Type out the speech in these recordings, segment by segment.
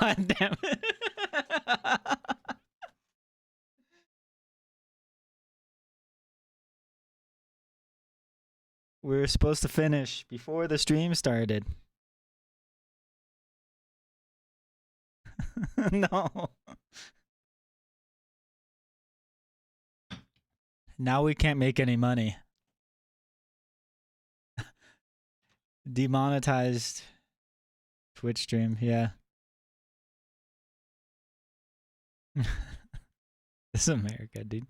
God damn it. We were supposed to finish before the stream started. No. Now we can't make any money. Demonetized Twitch stream, yeah. This is America, dude.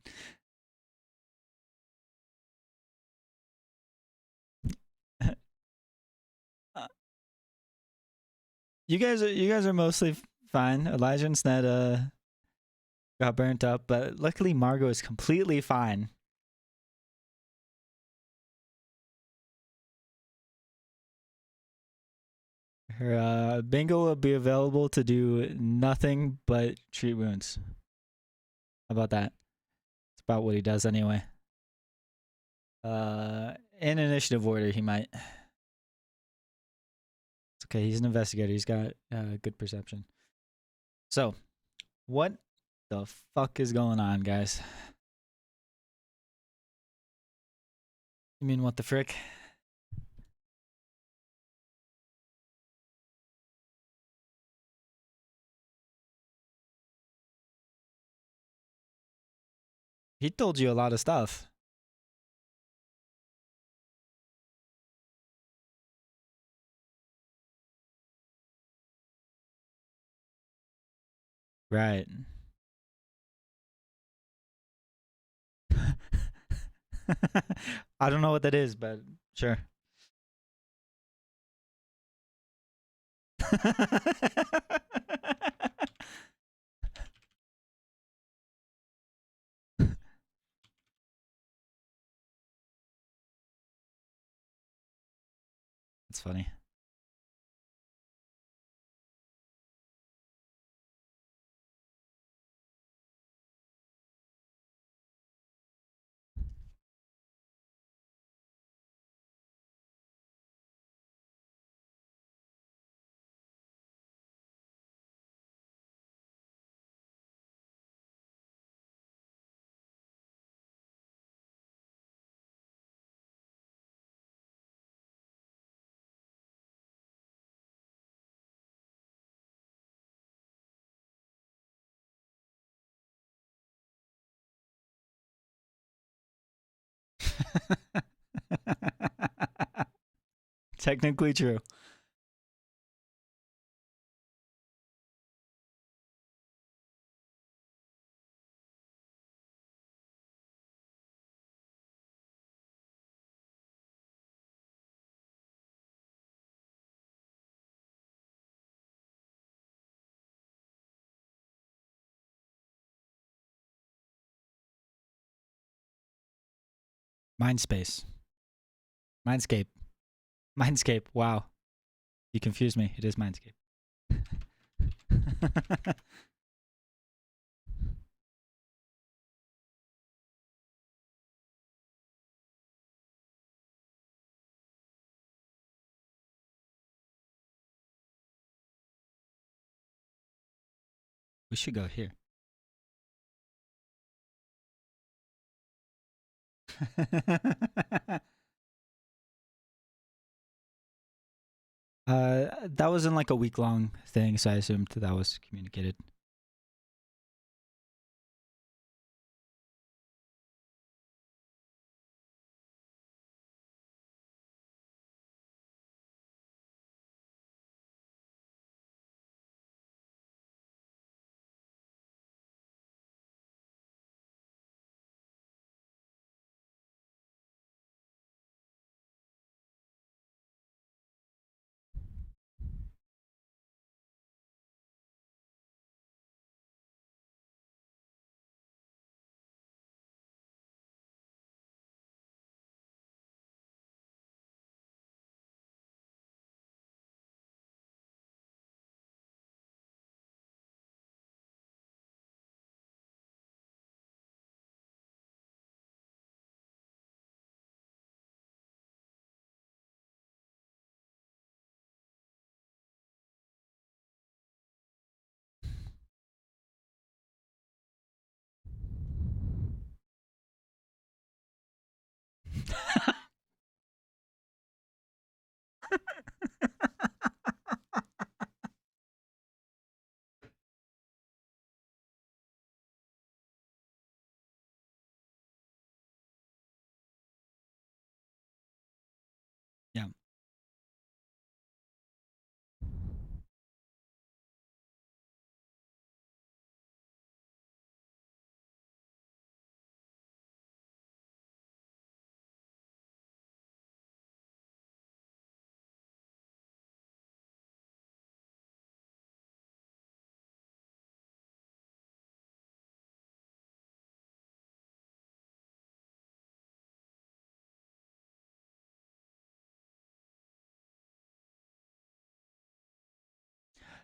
You guys are mostly fine. Elijah and Sned got burnt up, but luckily Margot is completely fine. Her bingo will be available to do nothing but treat wounds. How about that? It's about what he does anyway. In initiative order, he might. It's okay. He's an investigator. He's got good perception. So, what the fuck is going on, guys? You mean what the frick? He told you a lot of stuff. Right. I don't know what that is, but sure. That's funny. Technically true. Mindspace. Mindscape. Mindscape. Wow. You confused me. It is Mindscape. We should go here. That wasn't like a week-long thing, so I assumed that was communicated. Yeah.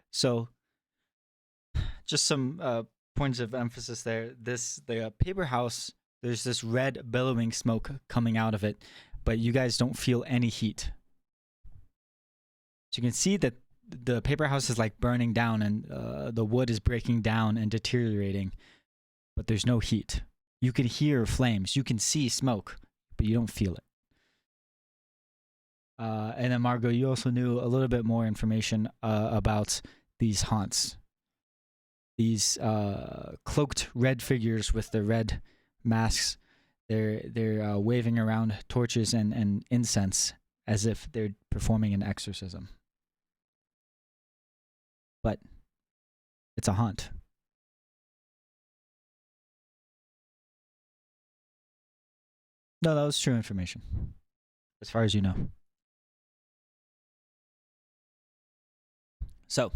So just some points of emphasis there. The paper house. There's this red billowing smoke coming out of it, but you guys don't feel any heat. So you can see that the paper house is like burning down, and the wood is breaking down and deteriorating, but there's no heat. You can hear flames. You can see smoke, but you don't feel it. And then Margot, you also knew a little bit more information about these haunts. These cloaked red figures with the red masks. They're waving around torches and incense as if they're performing an exorcism. But it's a haunt. No, that was true information, as far as you know. So,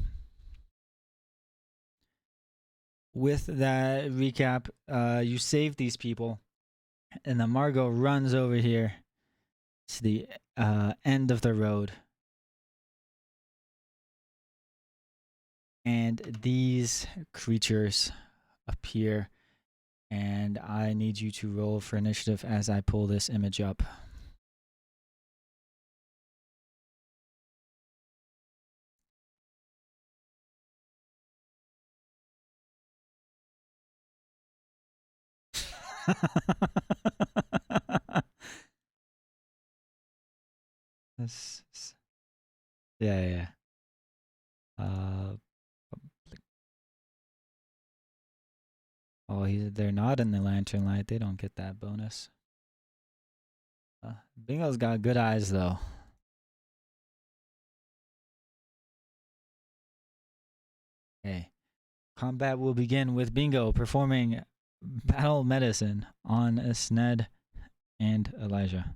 with that recap, you save these people, and then Margot runs over here to the end of the road. And these creatures appear, and I need you to roll for initiative as I pull this image up. This, yeah. Uh, they're not in the lantern light. They don't get that bonus. Bingo's got good eyes, though. Okay. Combat will begin with Bingo performing battle medicine on Sned and Elijah.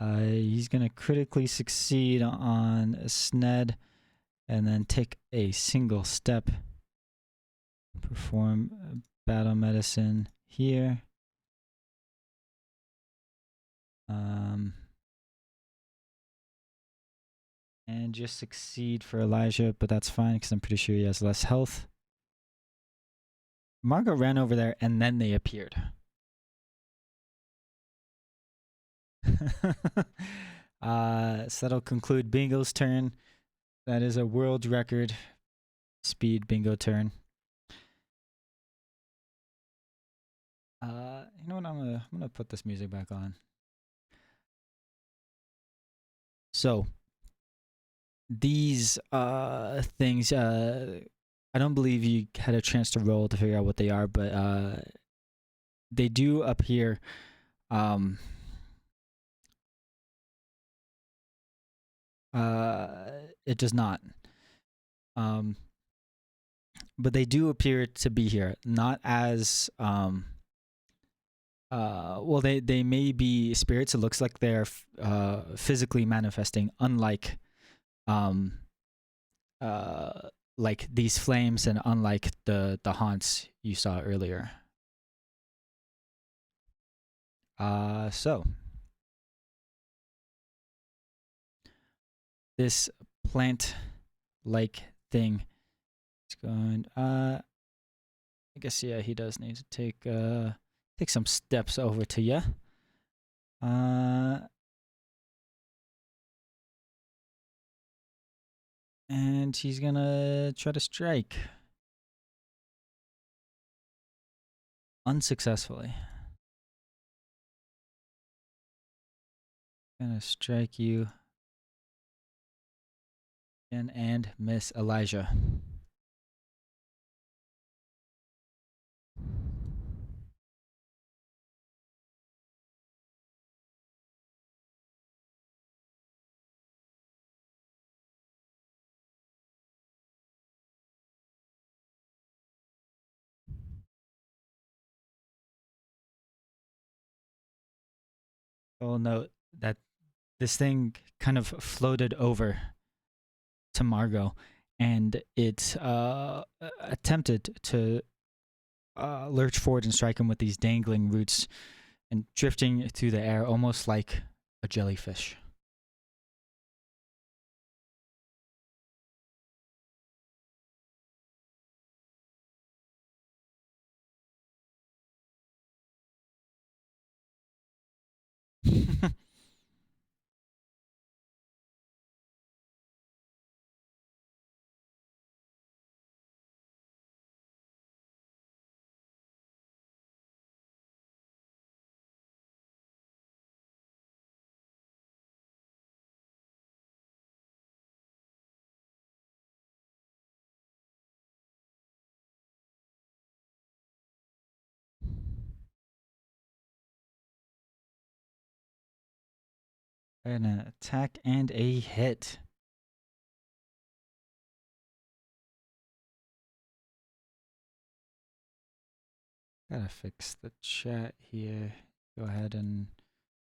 He's going to critically succeed on Sned and then take a single step. Perform battle medicine here. And just succeed for Elijah, but that's fine because I'm pretty sure he has less health. Margot ran over there and then they appeared. So that'll conclude Bingo's turn. That is a world record speed Bingo turn. You know what? I'm gonna put this music back on. So these things, I don't believe you had a chance to roll to figure out what they are, but they do appear. It does not. But they do appear to be here, not as well, they may be spirits. It looks like they're physically manifesting, unlike like these flames and unlike the haunts you saw earlier. So this plant like thing is going I guess yeah, he does need to take some steps over to you. And he's gonna try to strike. unsuccessfully. Gonna strike you again and miss Elijah. I'll note that this thing kind of floated over to Margot, and it attempted to lurch forward and strike him with these dangling roots and drifting through the air almost like a jellyfish. An attack and a hit. Gotta fix the chat here. Go ahead and.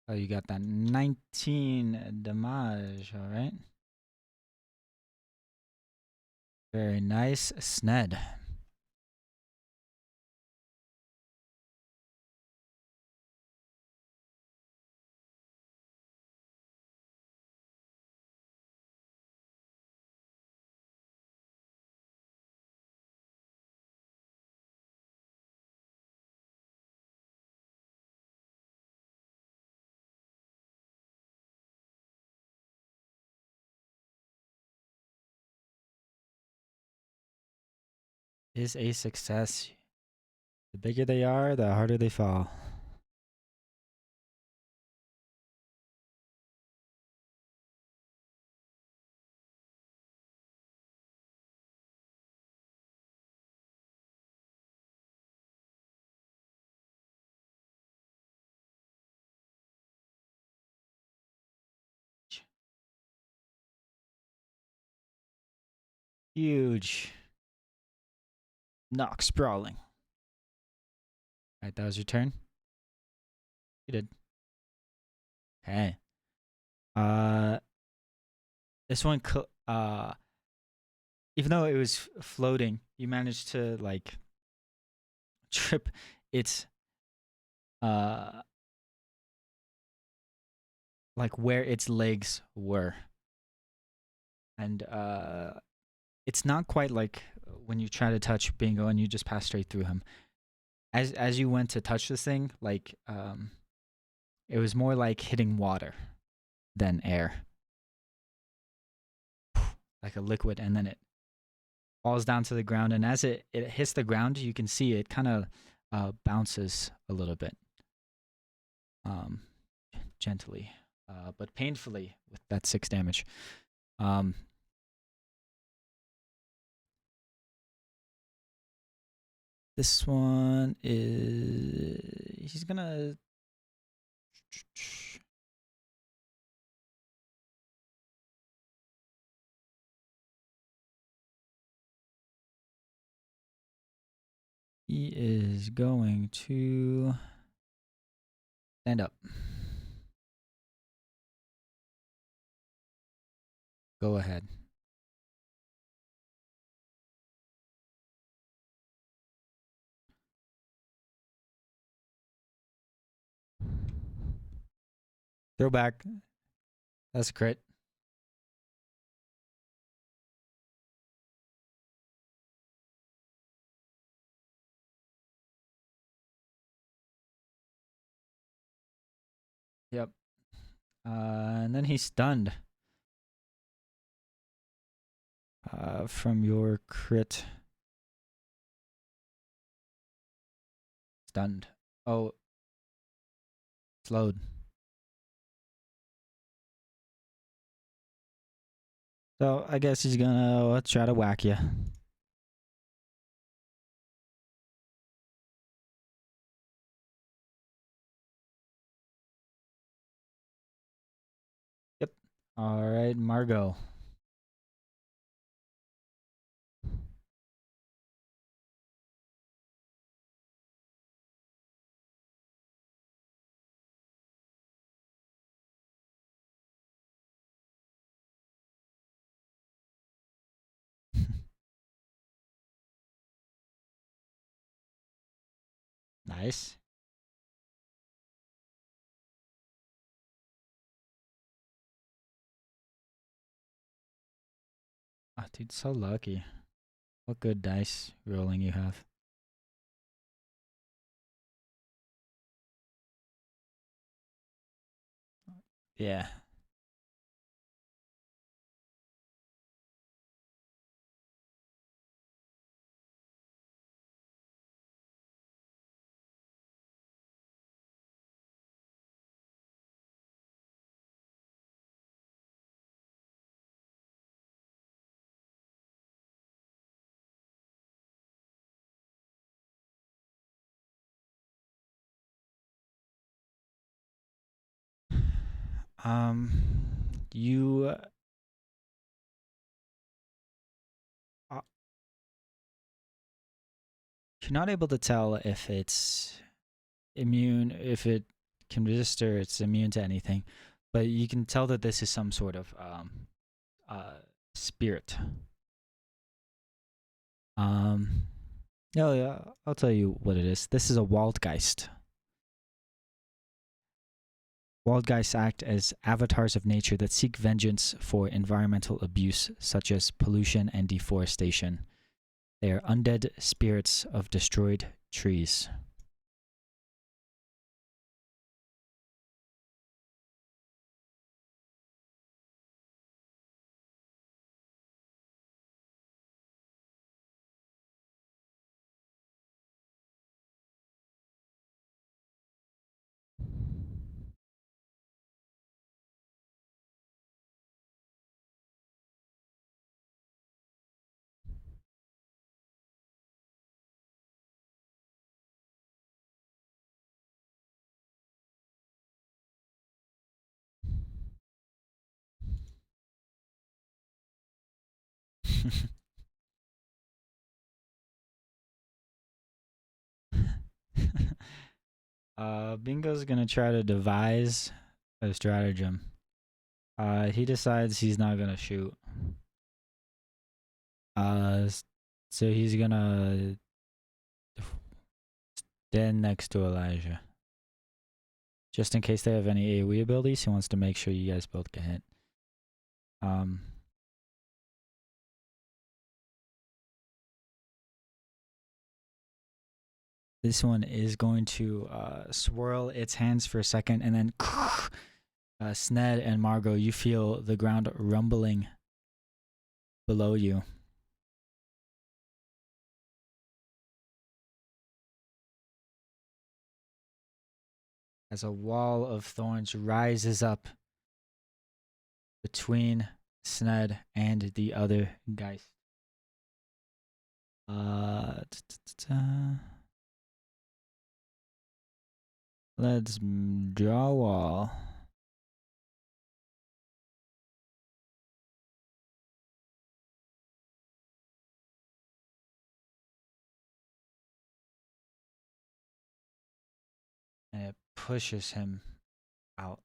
Oh, you got that 19 damage, alright. Very nice, Sned. Is a success. The bigger they are, the harder they fall. Huge. Knock sprawling. Alright, that was your turn. You did. Okay. This one, even though it was floating, you managed to like trip its like where its legs were, and it's not quite like when you try to touch Bingo and you just pass straight through him. As you went to touch this thing, like it was more like hitting water than air, like a liquid, and then it falls down to the ground. And as it hits the ground, you can see it kind of bounces a little bit, gently, but painfully with that 6 damage. This one is he's gonna he is going to stand up. Go ahead. Throw back. That's a crit. Yep. And then he's stunned from your crit. stunned. Oh, slowed. So I guess he's gonna try to whack you. Yep. All right, Margot. Nice. Oh, dude, so lucky. What good dice rolling you have. Yeah. Um, you uh, you're not able to tell if it's immune, if it can resist or it's immune to anything, but you can tell that this is some sort of uh spirit. Um, no, yeah, I'll tell you what it is. This is a Waldgeist. Wildgeists act as avatars of nature that seek vengeance for environmental abuse, such as pollution and deforestation. They are undead spirits of destroyed trees. Bingo's gonna try to devise a stratagem. He decides he's not gonna shoot. Uh, so he's gonna stand next to Elijah. Just in case they have any AoE abilities, he wants to make sure you guys both get hit. Um, this one is going to swirl its hands for a second, and then Sned and Margot, you feel the ground rumbling below you. As a wall of thorns rises up between Sned and the other Geist. Let's draw a wall. And it pushes him out.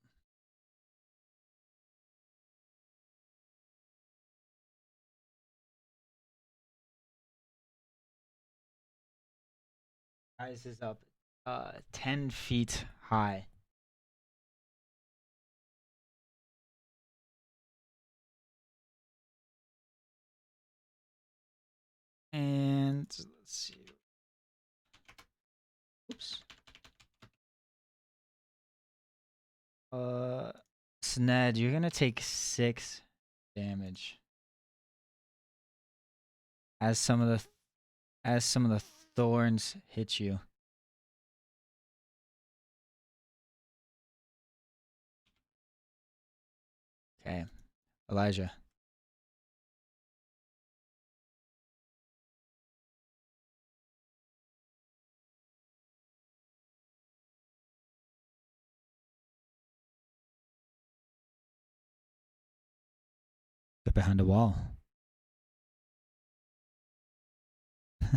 Rises up 10 feet high. And let's see. Oops. Sned, you're gonna take 6 damage as some of the thorns hit you. Okay, Elijah. They're behind a wall.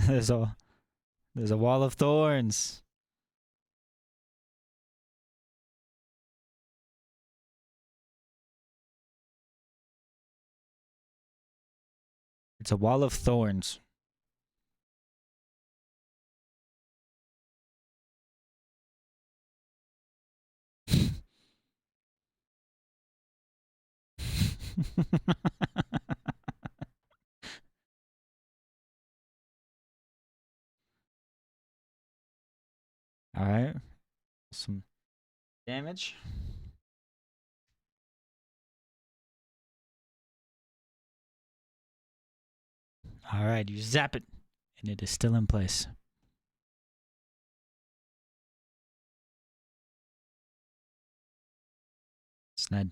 there's a there's a wall of thorns. It's a wall of thorns. All right, some damage. All right, you zap it, and it is still in place. Sned.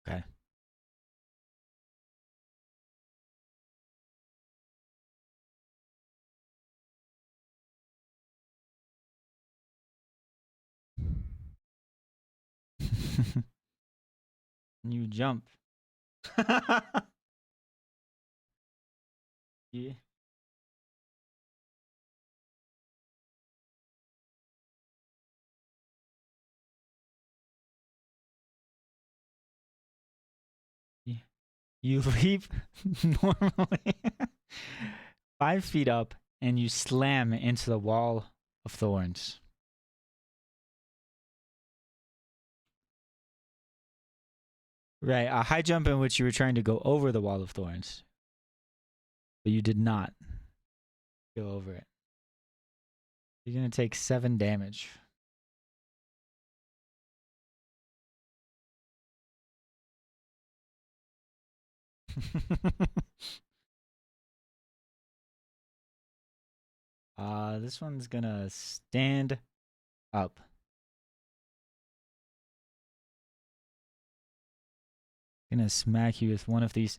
Okay. You jump. Yeah. You leap normally 5 feet up and you slam into the wall of thorns. Right, a high jump in which you were trying to go over the wall of thorns, but you did not go over it. You're gonna take 7 damage. This one's gonna stand up. Gonna smack you with one of these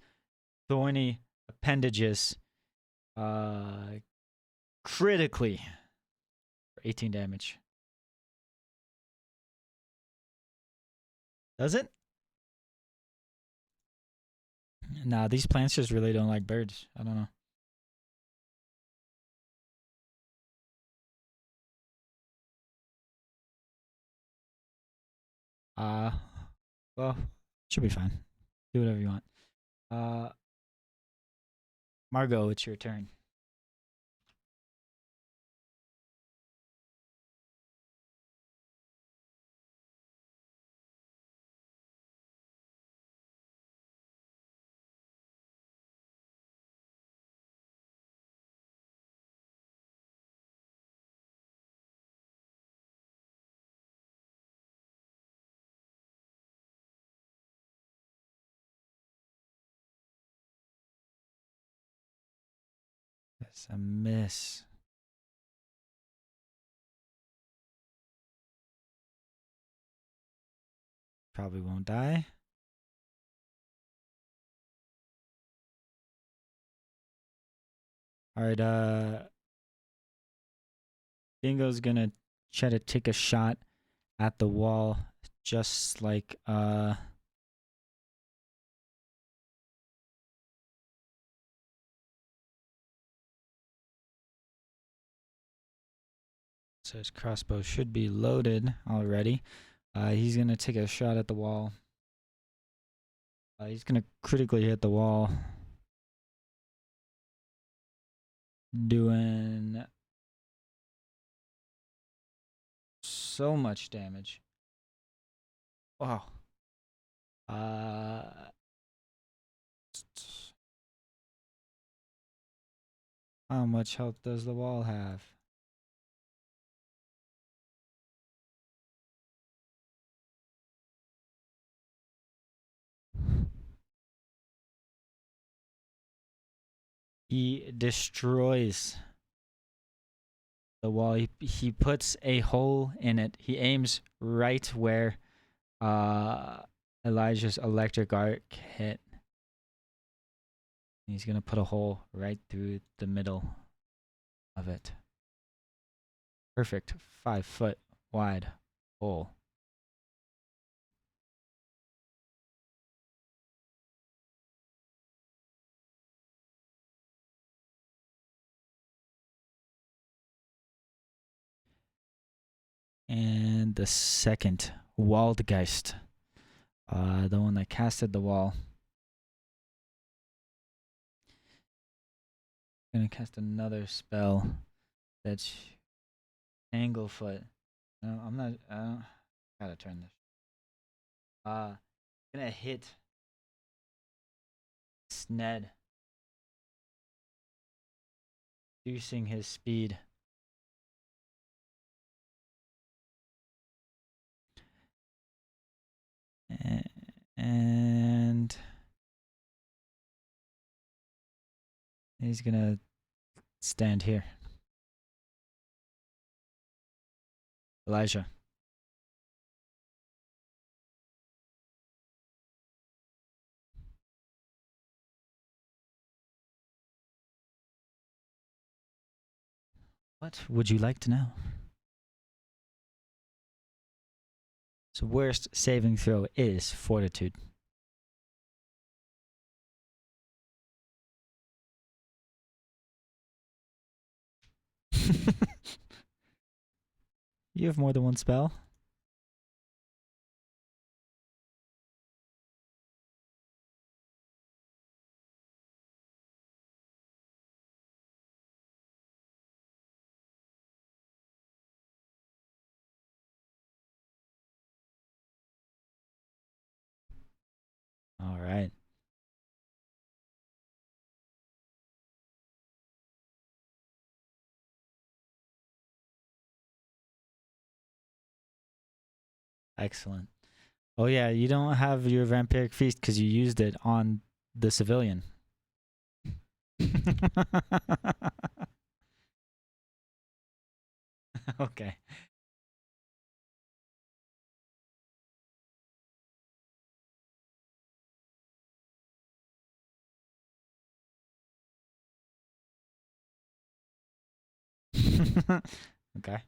thorny appendages. Critically for 18 damage. Does it? Nah, these plants just really don't like birds. I don't know. Uh, well, should be fine. Do whatever you want. Uh, Margot, it's your turn. That's a miss. Probably won't die. All right, Bingo's gonna try to take a shot at the wall, just like So his crossbow should be loaded already. He's gonna take a shot at the wall. He's gonna critically hit the wall, doing so much damage. Wow. How much health does the wall have? He destroys the wall. He puts a hole in it. He aims right where Elijah's electric arc hit. He's gonna put a hole right through the middle of it. Perfect 5-foot wide hole. And the second Waldgeist, the one that casted the wall, gonna cast another spell that's Anglefoot. No, I'm not. I don't. Gotta turn this. Gonna hit Sned, reducing his speed. And he's gonna stand here. Elijah. What would you like to know? So worst saving throw is Fortitude. You have more than one spell. All right. Excellent. Oh yeah, you don't have your vampiric feast because you used it on the civilian. Okay. Okay.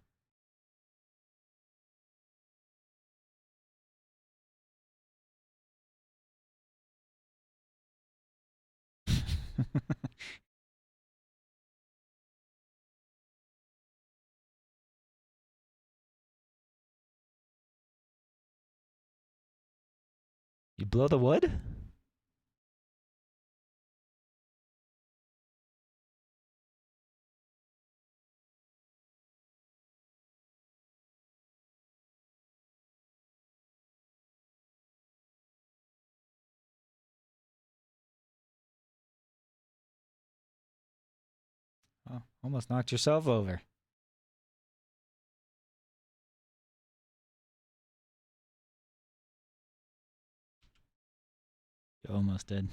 You blow the wood? Oh, almost knocked yourself over. You almost did.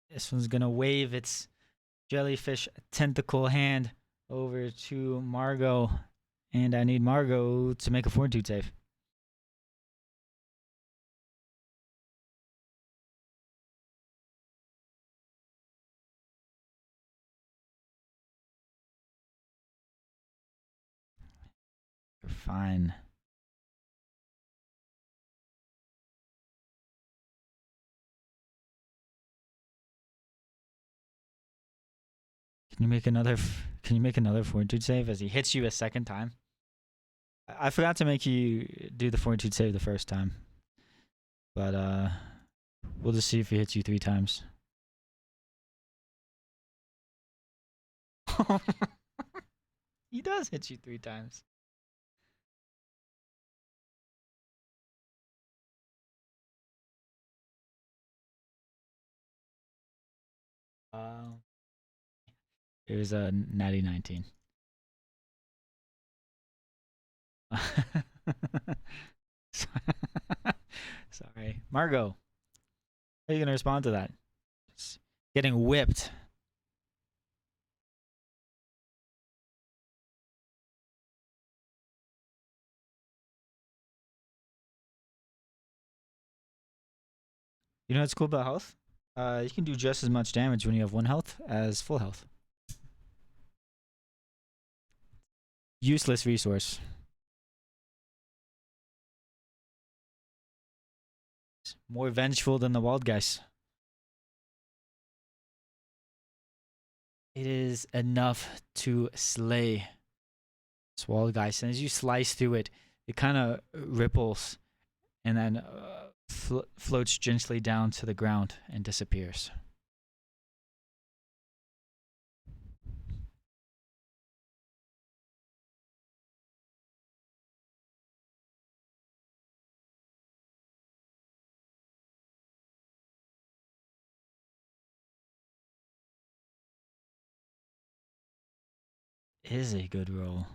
This one's gonna wave its jellyfish tentacle hand over to Margot, and I need Margot to make a fortitude save. You're fine. Can you make another? Can you make another fortitude save as he hits you a second time? I forgot to make you do the fortitude save the first time, but we'll just see if he hits you 3 times. He does hit you 3 times. Uh, it was a natty 19. Sorry, Margot. How are you gonna respond to that? Just getting whipped. You know what's cool about health? You can do just as much damage when you have 1 health as full health. Useless resource. It's more vengeful than the wild guys. It is enough to slay this wild guys, and as you slice through it, it kind of ripples and then floats gently down to the ground and disappears. Is a good roll.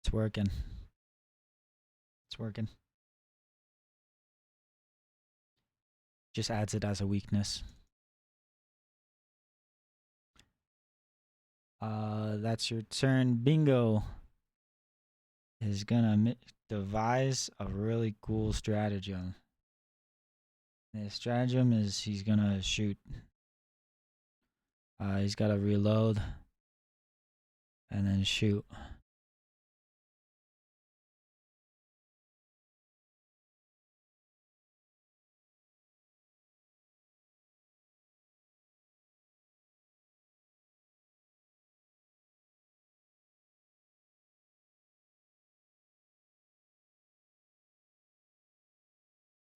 It's working. It's working. Just adds it as a weakness. That's your turn. Bingo is gonna devise a really cool stratagem. The stratagem is he's gonna shoot. He's gotta reload and then shoot.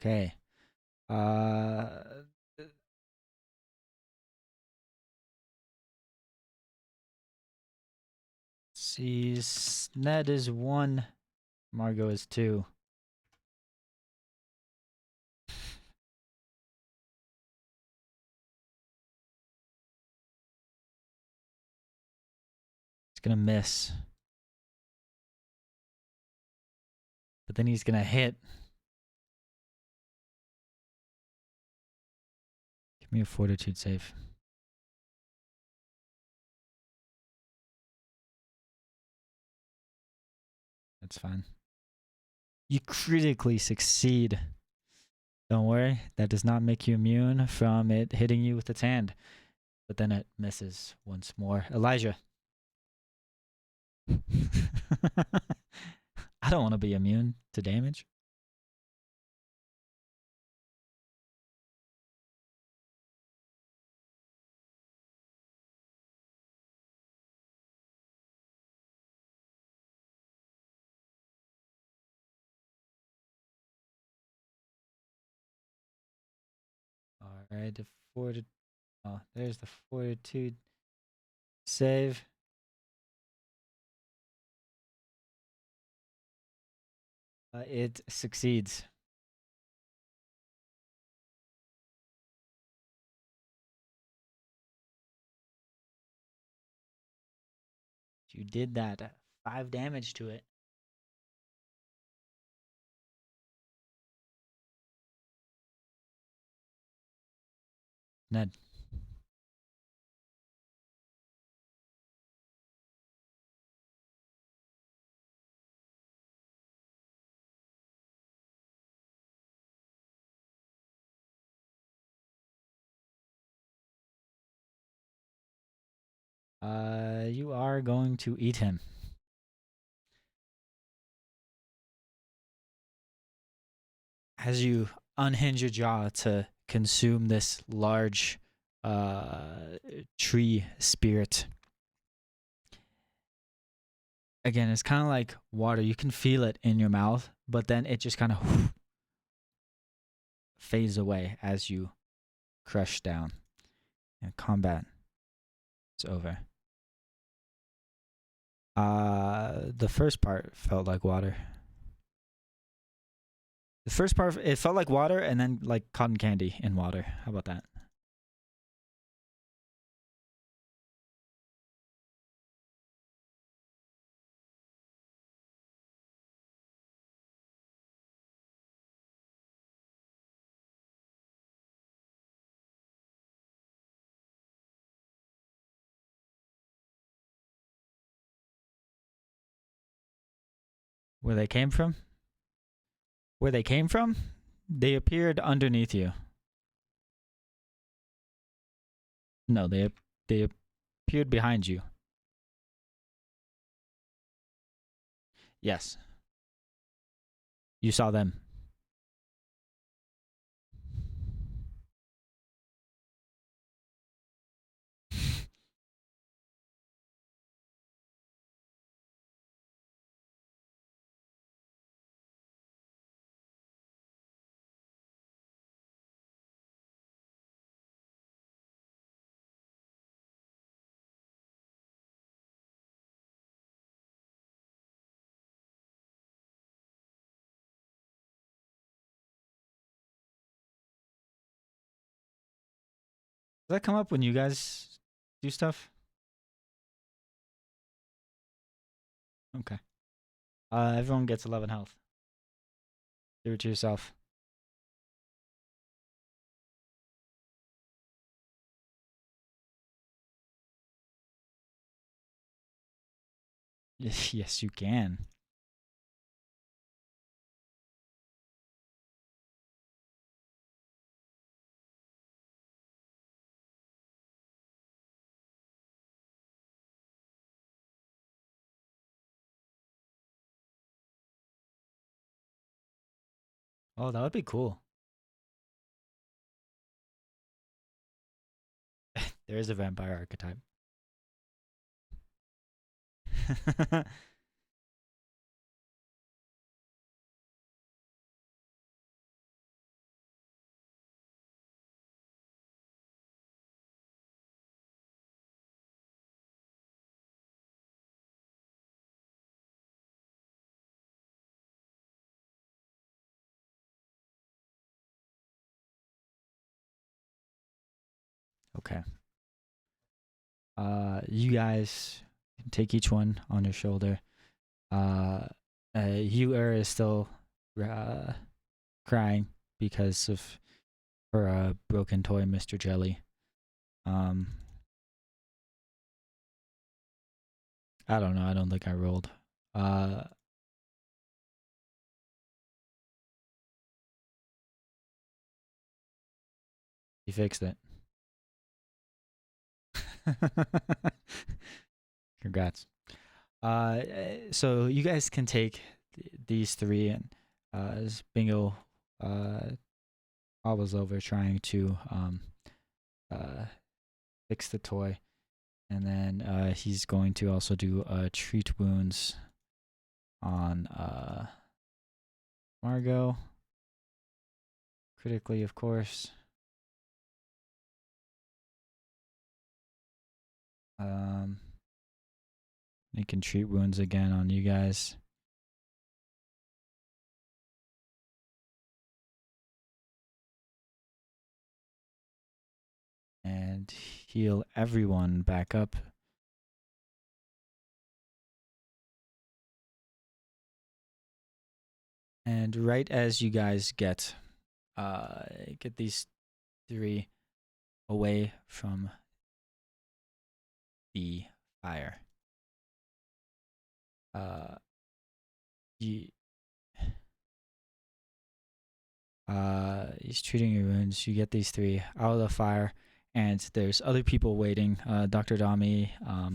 Okay. See, Ned is 1. Margot is 2. He's gonna miss. But then he's gonna hit. Give me a fortitude save. That's fine. You critically succeed. Don't worry, that does not make you immune from it hitting you with its hand. But then it misses once more. Elijah. I don't want to be immune to damage. All right, the fortitude. Oh, there's the fortitude save. It succeeds. You did that. 5 damage to it. Ned. You are going to eat him. as you unhinge your jaw to consume this large tree spirit. Again, it's kind of like water. You can feel it in your mouth, but then it just kind of fades away as you crush down. And combat is over. The first part felt like water. The first part, it felt like water, and then like cotton candy in water. How about that? Where they came from? Where they came from? They appeared underneath you. No, they appeared behind you. Yes, you saw them. Does that come up when you guys do stuff? Okay. Everyone gets 11 health. Do it to yourself. Yes, you can. Oh, that would be cool. There is a vampire archetype. Okay. You guys can take each one on your shoulder. Yu is still uh, crying because of her broken toy, Mr. Jelly. Um, I don't know. I don't think I rolled. Uh, he fixed it. Congrats. So you guys can take these three, and as Bingo was over trying to uh, fix the toy, and then he's going to also do treat wounds on Margot, critically, of course. He can treat wounds again on you guys. And heal everyone back up. And right as you guys get these three away from the fire, you, he's treating your wounds. You get these three out of the fire, and there's other people waiting. Dr. Dami,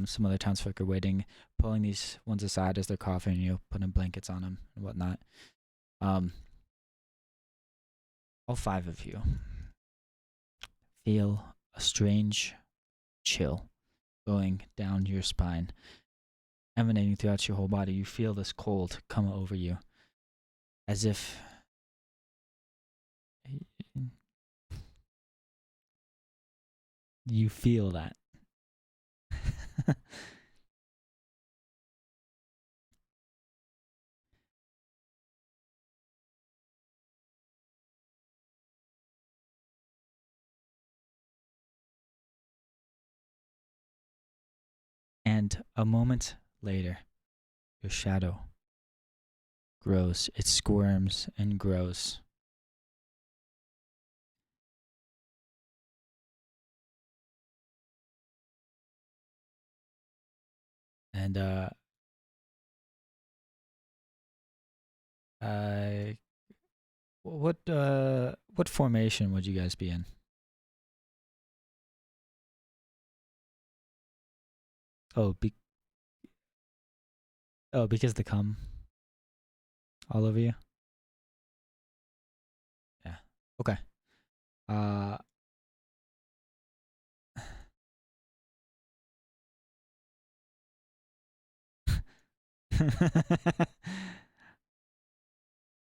some other townsfolk are waiting, pulling these ones aside as they're coughing. You know, putting blankets on them and whatnot. all five of you feel a strange chill going down your spine, emanating throughout your whole body. You feel this cold come over you, as if you feel that. And a moment later, your shadow grows. It squirms and grows. And uh, what formation would you guys be in? Oh, because the cum all over you. Yeah. Okay. Uh.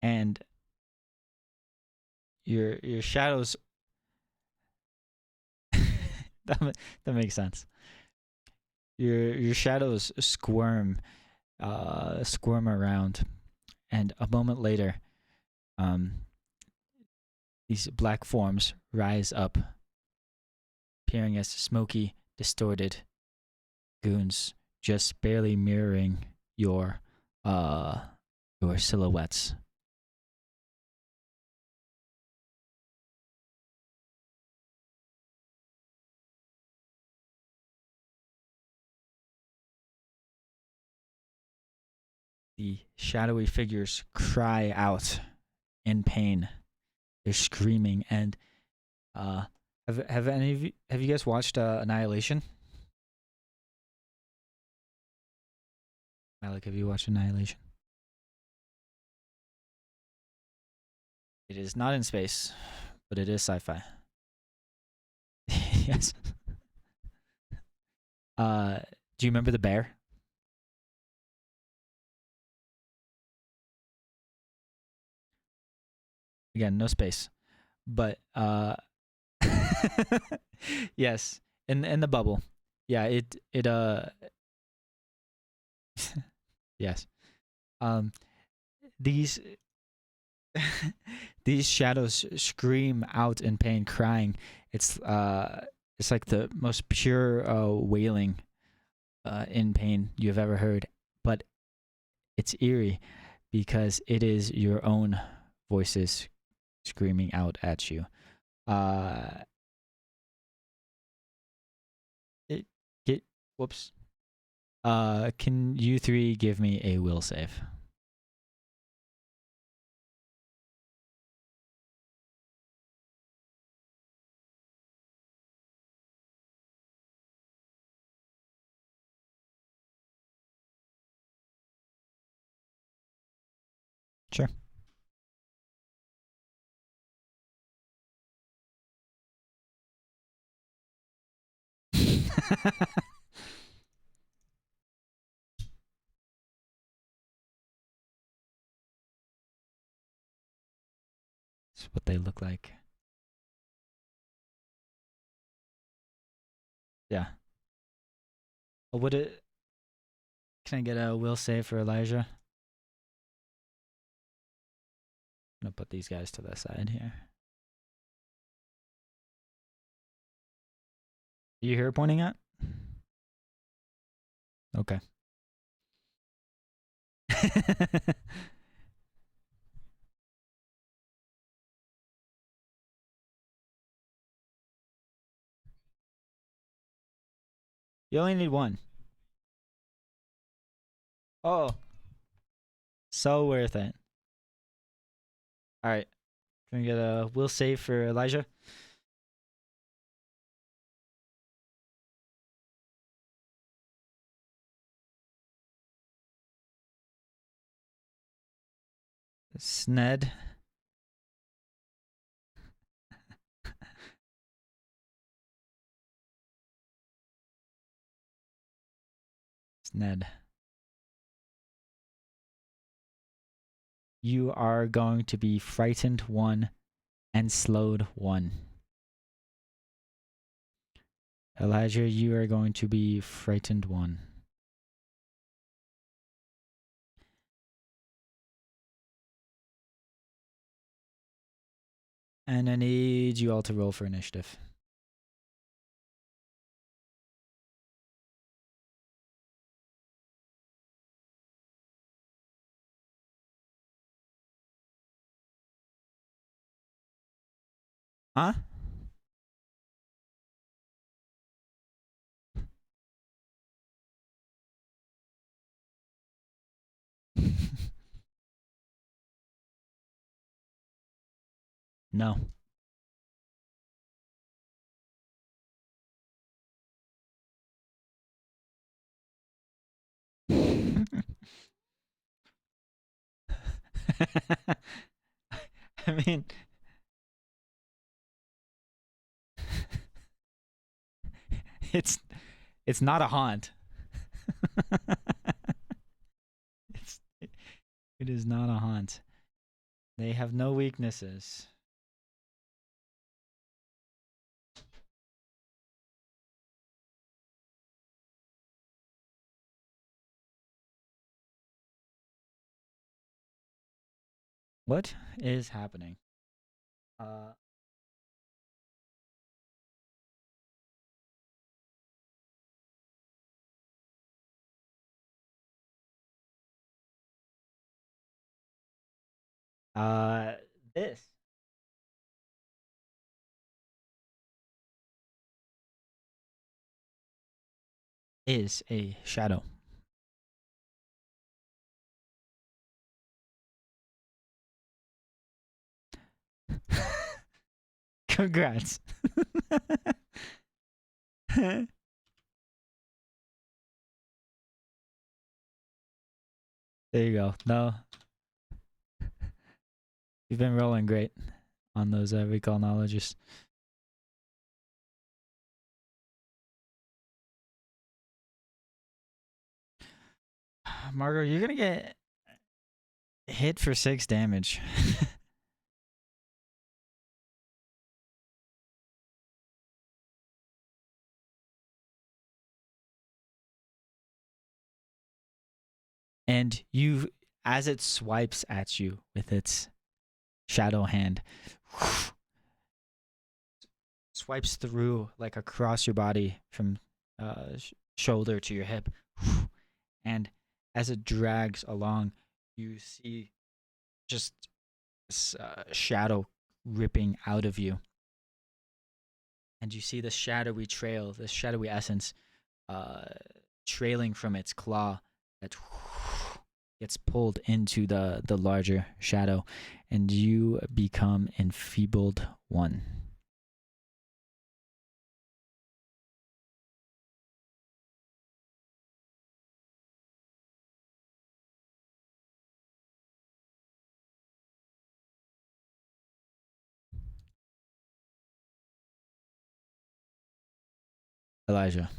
And your shadows that makes sense. Your shadows squirm around, and a moment later, um, these black forms rise up, appearing as smoky, distorted goons, just barely mirroring your uh your silhouettes. The shadowy figures cry out in pain. They're screaming, and have any of you have you guys watched Annihilation? Alec, have you watched Annihilation? It is not in space, but it is sci-fi. Yes. Do you remember the bear? Again, no space, but yes, in the bubble. Yeah, it yes. Um, these these shadows scream out in pain, crying. It's like the most pure wailing in pain you have ever heard, but it's eerie because it is your own voices screaming out at you. Uh, it get whoops. Can you three give me a will save? Sure. That's what they look like. Yeah. Would it? Can I get a will save for Elijah? I'm gonna put these guys to the side here. Do you hear pointing at? Okay. You only need one. Oh, so worth it. All right. Can we get a will save for Elijah? Sned. Ned. You are going to be frightened 1 and slowed 1. Elijah, you are going to be frightened 1. And I need you all to roll for initiative. Huh? No. I mean, it's it's not a haunt. It is not a haunt. They have no weaknesses. What is happening? Uh uh this is a shadow. Congrats. There you go. No, you've been rolling great on those recall knowledges. Margot, you're gonna get hit for 6 damage. And you, as it swipes at you with its shadow hand, swipes through like across your body from shoulder to your hip, and as it drags along, you see just this shadow ripping out of you, and you see the shadowy trail, the shadowy essence, trailing from its claw that gets pulled into the larger shadow, and you become enfeebled 1. Elijah.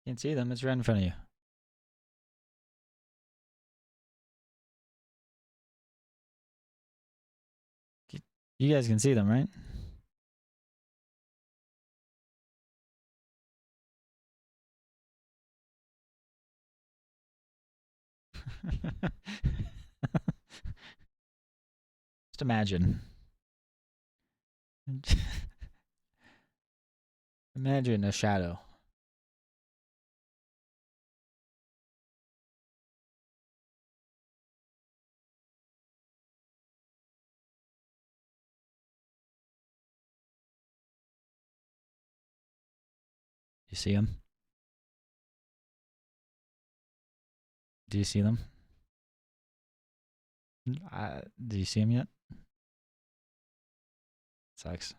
Can't see them. It's right in front of you. You guys can see them, right? Just imagine. Imagine a shadow. You see them? Do you see them? Do you see them yet? Sucks.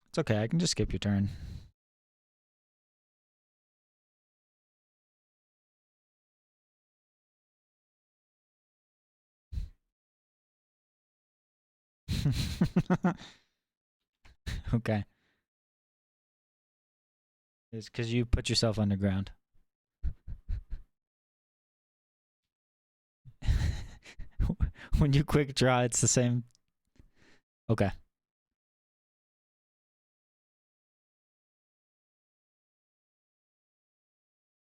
It's okay. I can just skip your turn. Okay. It's because you put yourself underground. When you quick draw, it's the same. Okay.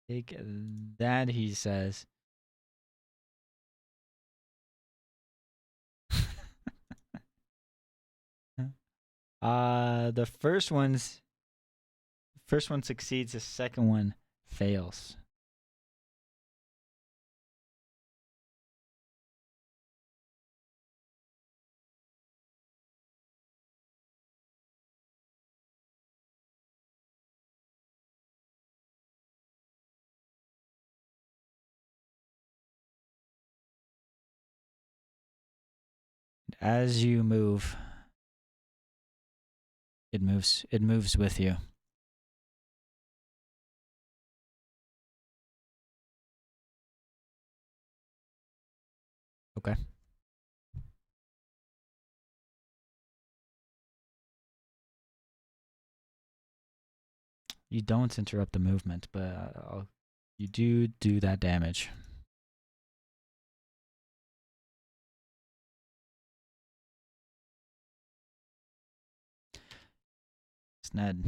Take that, he says. The first one succeeds, the second one fails. As you move, it moves with you. Okay. You don't interrupt the movement, but you do that damage. It's Ned.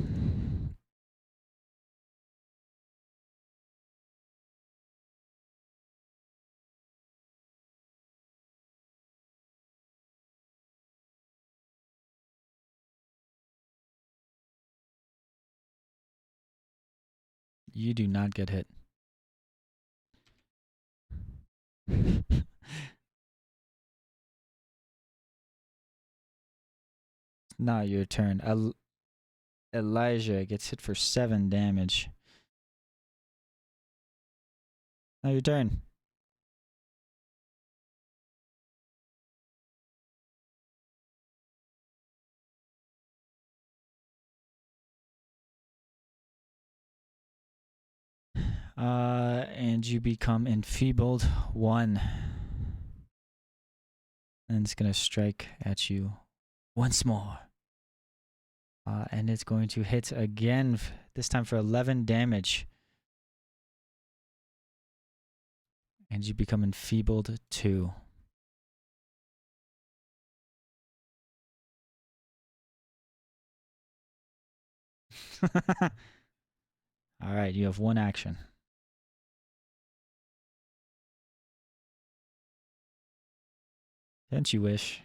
You do not get hit. Now your turn. Elijah gets hit for 7 damage. Now your turn. And you become enfeebled 1. And it's gonna strike at you once more. And it's going to hit again, this time for 11 damage. And you become enfeebled 2. Alright, you have 1 action. Don't you wish?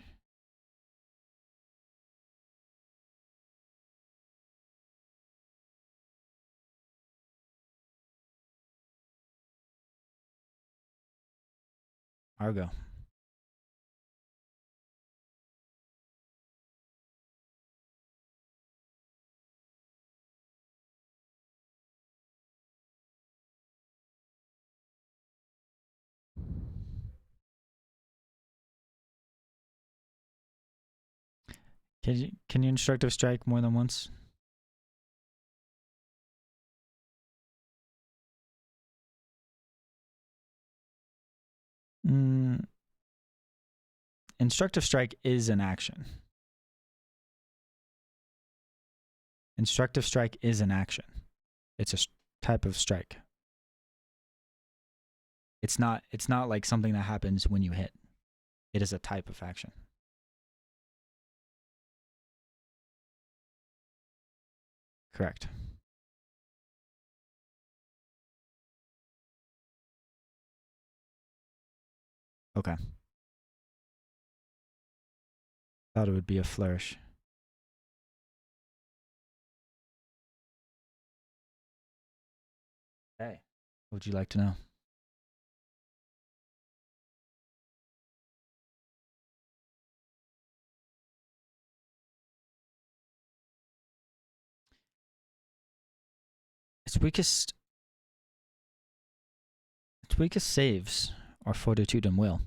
Argo. Can you instructive strike more than once? Instructive strike is an action. Instructive strike is an action. It's a type of strike. It's not like something that happens when you hit. It is a type of action. Correct. Okay. Thought it would be a flourish. Hey. What would you like to know? Its weakest saves are fortitude and will.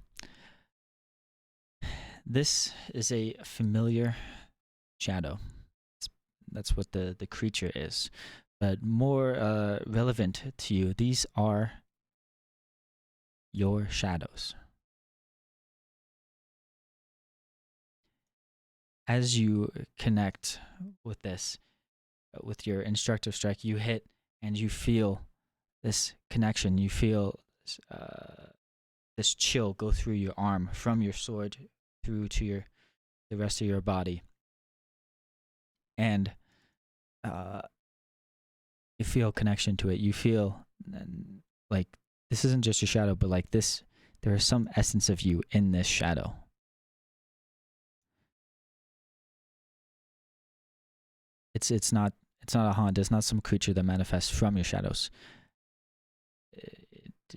This is a familiar shadow. That's what the creature is. But more relevant to you, these are your shadows. as you connect with this, with your instructive strike, you hit and you feel this connection. You feel this chill go through your arm from your sword through to the rest of your body, and you feel connection to it. You feel like this isn't just your shadow, but like this, there is some essence of you in this shadow. It's not a haunt. It's not some creature that manifests from your shadows.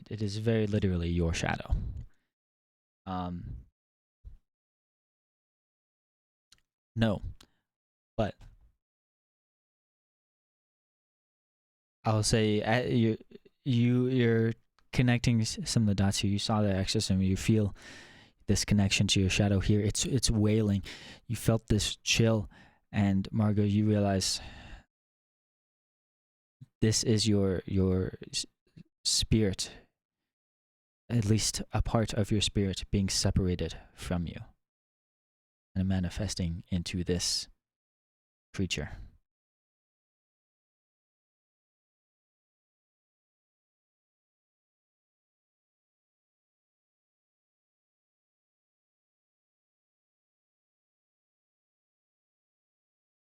It is very literally your shadow. No, but I'll say you're connecting some of the dots here. You saw the exorcism. You feel this connection to your shadow here. It's wailing. You felt this chill, and Margot, you realize this is your spirit, at least a part of your spirit, being separated from you and manifesting into this creature.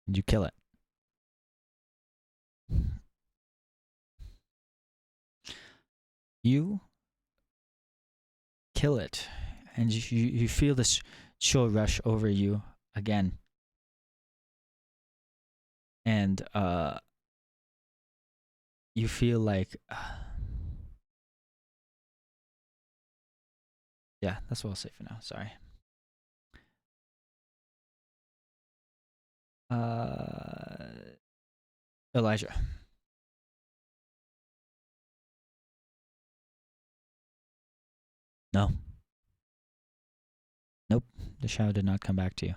And you kill it. You kill it, and you feel this chill rush over you again, and you feel like yeah, that's what I'll say for now. Sorry. Elijah. No. Nope. The shadow did not come back to you.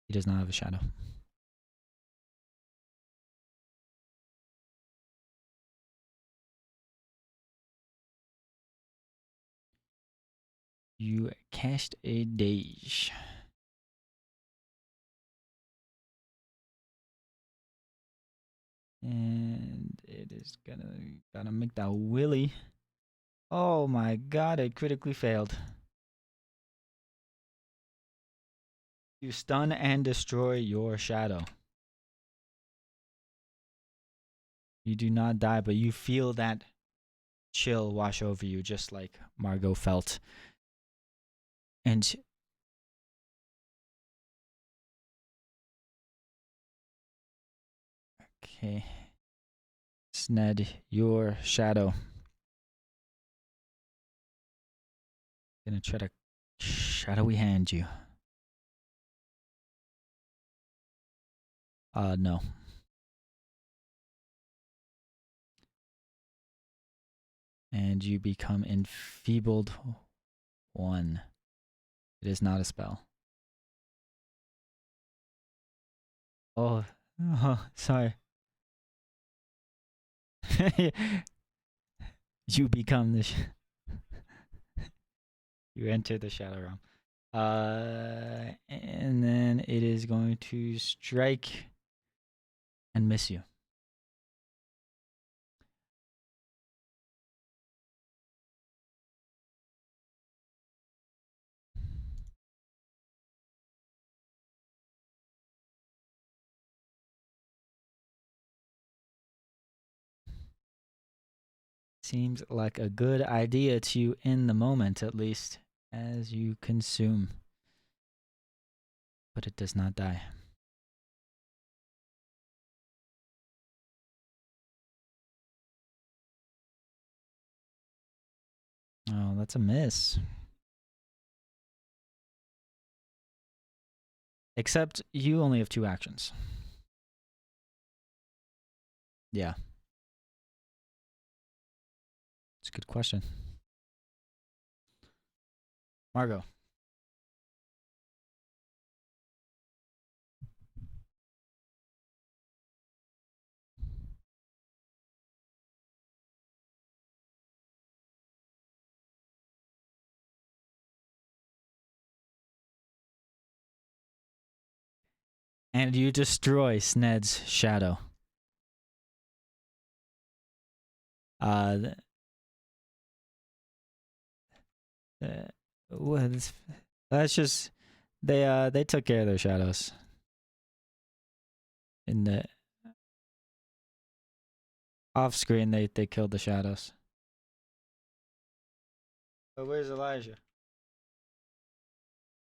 He does not have a shadow. You cast a Dage. And it is gotta make that willy. Oh my god, it critically failed. You stun and destroy your shadow. You do not die, but you feel that chill wash over you, just like Margot felt. And okay, Sned, your shadow. Gonna try to shadowy hand you. No. And you become enfeebled 1. It is not a spell. Oh, sorry. You become the you enter the shadow realm. And then it is going to strike and miss you. Seems like a good idea to you in the moment, at least, as you consume. But it does not die. Oh, that's a miss. Except you only have 2 actions. Yeah. It's a good question. Margot. And you destroy Sned's shadow. Uh, well, that's just they took care of their shadows in the off screen. They killed the shadows. But where's Elijah?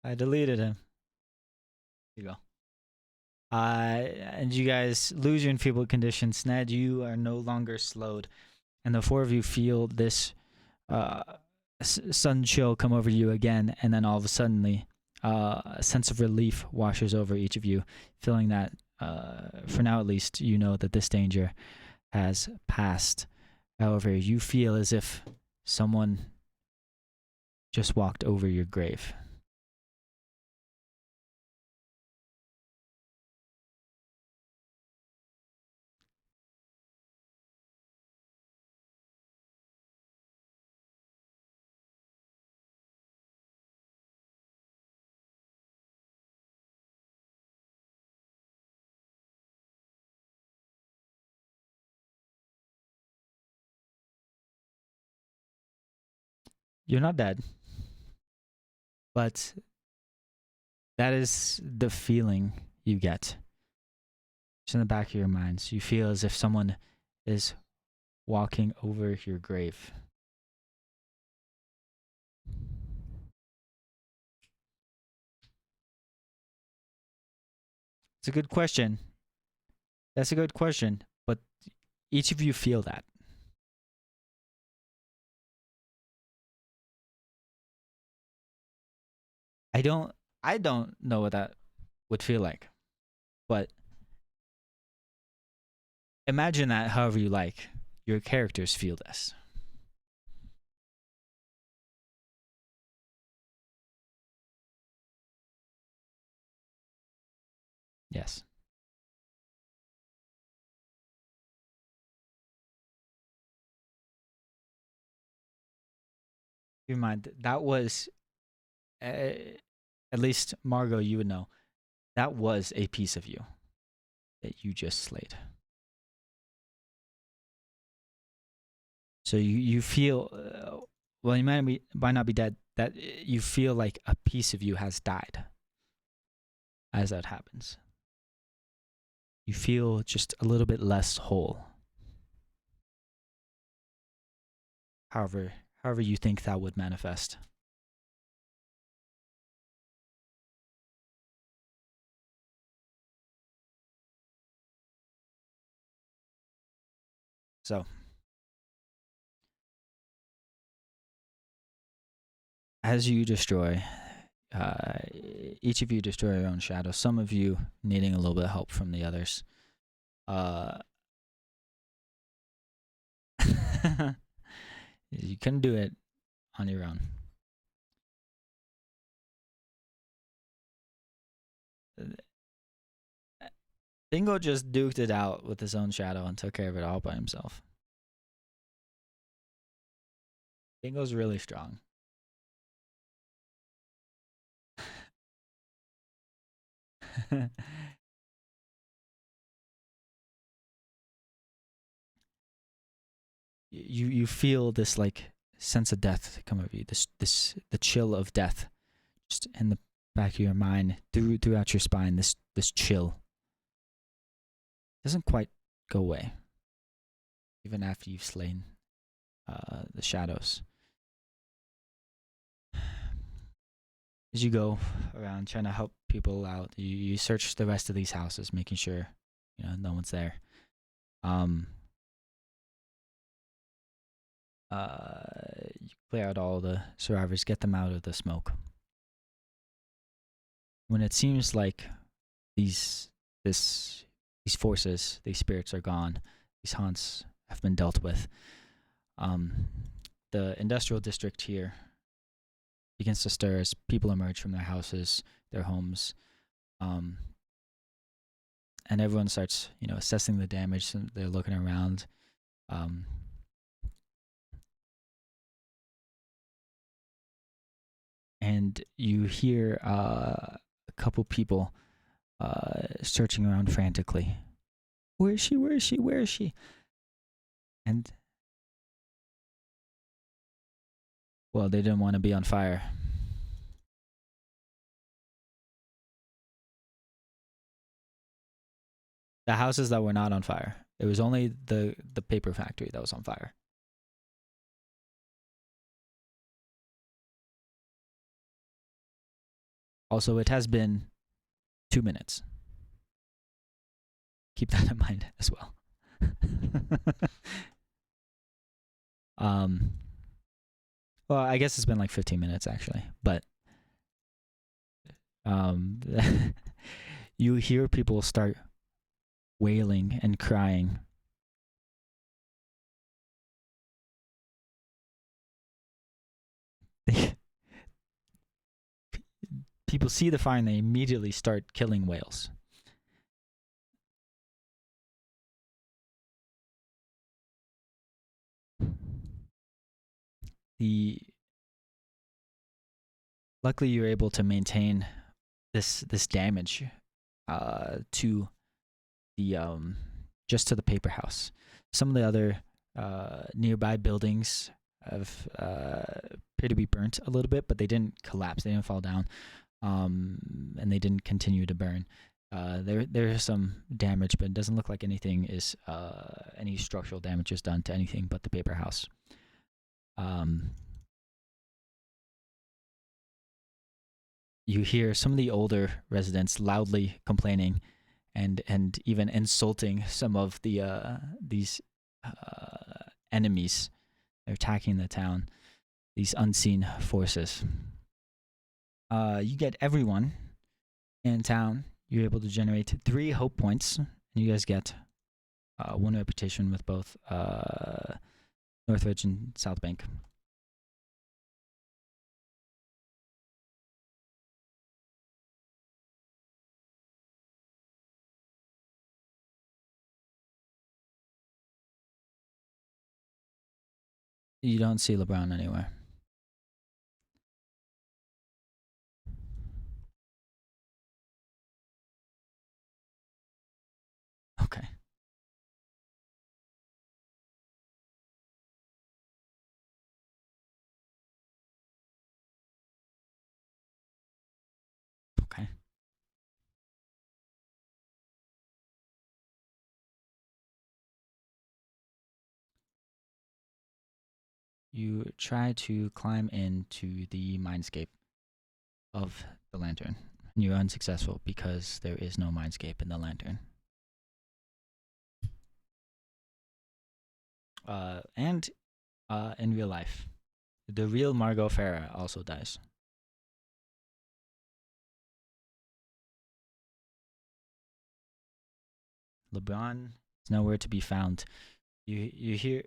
I deleted him. Here you go. And you guys lose your enfeebled condition. Sned, you are no longer slowed, and the four of you feel this uh, sudden chill come over you again, and then all of a sudden, a sense of relief washes over each of you, feeling that, for now at least, you know that this danger has passed. However, you feel as if someone just walked over your grave. You're not dead, but that is the feeling you get. Just in the back of your minds, you feel as if someone is walking over your grave. It's a good question. That's a good question, but each of you feel that. I don't know what that would feel like, but imagine that however you like. Your characters feel this. Yes. Keep in mind that was, at least Margot, you would know that was a piece of you that you just slayed. So you feel, well, you might not be dead. That you feel like a piece of you has died as that happens. You feel just a little bit less whole. However you think that would manifest. So, as you destroy, each of you destroy your own shadow. Some of you needing a little bit of help from the others. You couldn't do it on your own. Bingo just duked it out with his own shadow and took care of it all by himself. Bingo's really strong. you feel this like sense of death come over you. The chill of death, just in the back of your mind, throughout your spine. This chill doesn't quite go away, even after you've slain the shadows. As you go around trying to help people out, you search the rest of these houses, making sure no one's there. You clear out all the survivors, get them out of the smoke. When it seems like these forces, these spirits are gone, these haunts have been dealt with, the industrial district here begins to stir as people emerge from their houses, their homes, and everyone starts, assessing the damage. And they're looking around. And you hear a couple people searching around frantically. Where is she? Where is she? Where is she? And well, they didn't want to be on fire. The houses that were not on fire. It was only the paper factory that was on fire. Also, it has been 2 minutes. Keep that in mind as well. um, well, I guess it's been like 15 minutes actually, but you hear people start wailing and crying. People see the fire and they immediately start killing whales. Luckily you're able to maintain this damage to the just to the paper house. Some of the other nearby buildings have appear to be burnt a little bit, but they didn't collapse. They didn't fall down, and they didn't continue to burn. There is some damage, but it doesn't look like anything is any structural damage is done to anything but the paper house. You hear some of the older residents loudly complaining and even insulting some of the these enemies attacking the town, these unseen forces. You get everyone in town. You're able to generate 3 hope points, and you guys get 1 reputation with both Northridge and South Bank. You don't see LeBron anywhere. Okay. Okay. You try to climb into the mindscape of the lantern. You're unsuccessful because there is no mindscape in the lantern. And in real life, the real Margot Farah also dies. LeBron is nowhere to be found. You hear.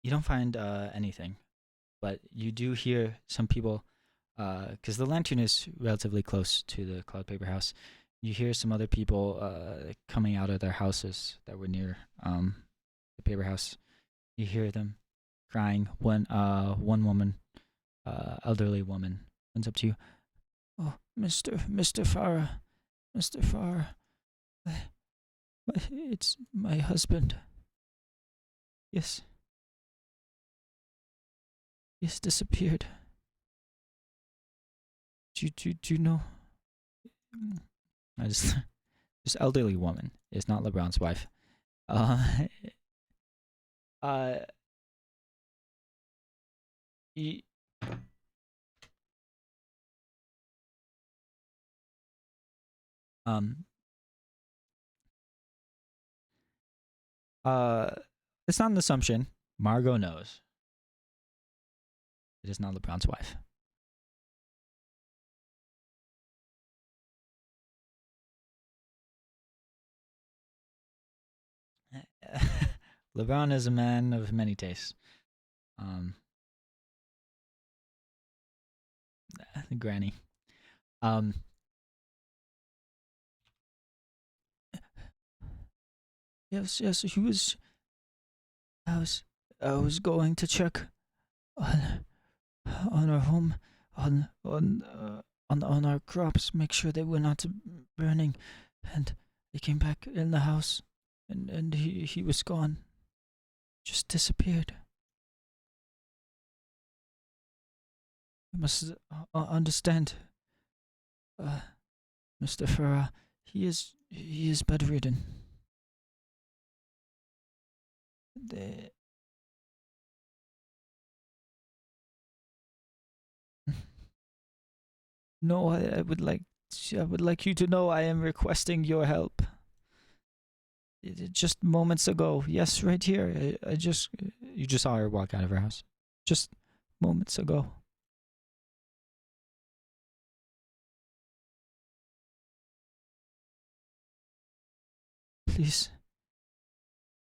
You don't find anything, but you do hear some people, because the lantern is relatively close to the cloud paper house. You hear some other people coming out of their houses that were near the paper house. You hear them crying. One woman, elderly woman, runs up to you. Oh, Mr. Farah, Mr. Farah, it's my husband. Yes. He's disappeared. Do you know? This elderly woman is not LeBron's wife. He, it's not an assumption. Margot knows. It is not LeBron's wife. LeBron is a man of many tastes. Granny. Yes, he was. I was going to check on our home on on our crops, make sure they were not burning, and he came back in the house, and he was gone, just disappeared. You must understand, uh, Mr. Farah. He is bedridden. The, no, I would like you to know I am requesting your help. Just moments ago, yes, right here. I just you just saw her walk out of her house. Just moments ago. Please,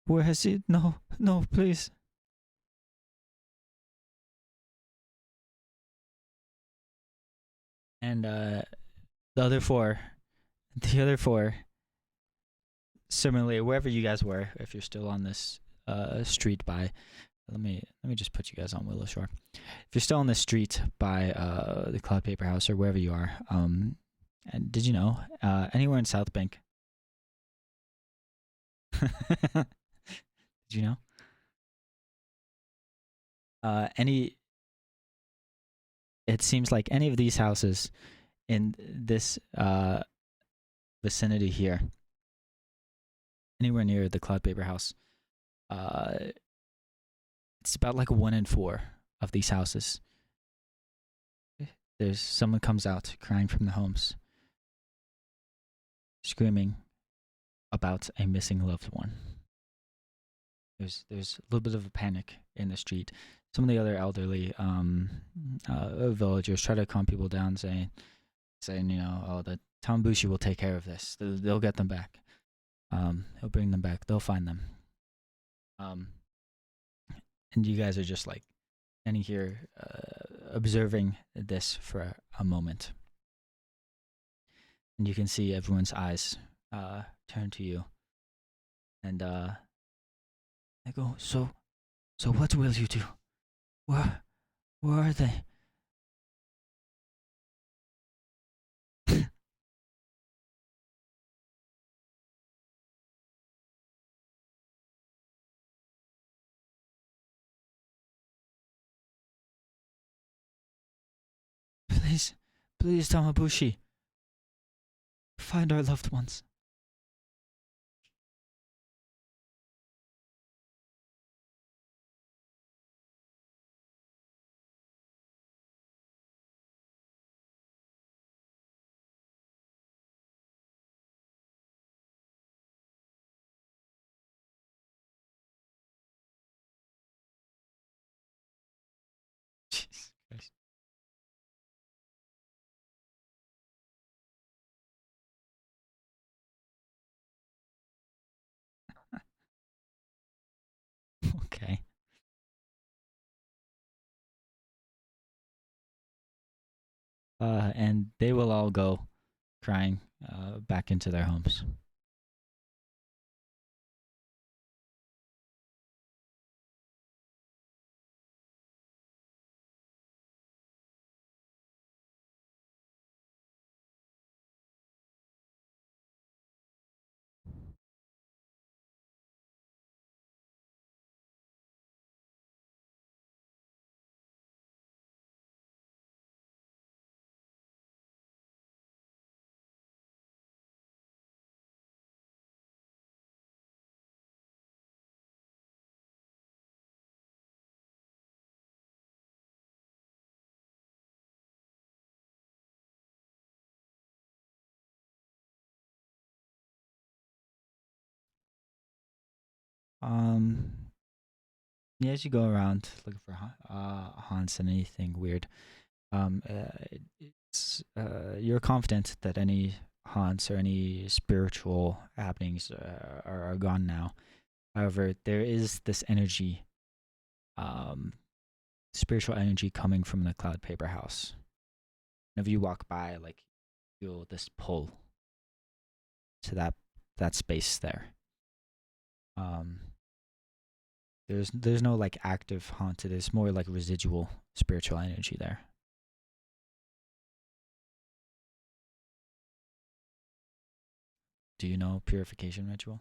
where has he? No, no, please. And the other four, the other four, similarly, wherever you guys were, if you're still on this street by, let me just put you guys on Willow Shore. If you're still on this street by the Cloud Paper House or wherever you are, and did you know anywhere in South Bank? Did you know? Any? It seems like any of these houses in this vicinity here, anywhere near the Cloud Paper House, uh, it's about like 1 in 4 of these houses. There's someone comes out crying from the homes, screaming about a missing loved one. There's a little bit of a panic in the street. Some of the other elderly villagers try to calm people down, saying oh, the Tambushi will take care of this. They'll get them back. He'll bring them back. They'll find them. And you guys are just like standing here observing this for a moment, and you can see everyone's eyes turn to you, and I go, so what will you do? Where are they? Please, please, Tamabushi, find our loved ones. Jesus Christ. Okay. And they will all go crying back into their homes. Um, yeah, as you go around looking for haunts and anything weird, you're confident that any haunts or any spiritual happenings are gone now. However, there is this energy, um, spiritual energy coming from the Cloud Paper House. Whenever you walk by, like, feel this pull to that space there. Um, there's no like active haunted. It's more like residual spiritual energy there. Do you know purification ritual?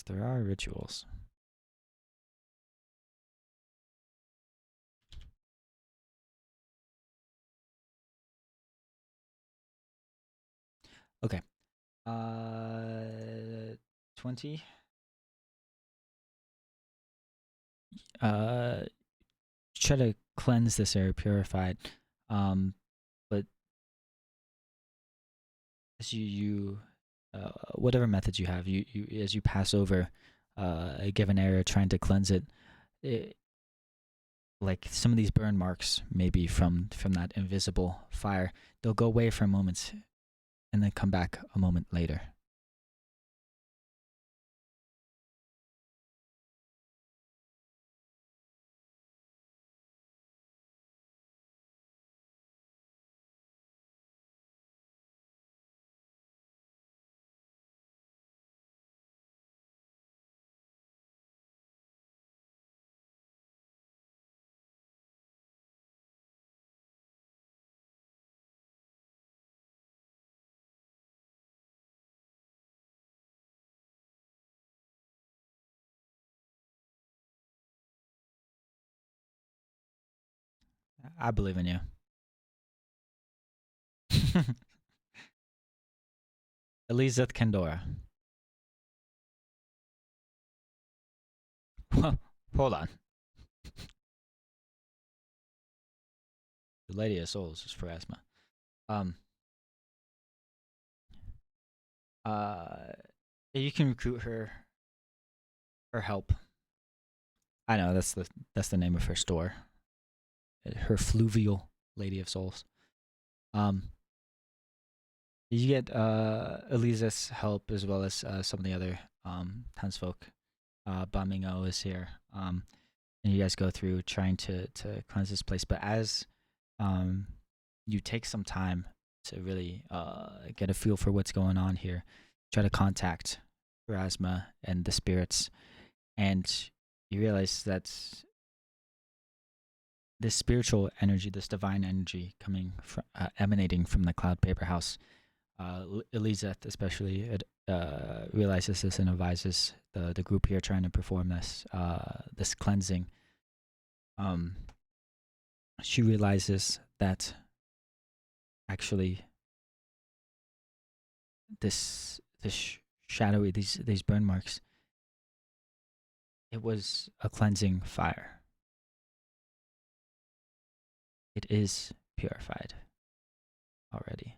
There are rituals. Okay. 20. Uh, Try to cleanse this area, purify it. But as whatever methods you have, you as you pass over a given area, trying to cleanse it, like some of these burn marks, maybe from that invisible fire, they'll go away for a moment and then come back a moment later. I believe in you. Elizabeth Kendora. Hold on. The Lady of Souls is for asthma. Um. Uh. You can recruit her help. I know that's the name of her store. Her fluvial Lady of Souls. Um. You get Elisa's help as well as some of the other townsfolk. Bamingo is here. And you guys go through trying to cleanse this place. But as um, you take some time to really get a feel for what's going on here, try to contact Erasma and the spirits, and you realize that this spiritual energy, this divine energy coming from, emanating from the cloud paper house, Elizeth especially realizes this and advises the group here trying to perform this cleansing. She realizes that actually this shadowy these burn marks, it was a cleansing fire. It is purified already.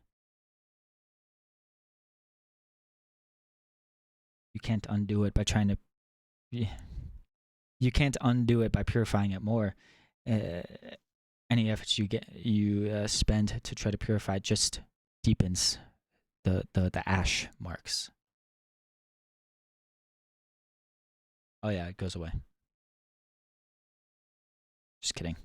You can't undo it by trying to. You can't undo it by purifying it more. Uh, any efforts you spend to try to purify it just deepens the ash marks. Oh yeah, it goes away. Just kidding.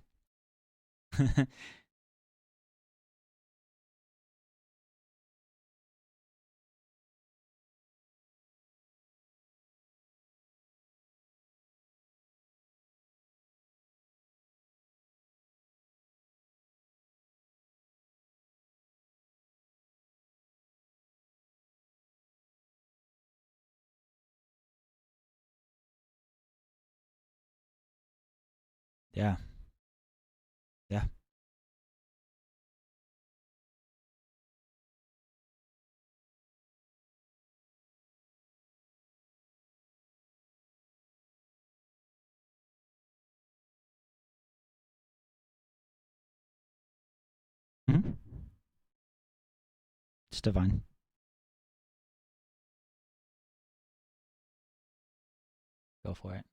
Yeah, yeah. Mhm. It's divine. Go for it.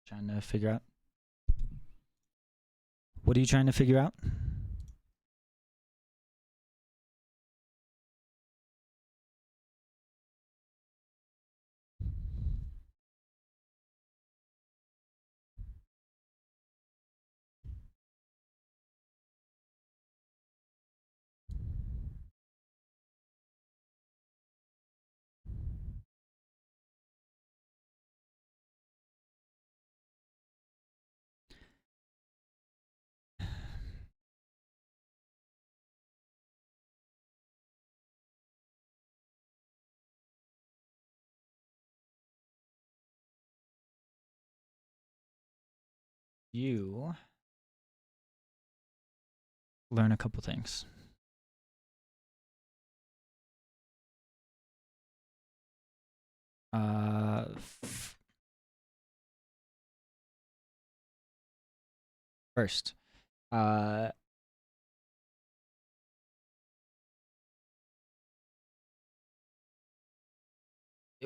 Trying to figure out. What are you trying to figure out? you learn a couple things. F- First, uh,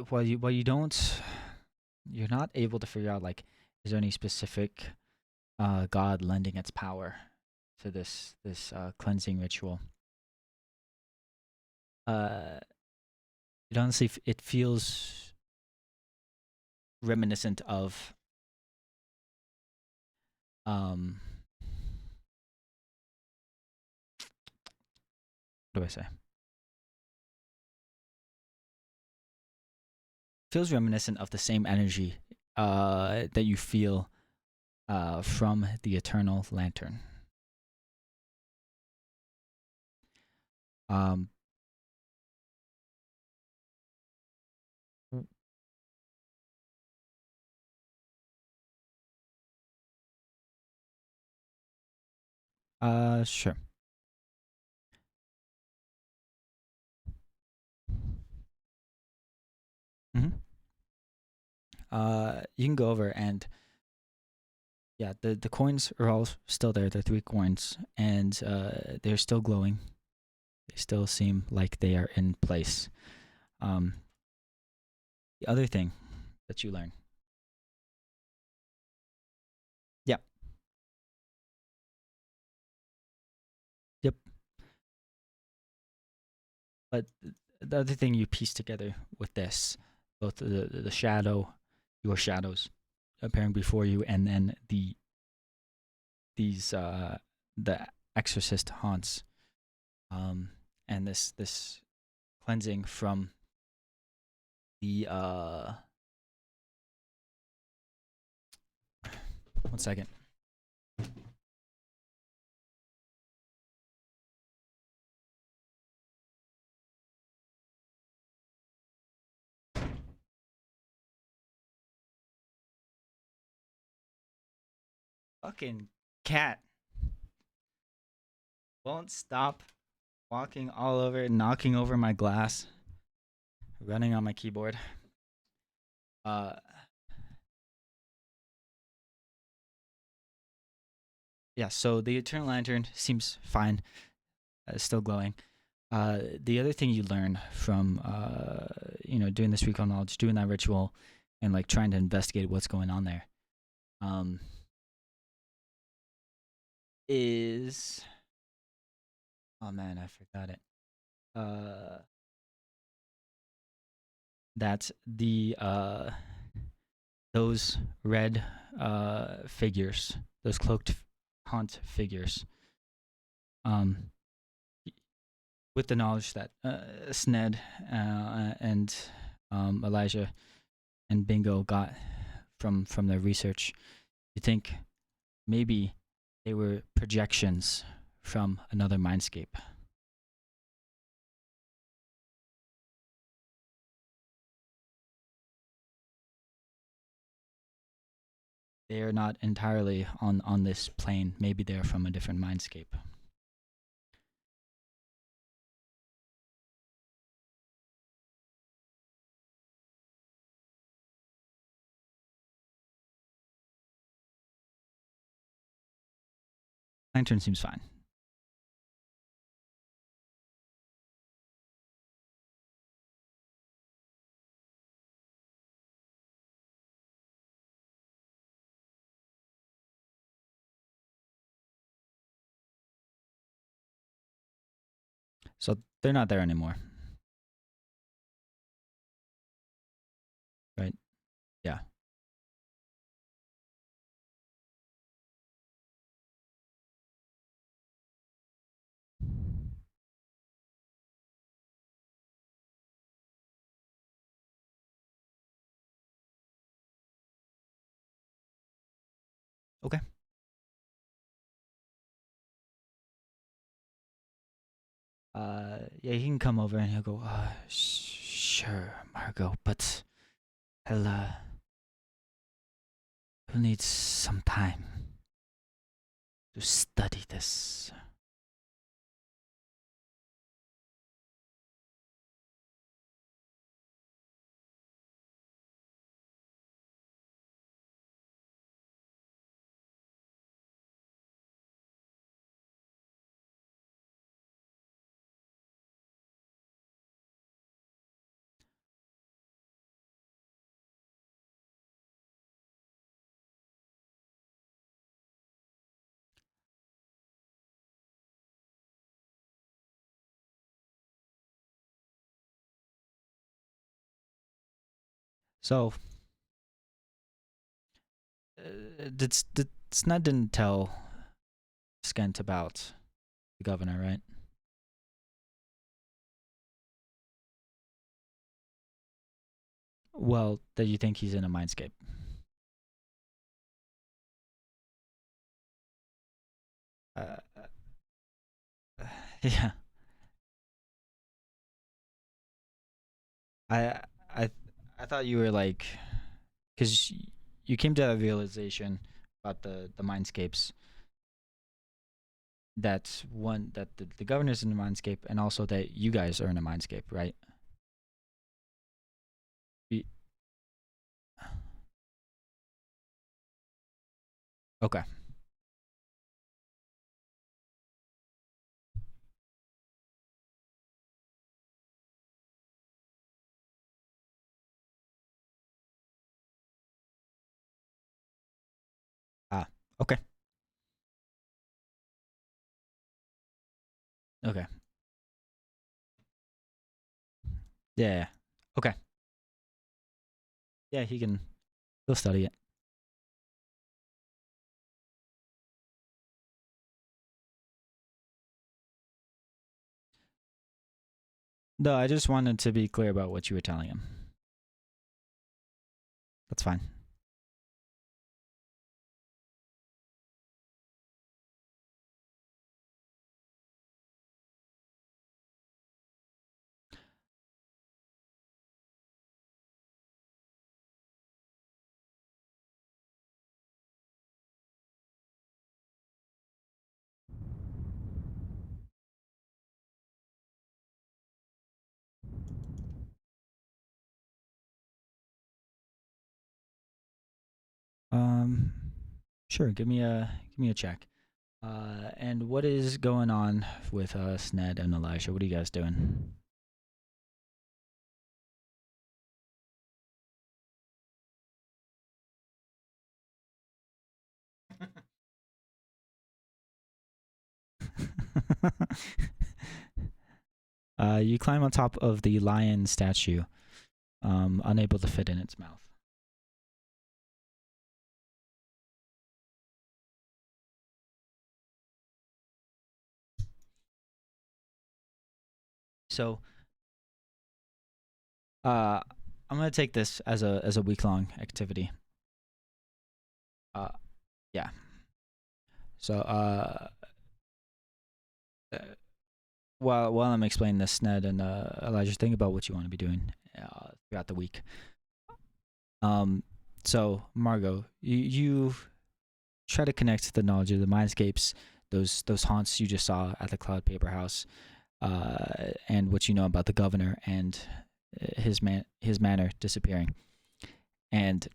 well, you don't, you're not able to figure out like, is there any specific god lending its power to this cleansing ritual? Uh, it honestly it feels reminiscent of um, what do I say? Feels reminiscent of the same energy that you feel from the eternal lantern. Um, sure. Hmm. You can go over and yeah, the coins are all still there. They're 3 coins, and they're still glowing. They still seem like they are in place. Um, the other thing that you learn, yeah, yep. But the other thing you piece together with this, both the shadow, your shadows appearing before you, and then these the exorcist haunts, um, and this cleansing from the 1 second. Fucking cat won't stop walking all over, knocking over my glass, running on my keyboard. Uh, yeah. So the Eternal Lantern seems fine, still glowing. The other thing you learn from doing this recall knowledge, doing that ritual, and like trying to investigate what's going on there, um, is oh man, I forgot it. Uh, that the those red figures, those cloaked haunt figures, um, with the knowledge that Sned and Elijah and Bingo got from their research, you think maybe they were projections from another mindscape. They are not entirely on this plane. Maybe they're from a different mindscape. Lantern seems fine. So they're not there anymore, right? Yeah. Okay. Yeah, he can come over and he'll go, sure, Margot, but he'll, he'll need some time. to study this. So, did Sned didn't tell Skent about the governor, right? Well, that you think he's in a mindscape. Uh, yeah, I I I thought you were like, because you came to that realization about the mindscapes, that one that the governor's in a mindscape, and also that you guys are in a mindscape, right? Y- Okay. Ah. Okay. Okay. Yeah. Yeah. Okay. Yeah, he can. He'll study it. No, I just wanted to be clear about what you were telling him. That's fine. Um, sure. Give me a check. And what is going on with Sned and Elijah? What are you guys doing? You climb on top of the lion statue, unable to fit in its mouth. So, uh, I'm gonna take this as a week long activity. Uh, yeah. So, uh, while I'm explaining this, Ned and Elijah, think about what you want to be doing throughout the week. Um, so Margot, you try to connect the knowledge of the mindscapes, those haunts you just saw at the Cloud Paper House, and what you know about the governor and his manor disappearing, and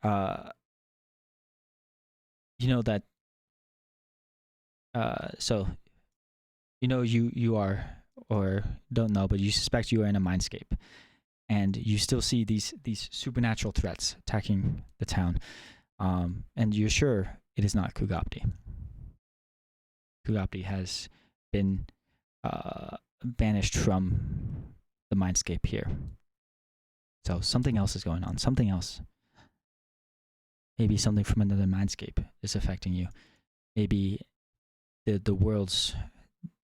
uh, you know that so you are, or don't know, but you suspect you are in a mindscape, and you still see these supernatural threats attacking the town, and you're sure it is not Kugapti. Kugapti has been banished from the mindscape here. So something else is going on. Something else. Maybe something from another mindscape is affecting you. Maybe the worlds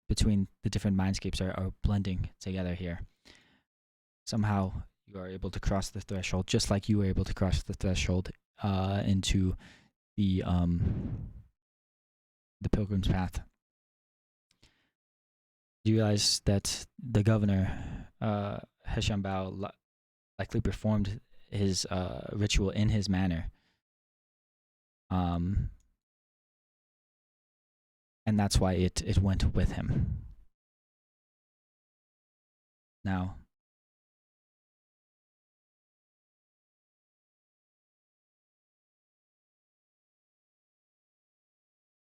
between the different mindscapes are blending together here. Somehow you are able to cross the threshold, just like you were able to cross the threshold into the pilgrim's path. You realize that the governor, Hesham Bao, likely performed his ritual in his manor. and that's why it went with him. Now,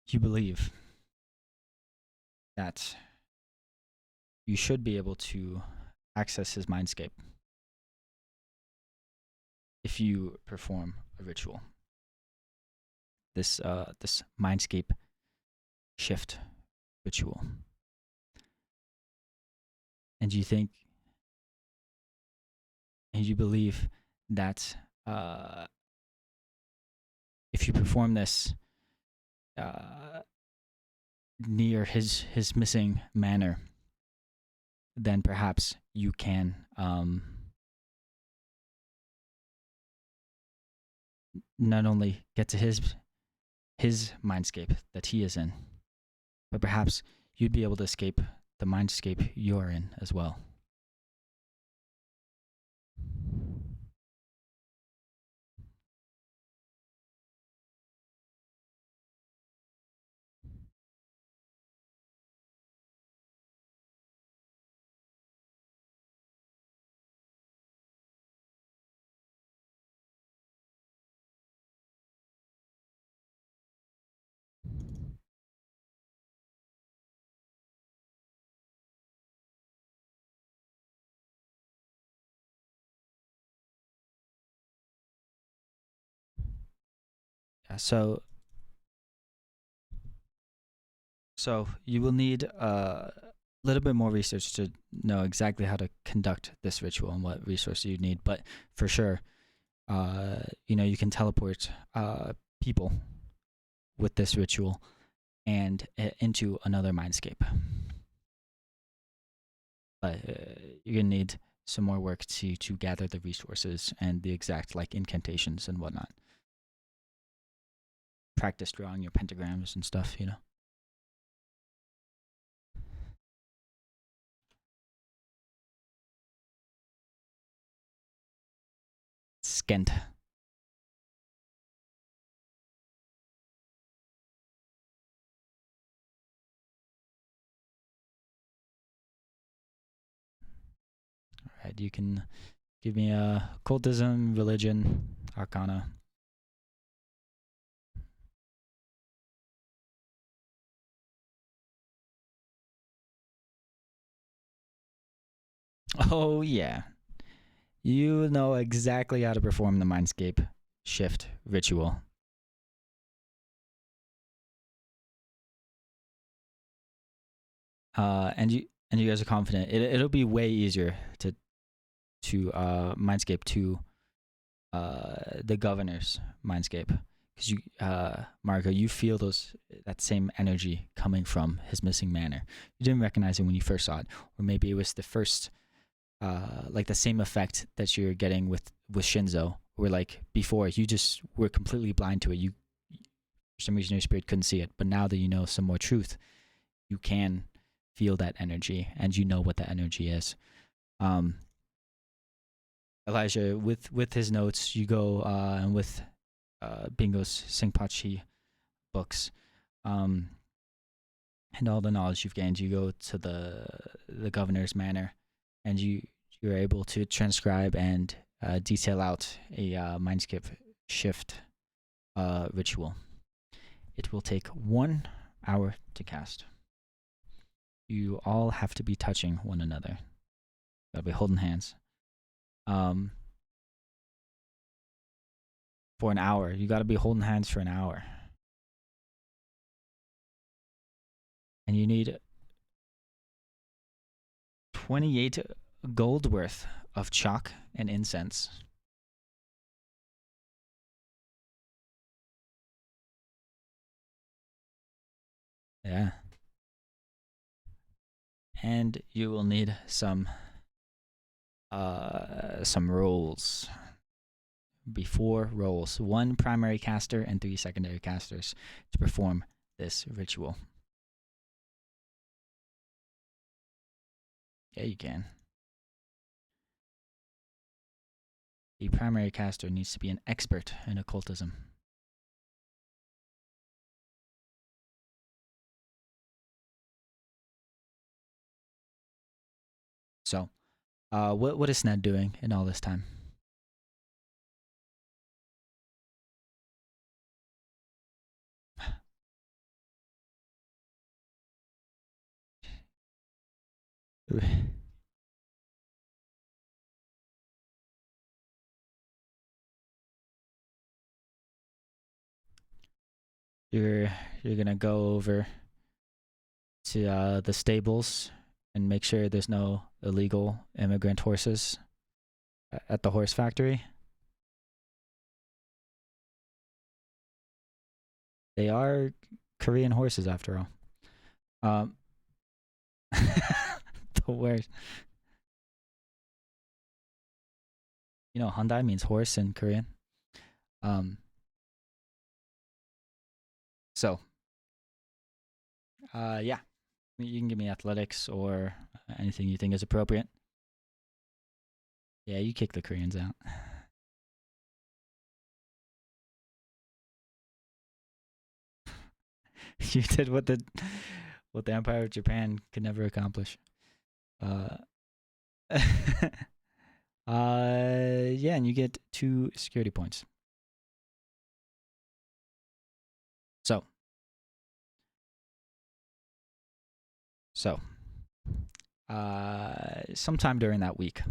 you believe that you should be able to access his mindscape if you perform a ritual. This mindscape shift ritual. And you think and you believe that if you perform this near his missing manor, then perhaps you can not only get to his mindscape that he is in, but perhaps you'd be able to escape the mindscape you're in as well. Yeah, so you will need a little bit more research to know exactly how to conduct this ritual and what resources you need. But for sure, you can teleport people with this ritual and into another mindscape. But you're gonna need some more work to gather the resources and the exact like incantations and whatnot. Practice drawing your pentagrams and stuff, Skent. Alright, you can give me a occultism, religion, arcana. Oh yeah. You know exactly how to perform the mindscape shift ritual. And you guys are confident. It'll be way easier to mindscape to the governor's mindscape, because Marco, you feel that same energy coming from his missing manor. You didn't recognize it when you first saw it, or maybe it was the first like the same effect that you're getting with Shinzo, where like before you just were completely blind to it. You for some reason your spirit couldn't see it, but now that you know some more truth, you can feel that energy and you know what that energy is. Elijah, with his notes, you go and with Bingo's Singpachi books, and all the knowledge you've gained, you go to the governor's manor, and you're able to transcribe and detail out a mindscape shift ritual. It will take 1 hour to cast. You all have to be touching one another. Gotta be holding hands. For an hour. You gotta be holding hands for an hour. And you need 28 gold worth of chalk and incense. Yeah. And you will need some rolls. Before rolls. 1 primary caster and 3 secondary casters to perform this ritual. Yeah, you can. The primary caster needs to be an expert in occultism. What is Ned doing in all this time? You're you're gonna go over to the stables and make sure there's no illegal immigrant horses at the horse factory. They are Korean horses after all. Um, the worst. You know, Hyundai means horse in Korean. Um, so, yeah, you can give me athletics or anything you think is appropriate. Yeah, you kick the Koreans out. You did what the Empire of Japan could never accomplish. Uh, yeah, and you get 2 security points. So, so, sometime during that week,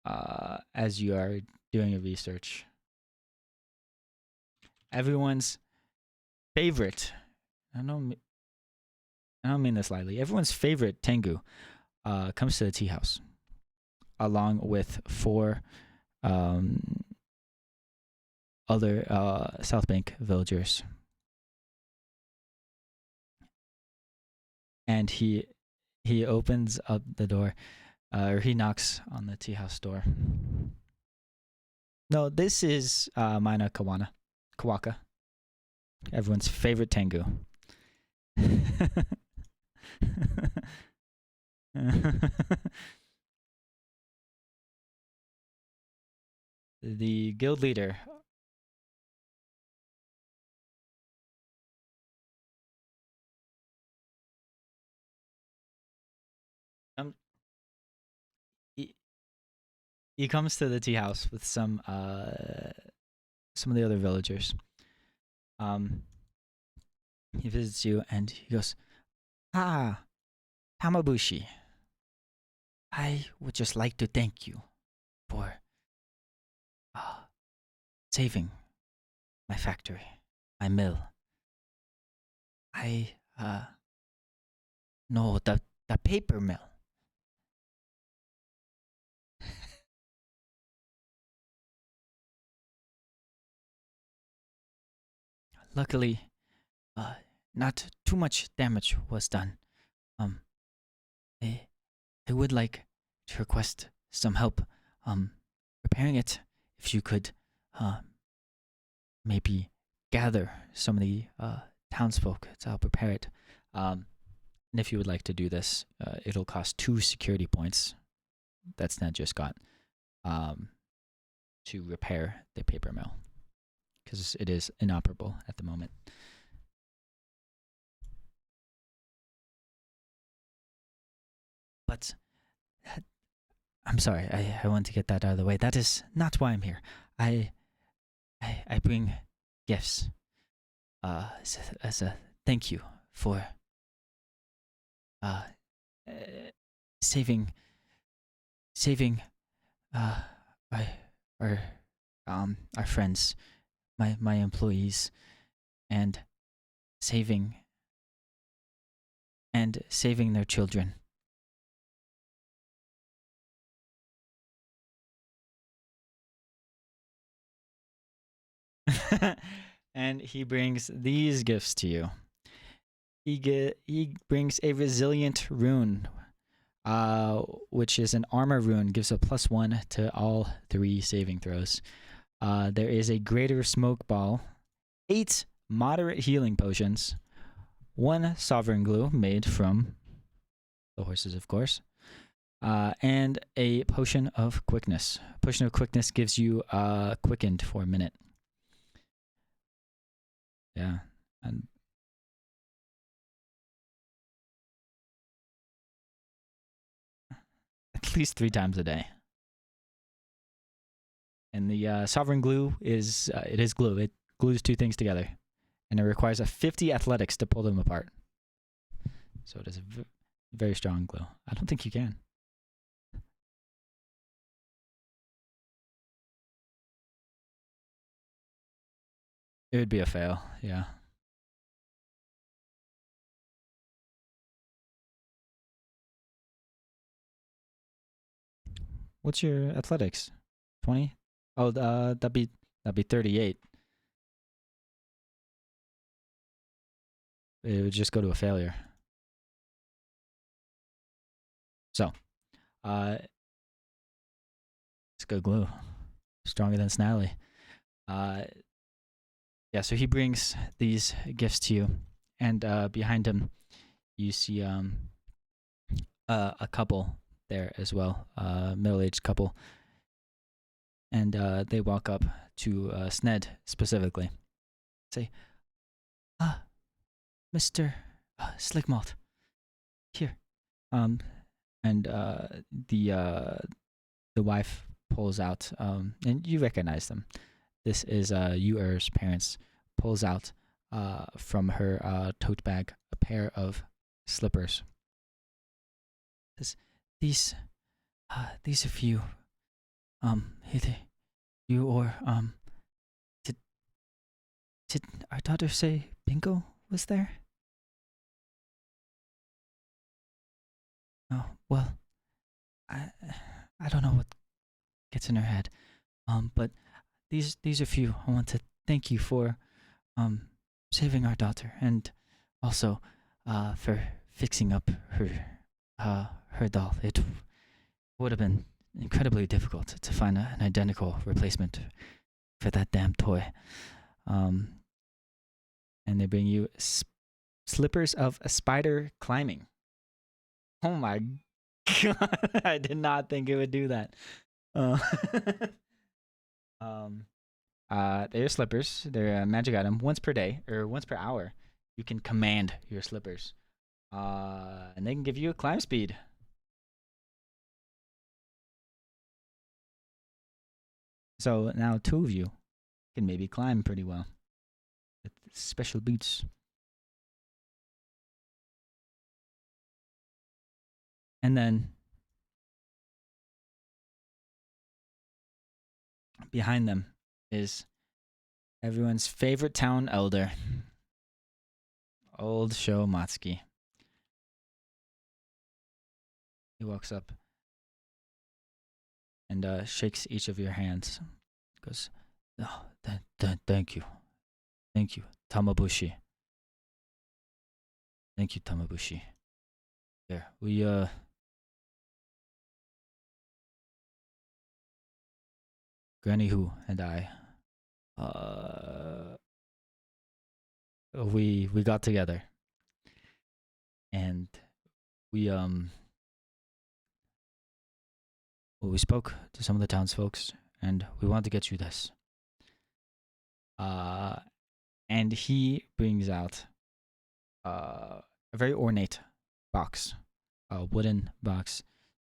as you are doing your research, everyone's favorite, I don't, I don't mean this lightly, everyone's favorite Tengu comes to the tea house along with 4 um, other South Bank villagers. And he opens up the door, or he knocks on the tea house door. No, this is Mina Kawaka, everyone's favorite Tengu. The guild leader. Um, he, he comes to the tea house with some of the other villagers. Um, he visits you and he goes, "Ah, Tamabushi, I would just like to thank you for uh, saving my factory, my mill. I no, the paper mill. Luckily, uh, not too much damage was done. Um, I, I would like to request some help repairing it. If you could maybe gather some of the townsfolk to help repair it. And if you would like to do this, it'll cost 2 security points. That's not just got um, to repair the paper mill because it is inoperable at the moment. But I'm sorry, I want to get that out of the way. That is not why I'm here. I I bring gifts as a thank you for uh, uh saving uh our our our friends, my employees, and saving saving their children. And he brings these gifts to you. He brings a resilient rune, which is an armor rune, gives a +1 to all 3 saving throws. There is a greater smoke ball, 8 moderate healing potions, 1 sovereign glue made from the horses, of course, and a potion of quickness. Potion of quickness gives you quickened for a minute. Yeah, and at least 3 times a day. And the sovereign glue is it is glue. It glues 2 things together, and it requires a 50 athletics to pull them apart. So it is a very strong glue. I don't think you can. It would be a fail. Yeah. What's your athletics? 20? Oh, that'd be 38. It would just go to a failure. So, it's good glue. Stronger than Snally. Yeah, so he brings these gifts to you, and behind him, you see a couple there as well, middle-aged couple, and they walk up to Sned specifically. Say, Mr. Slickmoth, here. And the wife pulls out, and you recognize them. This is Yuer's parents. Pulls out from her tote bag a pair of slippers. These are for you. Either you or did our daughter say Bingo was there? Oh well, I don't know what gets in her head. But these are for you. I want to thank you for saving our daughter, and also for fixing up her doll. It would have been incredibly difficult to find an identical replacement for that damn toy. And they bring you slippers of spider climbing. Oh my god! I did not think it would do that. They're slippers. They're a magic item. Once per day or once per hour, you can command your slippers. And they can give you a climb speed. So now 2 of you can maybe climb pretty well with special boots. And then behind them is everyone's favorite town elder, Old Sho Matsuki. He walks up and shakes each of your hands. Goes, oh, thank you. Thank you, Tamabushi. Thank you, Tamabushi. There, Granny Who and I, we got together, and we we spoke to some of the townsfolks, and we wanted to get you this. And he brings out a very ornate box, a wooden box,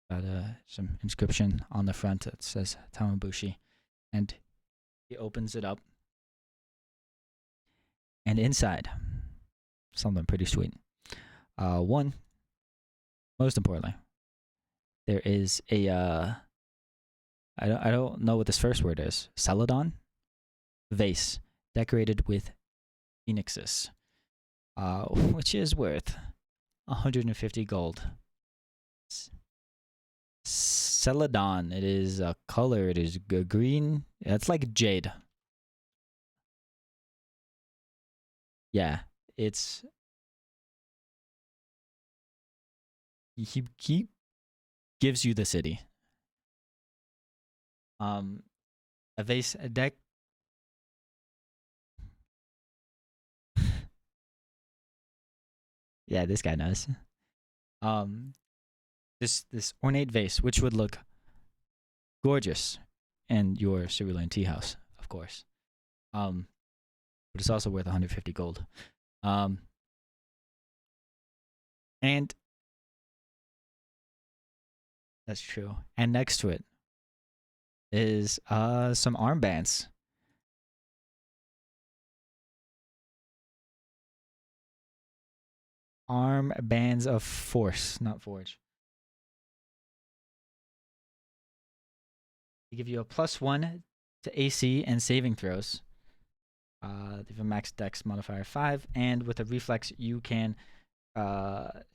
got some inscription on the front that says Tamabushi, and he opens it up, and inside, something pretty sweet. One, most importantly, there is a I don't know what this first word is. Celadon vase decorated with phoenixes, which is worth 150 gold. Celadon. It is a color. It is green. It's like jade. Yeah, it's he gives you the city. A vase, a deck. Yeah, this guy knows. This ornate vase, which would look gorgeous in your cerulean tea house, of course. But it's also worth 150 gold. And That's true. And next to it is some armbands. Armbands of force, not forge. They give you a +1 to AC and saving throws. They have a max dex modifier 5, and with a reflex, you can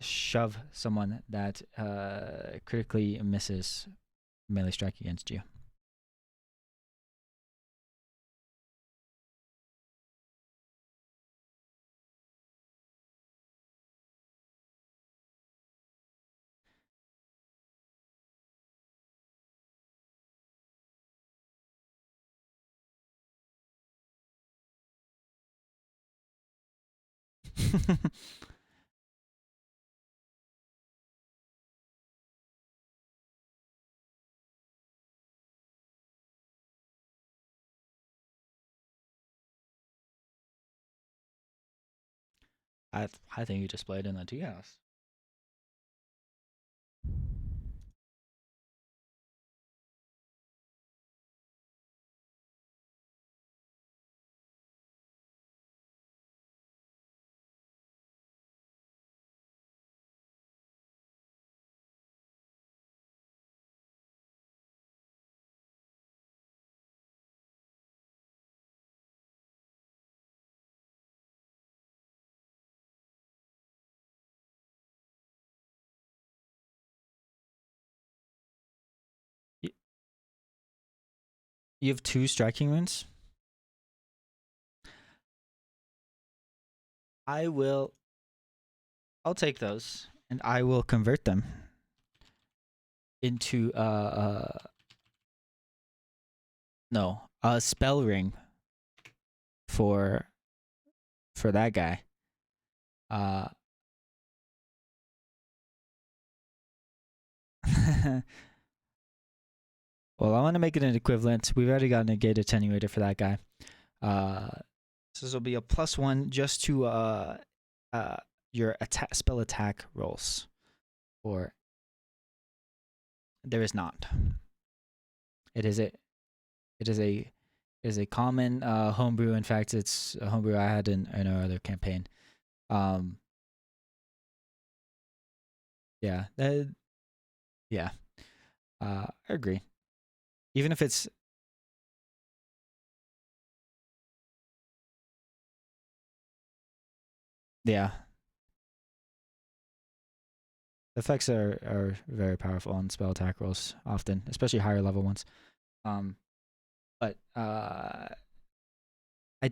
shove someone that critically misses melee strike against you. I think you just played in the tea house. You have 2 striking wounds. I'll take those and I will convert them into a spell ring for that guy. Well, I want to make it an equivalent. We've already got a negate attenuator for that guy. So this will be a +1 just to your spell attack rolls. Or there is not. It is a common homebrew. In fact, it's a homebrew I had in our other campaign. Yeah, yeah. I agree. Even if it's yeah, the effects are very powerful on spell attack rolls often, especially higher level ones. But I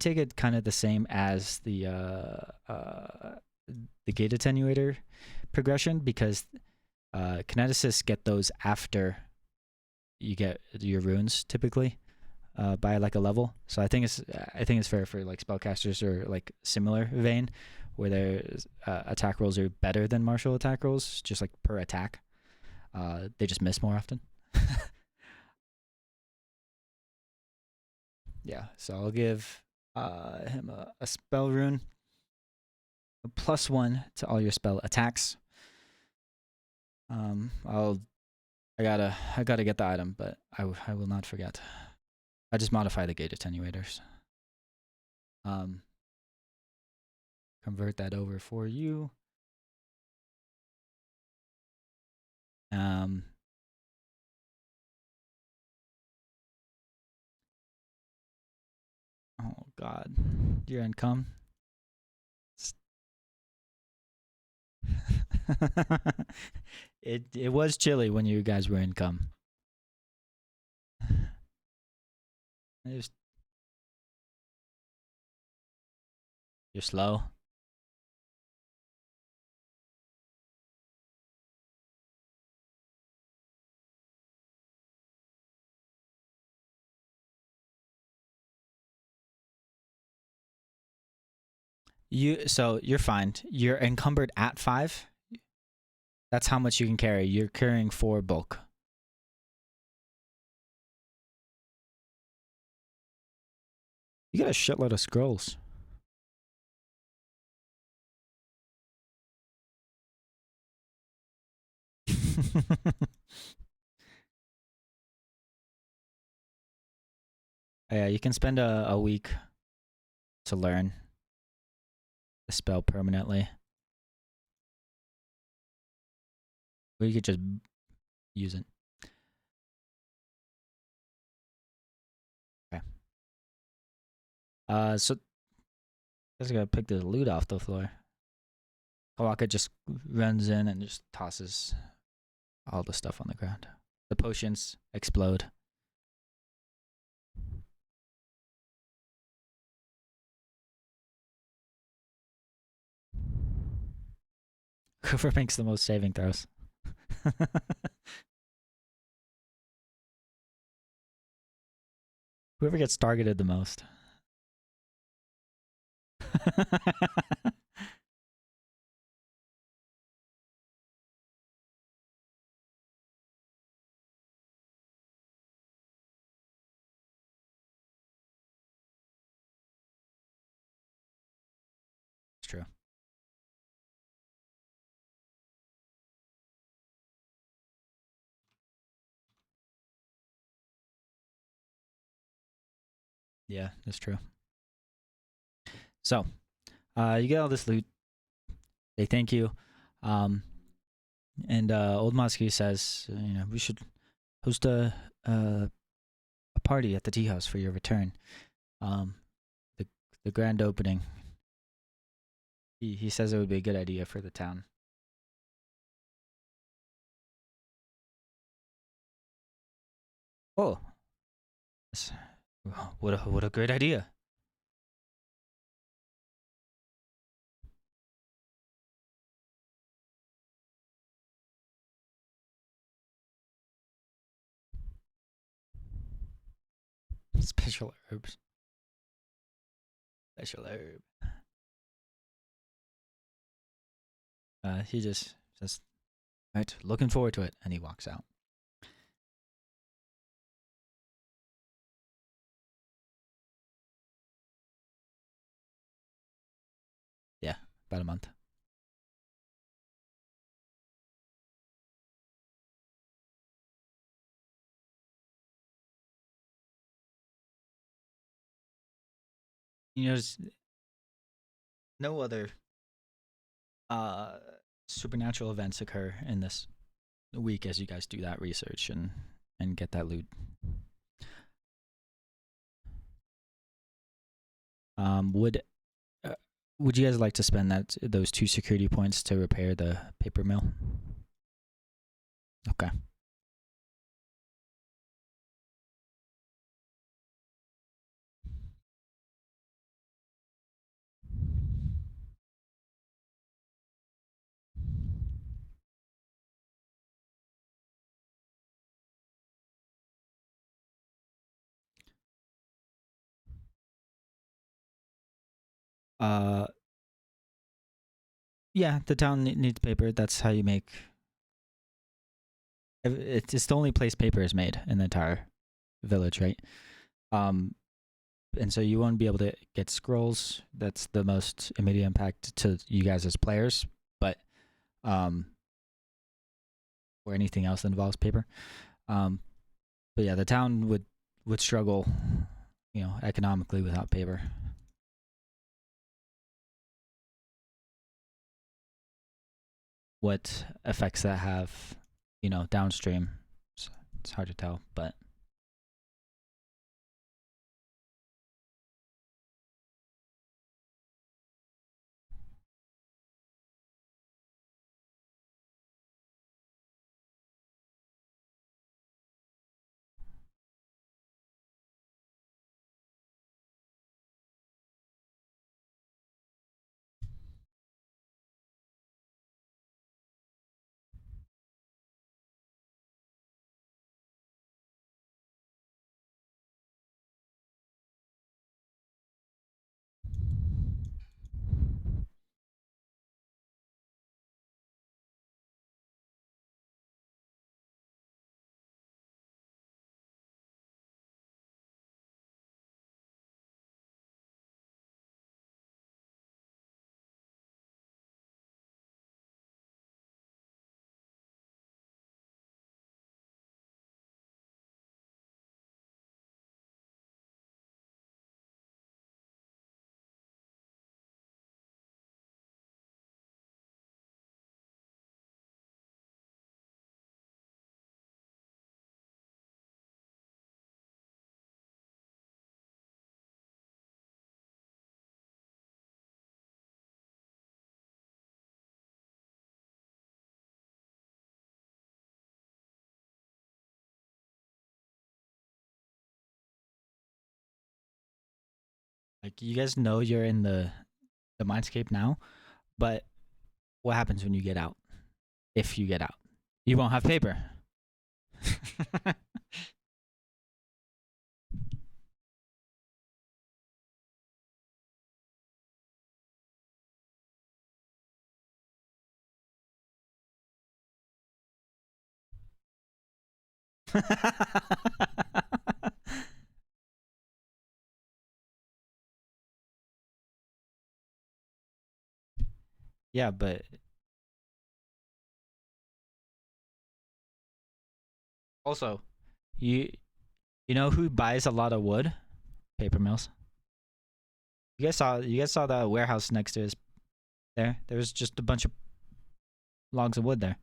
take it kind of the same as the gate attenuator progression, because kineticists get those after you get your runes typically by like a level. So I think it's fair for like spellcasters or like similar vein where their attack rolls are better than martial attack rolls, just like per attack. They just miss more often. Yeah, so I'll give him a spell rune, a +1 to all your spell attacks. I gotta get the item, but I will not forget. I just modify the gate attenuators. Convert that over for you. Oh God, your income. It was chilly when you guys were income. You're slow. So you're fine. You're encumbered at 5. That's how much you can carry. You're carrying 4 bulk. You got a shitload of scrolls. Yeah, you can spend a week to learn the spell permanently. Or you could just use it. Okay. So I just gotta pick the loot off the floor. Kawaka just runs in and just tosses all the stuff on the ground. The potions explode. Whoever makes the most saving throws. Whoever gets targeted the most. It's true. Yeah, that's true. So, you get all this loot. They thank you. Um, and Old Mosky says, we should host a party at the tea house for your return. Um, the the grand opening. He says it would be a good idea for the town. Oh, what a great idea! Special herbs. Special herb. He just says, "Right, looking forward to it," and he walks out. Yeah, about a month. There's no other uh supernatural events occur in this week as you guys do that research and get that loot. Would uh, would you guys like to spend those 2 security points to repair the paper mill? Okay. Uh, yeah, the town needs paper. That's how you make. It's the only place paper is made in the entire village, right? Um, and so you won't be able to get scrolls. That's the most immediate impact to you guys as players, but um, or anything else that involves paper. Um, but yeah, the town would struggle, economically without paper. What effects that have, downstream, it's hard to tell, but Like you guys know you're in the mindscape now, but what happens when you get out? If you get out, you won't have paper. Yeah, but also, you you know who buys a lot of wood? Paper mills. You guys saw the warehouse next to his there. There was just a bunch of logs of wood there.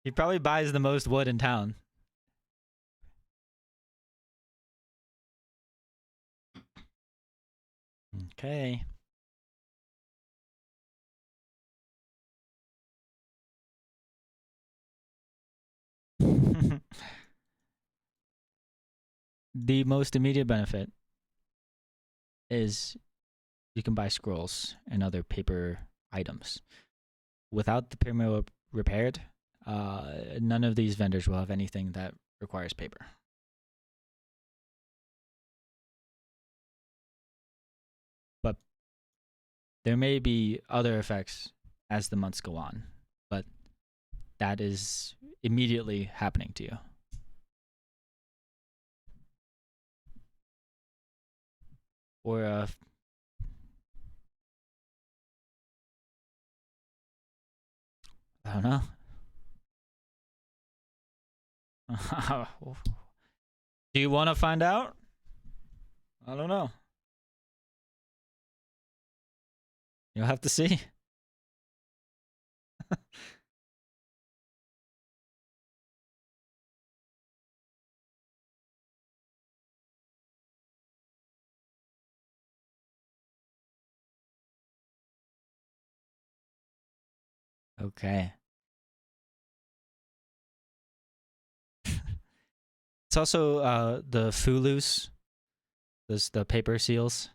He probably buys the most wood in town. Okay. The most immediate benefit is you can buy scrolls and other paper items. Without the paper repaired, none of these vendors will have anything that requires paper. But there may be other effects as the months go on, but that is immediately happening to you. Or I don't know. Do you want to find out? I don't know. You'll have to see. Okay. It's also the Fulus, those the paper seals.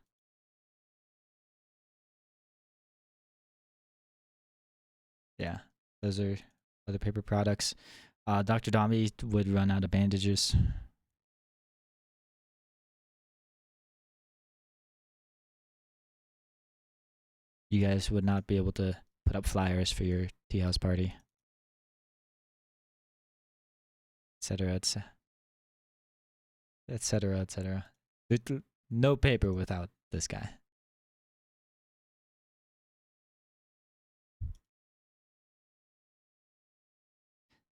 Yeah, those are other paper products. Dr. Dami would run out of bandages. You guys would not be able to put up flyers for your tea house party, etc., etc., etc., etc. No paper without this guy.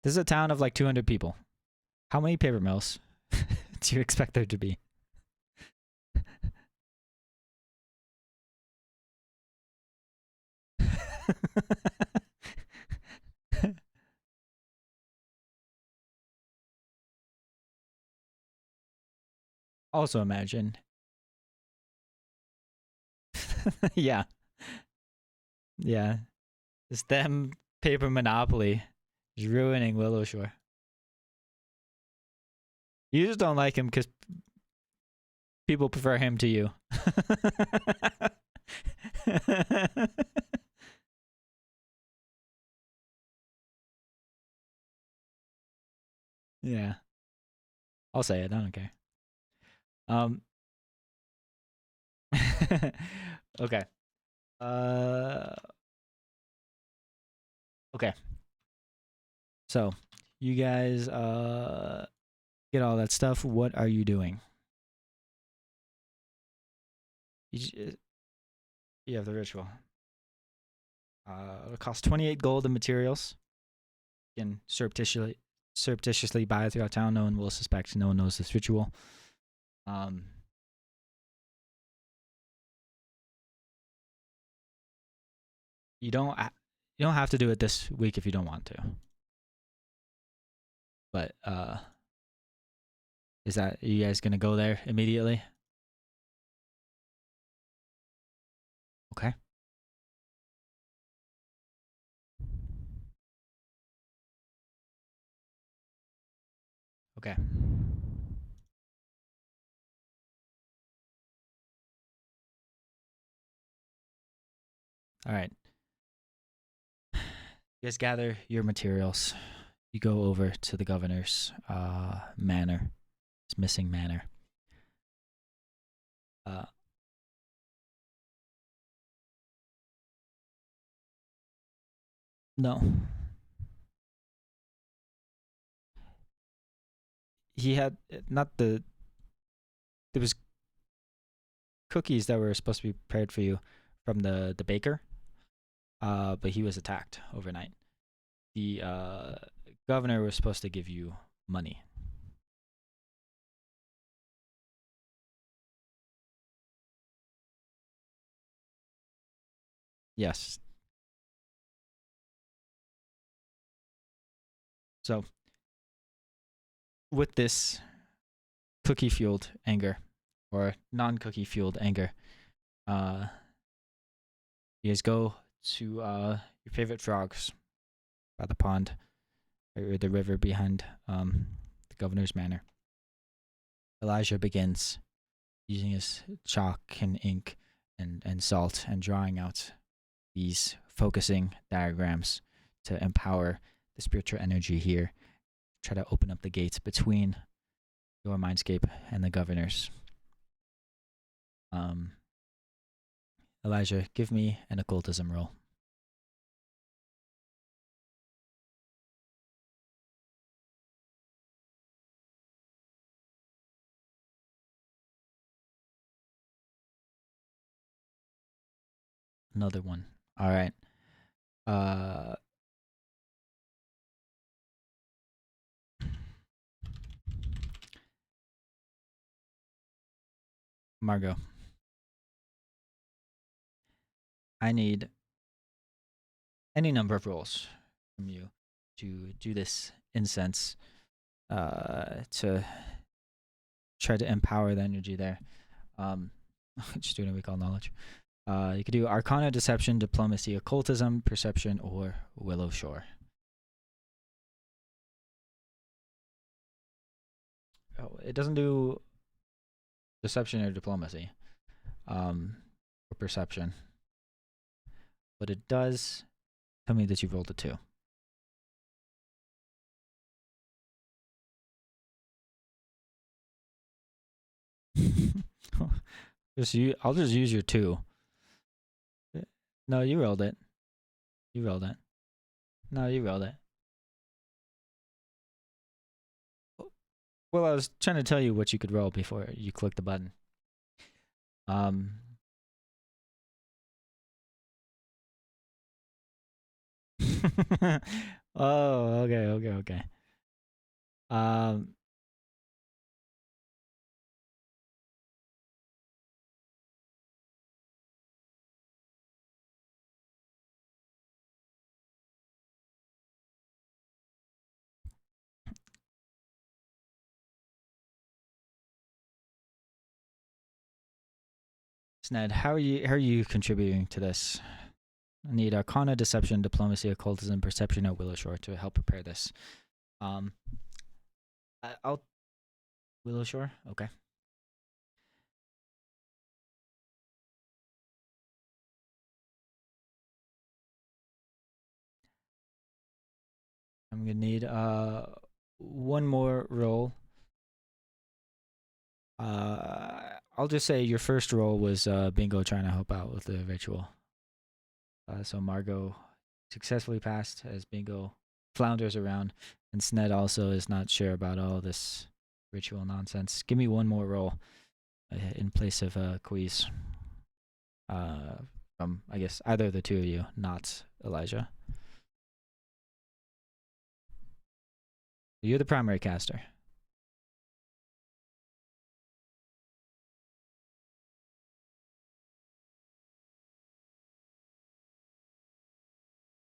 This is a town of like 200 people. How many paper mills do you expect there to be? Also imagine. Yeah. Yeah. It's them paper monopoly is ruining Willow Shore. You just don't like him because people prefer him to you. Yeah. I'll say it. I don't care. Um. Okay. Uh. Okay. So, you guys get all that stuff. What are you doing? You have the ritual. It costs 28 gold in materials. You can surreptitiously buy it throughout town. No one will suspect. No one knows this ritual. Um. You don't. You don't have to do it this week if you don't want to. But is that you guys gonna go there immediately? Okay. Okay. All right. You guys gather your materials. You go over to the governor's manor, his missing manor. No. He had not the. There was cookies that were supposed to be prepared for you from the baker, but he was attacked overnight. The governor was supposed to give you money. Yes. So, with this cookie fueled anger, or non cookie fueled anger, uh, you guys go to your favorite frogs by the pond, or the river behind the governor's manor. Elijah begins using his chalk and ink and salt and drawing out these focusing diagrams to empower the spiritual energy here. Try to open up the gates between your mindscape and the governor's. Elijah, give me an occultism roll. Another one. All right. Margot, I need any number of rolls from you to do this incense, to try to empower the energy there. Just doing what we call knowledge. You could do Arcana, Deception, Diplomacy, Occultism, Perception, or Willow Shore. Oh, it doesn't do Deception or Diplomacy, or Perception, but it does tell me that you rolled a 2. I'll just use your 2. No, you rolled it. You rolled it. No, you rolled it. Well, I was trying to tell you what you could roll before you click the button. Oh, okay. Um, Sned, how are you contributing to this? I need Arcana, Deception, Diplomacy, Occultism, Perception, or Willow Shore to help prepare this. I'll Willow Shore. Okay. I'm gonna need one more roll. I'll just say your first roll was Bingo trying to help out with the ritual. So Margot successfully passed as Bingo flounders around, and Sned also is not sure about all this ritual nonsense. Give me one more roll in place of Quiz. From, I guess, either of the two of you, not Elijah. You're the primary caster.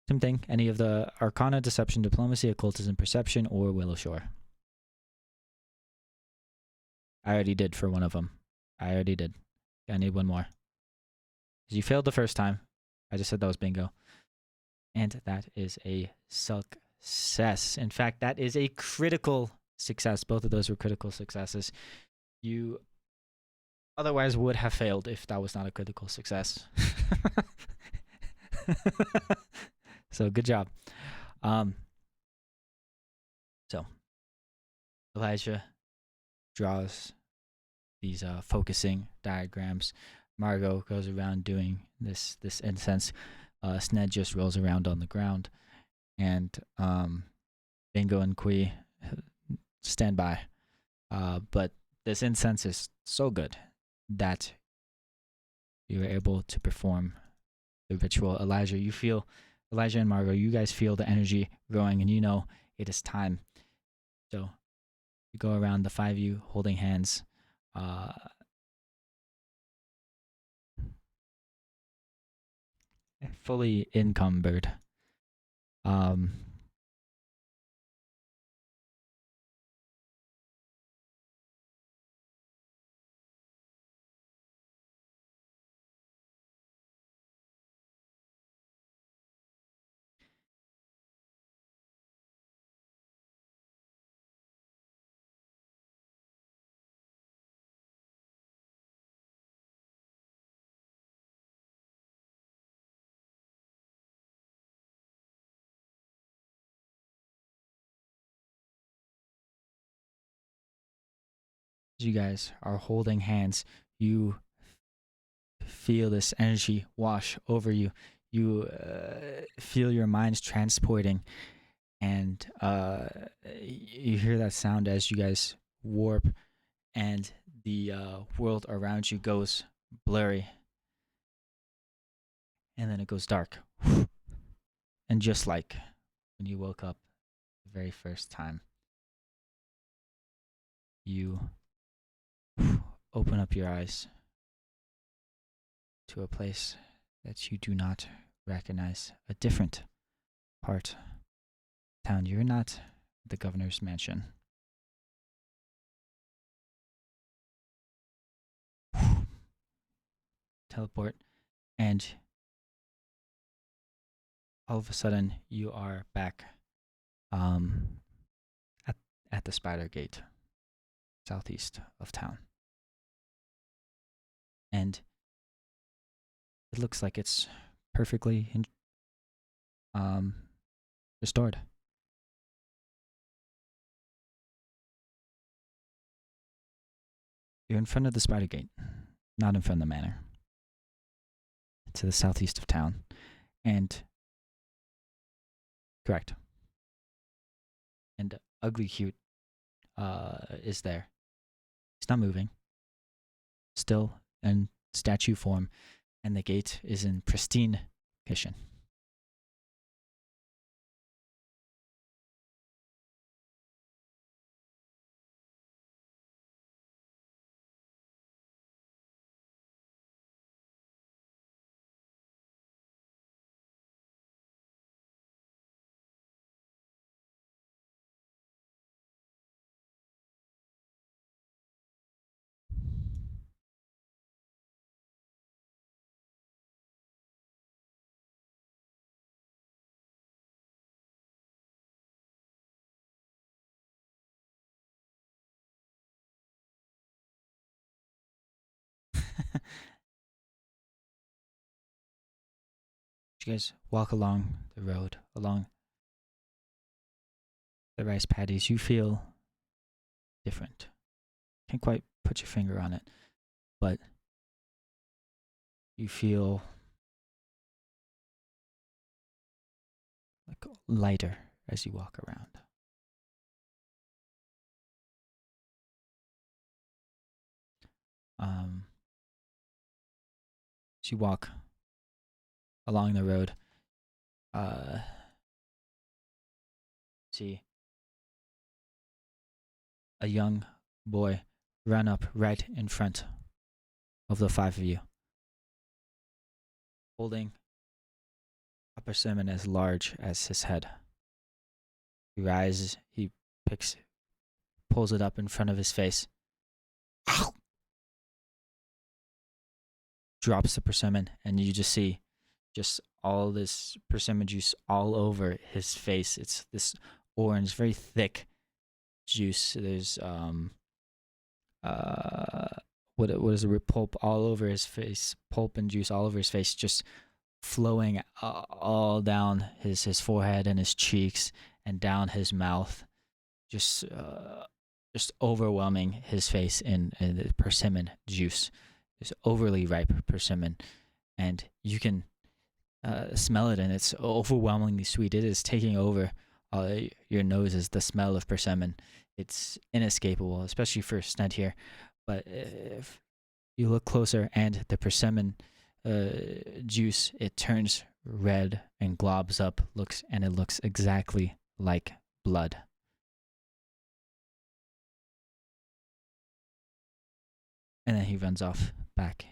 Same thing. Any of the Arcana, Deception, Diplomacy, Occultism, Perception, or Willow Shore. I already did for one of them. I already did. I need one more. You failed the first time. I just said that was bingo. And that is a success. In fact, that is a critical success. Both of those were critical successes. You otherwise would have failed if that was not a critical success. So good job. Um, so Elijah draws these focusing diagrams. Margot goes around doing this incense. Sned just rolls around on the ground, and Bingo and Kui stand by. But this incense is so good that you are able to perform the ritual. Elijah and Margot, you guys feel the energy growing, and you know it is time. So you go around, the five of you holding hands. Fully encumbered. Um, as you guys are holding hands, you feel this energy wash over you. You feel your minds transporting, and you hear that sound as you guys warp, and the world around you goes blurry, and then it goes dark. And just like when you woke up the very first time, you open up your eyes to a place that you do not recognize, a different part of town. You're not the governor's mansion. Teleport, and all of a sudden you are back at the spider gate southeast of town, and it looks like it's perfectly restored. You're in front of the spider gate, not in front of the manor, to the southeast of town, and correct. And Ugly Cute is there. He's not moving, still in statue form, and the gate is in pristine condition. You guys walk along the road, along the rice paddies. You feel different. Can't quite put your finger on it, but you feel like lighter as you walk around. As you walk along the road, see a young boy run up right in front of the five of you, holding a persimmon as large as his head. He rises, he pulls it up in front of his face. Ow! Drops the persimmon, and you just see all this persimmon juice all over his face. It's this orange, very thick juice. There's what is it? Pulp all over his face, pulp and juice all over his face, just flowing all down his forehead and his cheeks and down his mouth, just overwhelming his face in the persimmon juice, this overly ripe persimmon, and you can smell it, and it's overwhelmingly sweet. It is taking over your noses. The smell of persimmon, it's inescapable, especially for Sned here. But if you look closer, and the persimmon juice, it turns red and globs up, and it looks exactly like blood. And then he runs off back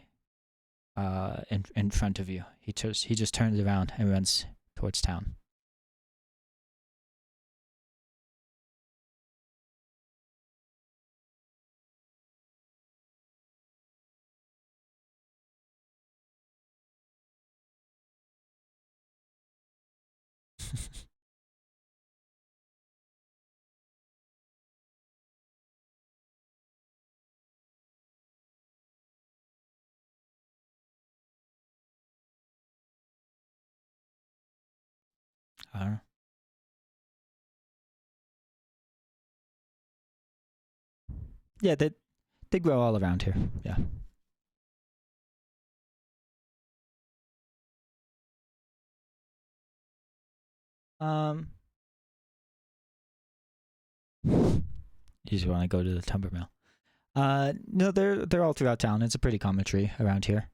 in front of you. He just turns around and runs towards town. Uh, yeah, they grow all around here. Yeah. Um, you just want to go to the timber mill. No, they're all throughout town. It's a pretty common tree around here.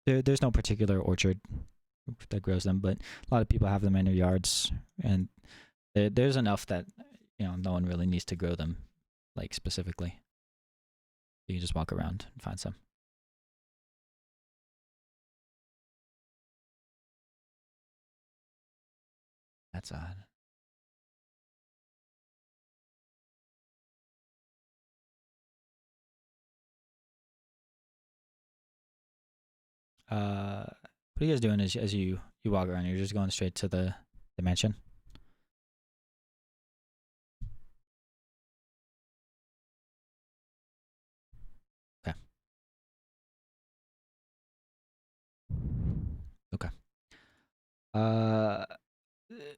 There's no particular orchard that grows them, but a lot of people have them in their yards, and there's enough that no one really needs to grow them, like specifically. You can just walk around and find some. That's odd. What are you guys doing as you walk around? You're just going straight to the mansion. Okay. Okay. Uh,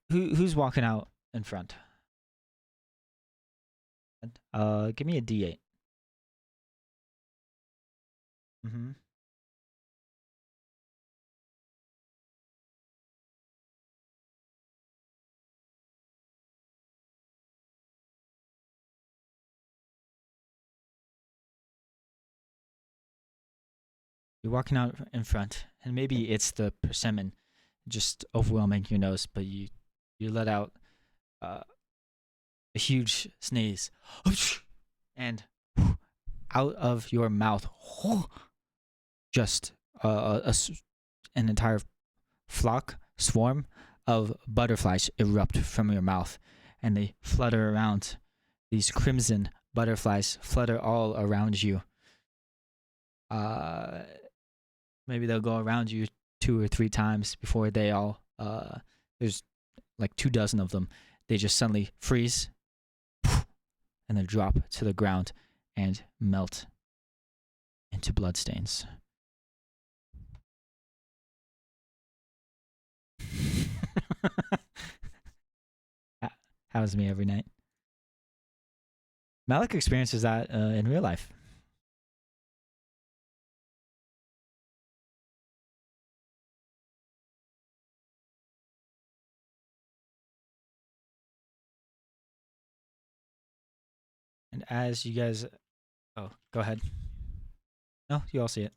who's walking out in front? Give me a D8. Mm-hmm. You're walking out in front, and maybe it's the persimmon just overwhelming your nose, but you let out uh, a huge sneeze, and out of your mouth, just an entire swarm of butterflies erupt from your mouth, and they flutter around. These crimson butterflies flutter all around you. Uh, Maybe they'll go around you 2 or 3 times before they all there's like 2 dozen of them. They just suddenly freeze and then drop to the ground and melt into bloodstains. Happens to me every night. Malik experiences that in real life. And as you guys, oh, go ahead. No, you all see it.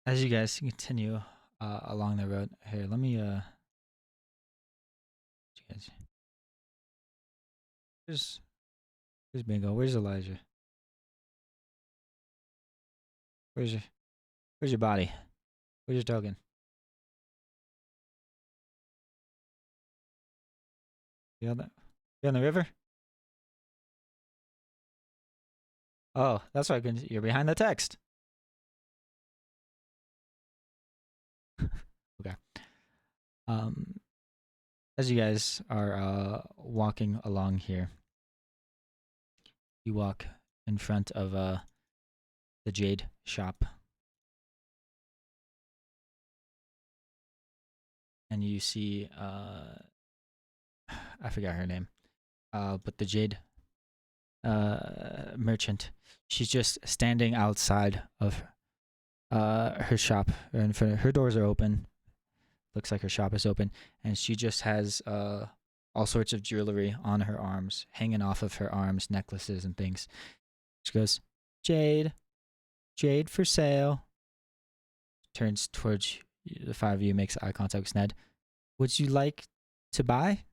as you guys continue along the road here, let me you guys, where's where's Bingo? Where's Elijah? Where's your where's your body? Where's your token? You on the you on the river? Oh, that's why I couldn't. You're behind the text. Okay. Um, as you guys are walking along here, you walk in front of the jade shop, and you see I forgot her name, but the jade merchant. She's just standing outside of her shop. In front of, her doors are open. Looks like her shop is open, and she just has all sorts of jewelry on her arms, hanging off of her arms, necklaces and things. She goes, "Jade, jade for sale." Turns towards the five of you, makes eye contact with Ned. Would you like to buy?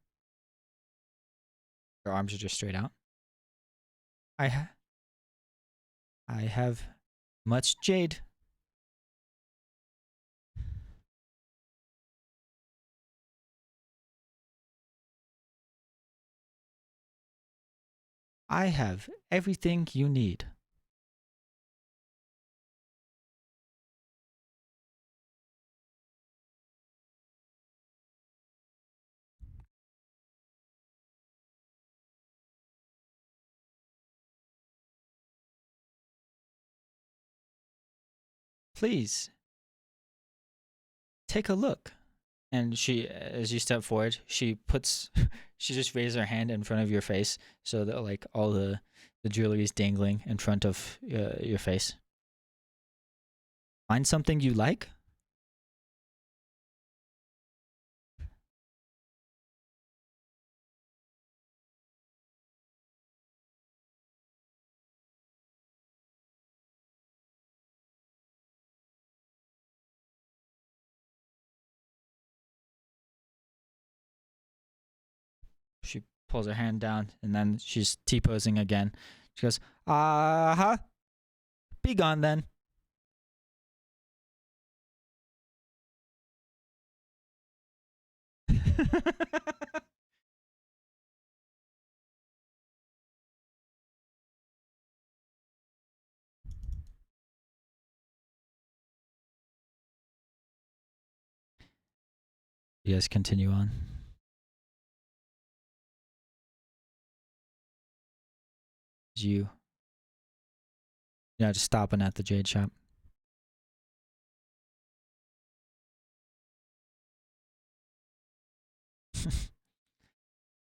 Her arms are just straight out. I have much jade. I have everything you need. Please take a look. And she, as you step forward, she puts, she just raises her hand in front of your face so that like all the jewelry is dangling in front of your face. Find something you like? She pulls her hand down and then she's T-posing again. She goes, uh-huh. Be gone then. You guys continue on. You just stopping at the jade shop.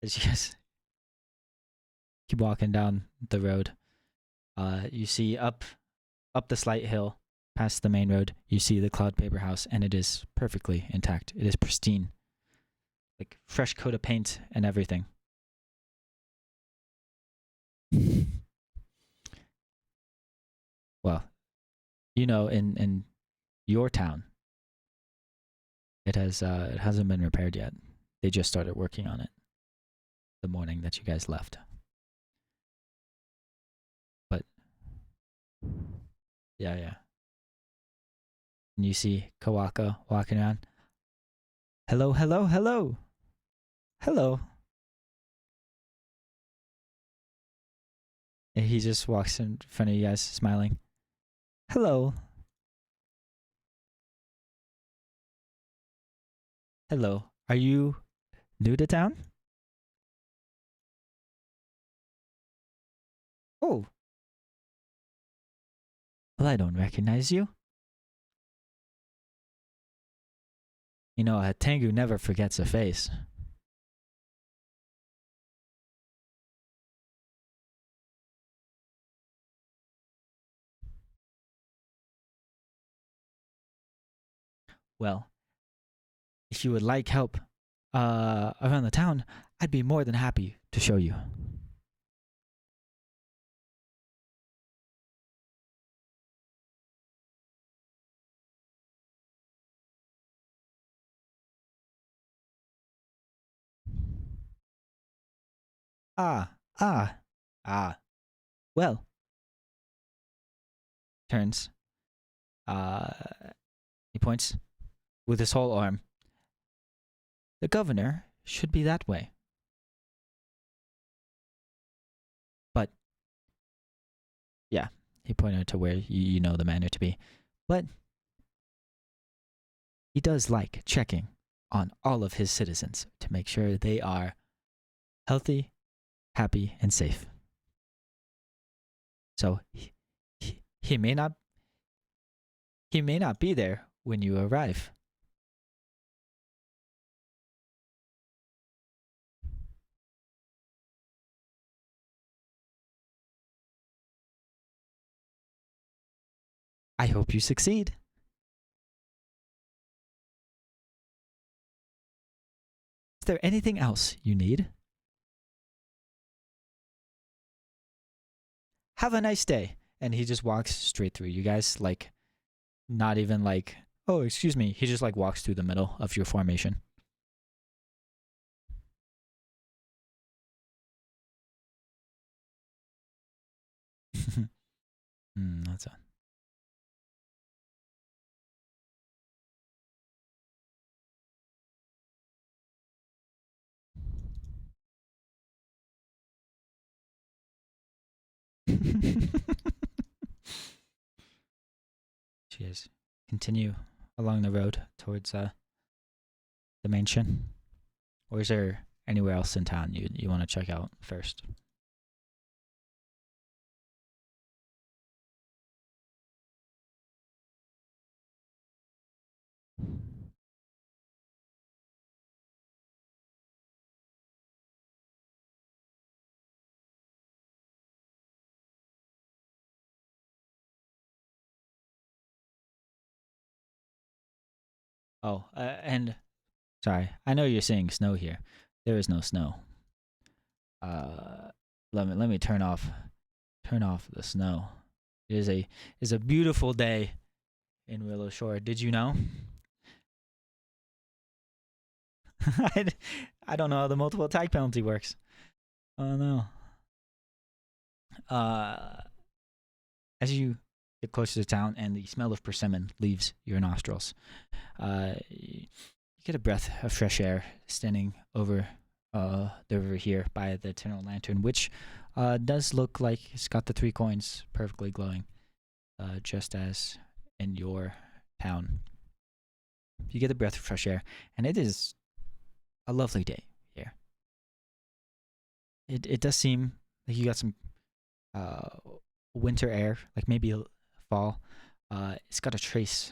As you guys keep walking down the road, you see up the slight hill past the main road, you see the cloud paper house, and it is perfectly intact. It is pristine, like fresh coat of paint and everything. Well, in your town, it hasn't been repaired yet. They just started working on it the morning that you guys left. But yeah. And you see Kawaka walking around. Hello. And he just walks in front of you guys, smiling. Hello. Are you new to town? Oh. Well, I don't recognize you. You know, a Tengu never forgets a face. Well, if you would like help around the town, I'd be more than happy to show you. Ah, ah, ah. Well, turns. Uh, he points with his whole arm. The governor should be that way. But, yeah, he pointed to where you know the manor to be. But he does like checking on all of his citizens to make sure they are healthy, happy, and safe. So he may not be there when you arrive. I hope you succeed. Is there anything else you need? Have a nice day. And he just walks straight through you guys, like, not even like, oh, excuse me. He just like walks through the middle of your formation. That's on. Cheers. Continue along the road towards the mansion. Or is there anywhere else in town you want to check out first? Oh, and sorry, I know you're seeing snow here. There is no snow. Uh, let me turn off the snow. It is a beautiful day in Willow Shore. Did you know? I, I don't know how the multiple attack penalty works. Oh no. Uh, as you get closer to town and the smell of persimmon leaves your nostrils, you get a breath of fresh air standing over the river here by the Eternal Lantern, which does look like it's got the 3 coins perfectly glowing, just as in your town. You get a breath of fresh air, and it is a lovely day here. It does seem like you got some uh, winter air, like maybe fall. It's got a trace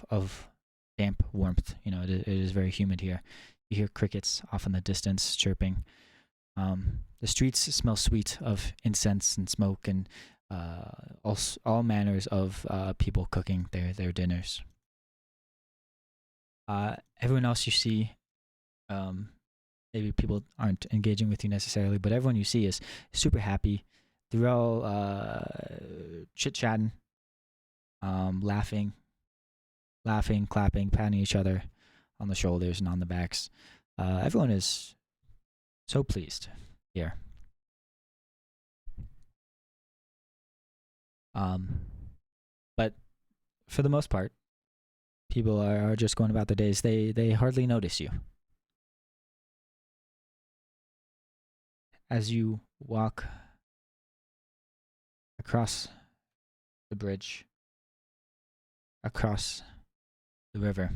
of damp warmth. It is very humid here. You hear crickets off in the distance chirping. The streets smell sweet of incense and smoke and all manners of people cooking their dinners. Everyone else you see, maybe people aren't engaging with you necessarily, but everyone you see is super happy. They're all chit chatting, laughing, clapping, patting each other on the shoulders and on the backs. Everyone is so pleased here. But for the most part, people are just going about their days. They hardly notice you. As you walk across the bridge, across the river,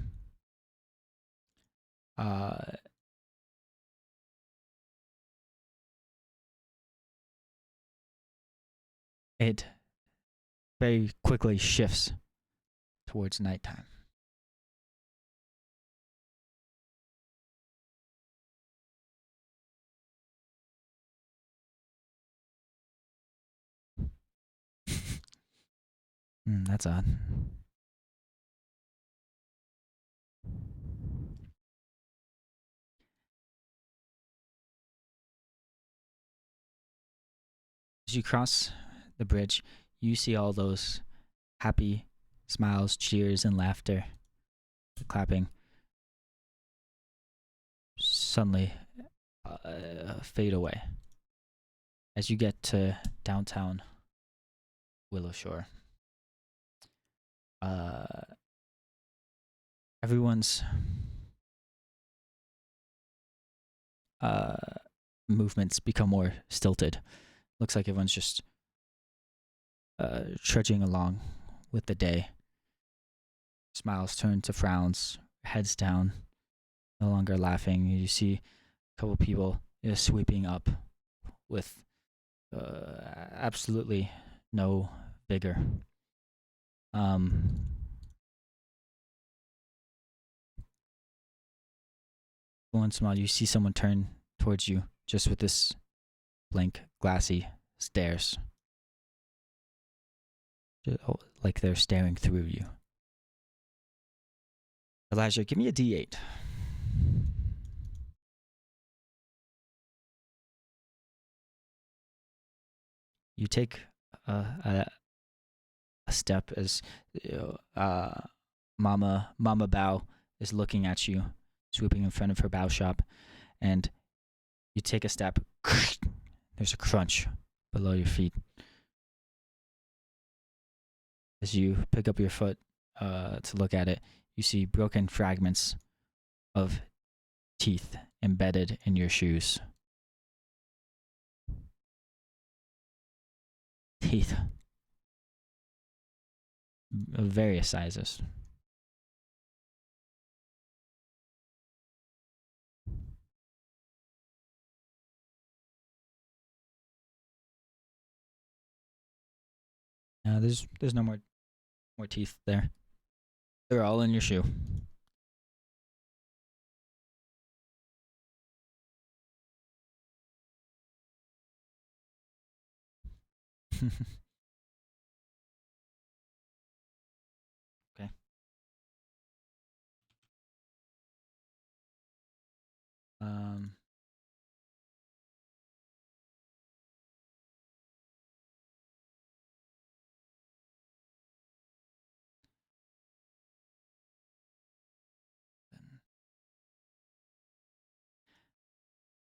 it very quickly shifts towards nighttime. That's odd. As you cross the bridge, you see all those happy smiles, cheers, and laughter, clapping suddenly fade away. As you get to downtown Willow Shore, everyone's uh, movements become more stilted. Looks like everyone's just trudging along with the day. Smiles turn to frowns, heads down, no longer laughing. You see a couple people sweeping up with absolutely no vigor. Once in a while, you see someone turn towards you just with this blank, glassy stares. Like they're staring through you. Elijah, give me a D8. You take a step as Mama Bao is looking at you, swooping in front of her bow shop, and you take a step. There's a crunch below your feet. As you pick up your foot to look at it, you see broken fragments of teeth embedded in your shoes. Teeth of various sizes. There's no more teeth there. They're all in your shoe. Okay.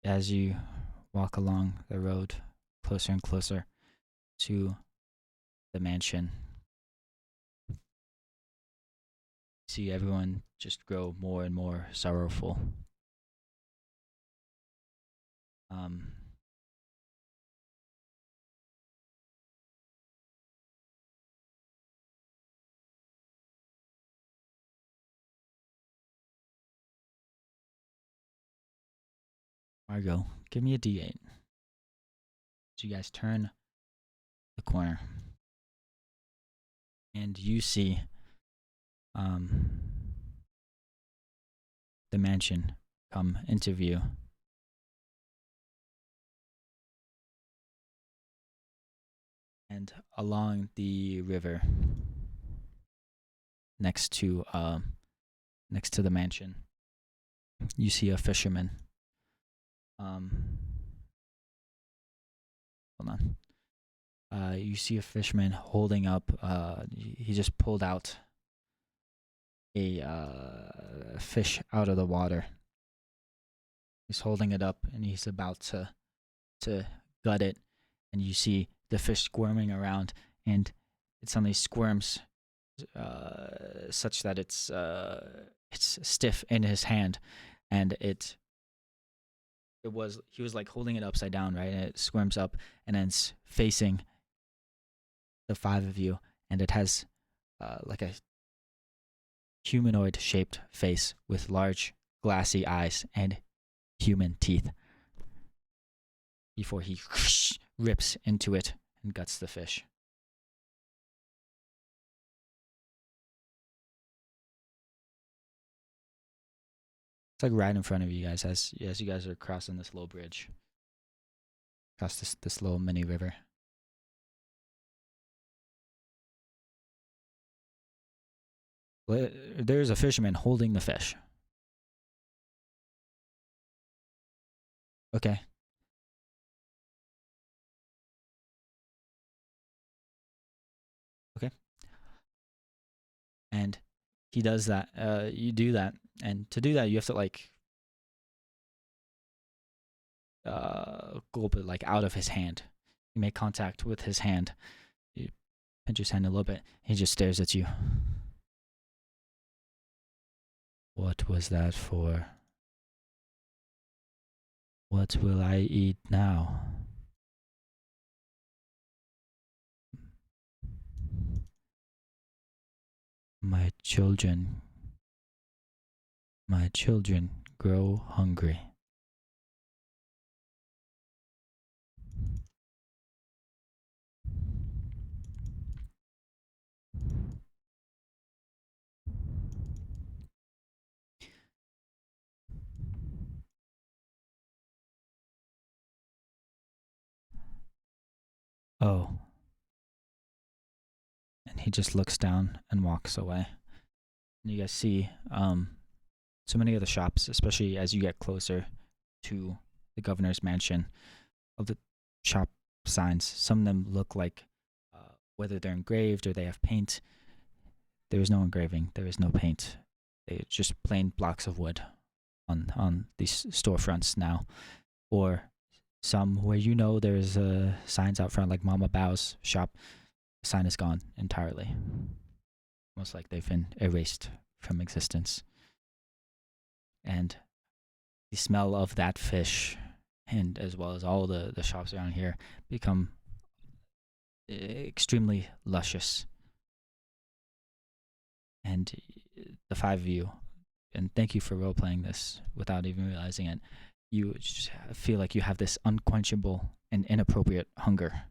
As you walk along the road closer and closer to the mansion, see everyone just grow more and more sorrowful. Margot, give me a D8. So you guys turn the corner, and you see the mansion come into view. And along the river, next to the mansion, you see a fisherman. Hold on. You see a fisherman holding up. He just pulled out a fish out of the water. He's holding it up, and he's about to gut it. And you see the fish squirming around, and it suddenly squirms such that it's stiff in his hand, and he was like holding it upside down, right? And it squirms up, and then it's facing the five of you, and it has like a humanoid shaped face with large glassy eyes and human teeth before he rips into it and guts the fish. It's like right in front of you guys as you guys are crossing this little bridge, across this little mini river. There's a fisherman holding the fish. Okay. Okay. And he does that. You do that, and to do that, you have to like little bit like out of his hand. You make contact with his hand. You pinch his hand a little bit. He just stares at you. What was that for? What will I eat now? My children grow hungry. Oh. And he just looks down and walks away. And you guys see so many of the shops, especially as you get closer to the governor's mansion, of the shop signs. Some of them look like whether they're engraved or they have paint. There is no engraving. There is no paint. They're just plain blocks of wood on these storefronts now, or some where there's signs out front like Mama Bao's shop. The sign is gone entirely, almost like they've been erased from existence. And the smell of that fish, and as well as all the shops around here, become extremely luscious. And the five of you, and thank you for role playing this without even realizing it, you just feel like you have this unquenchable and inappropriate hunger.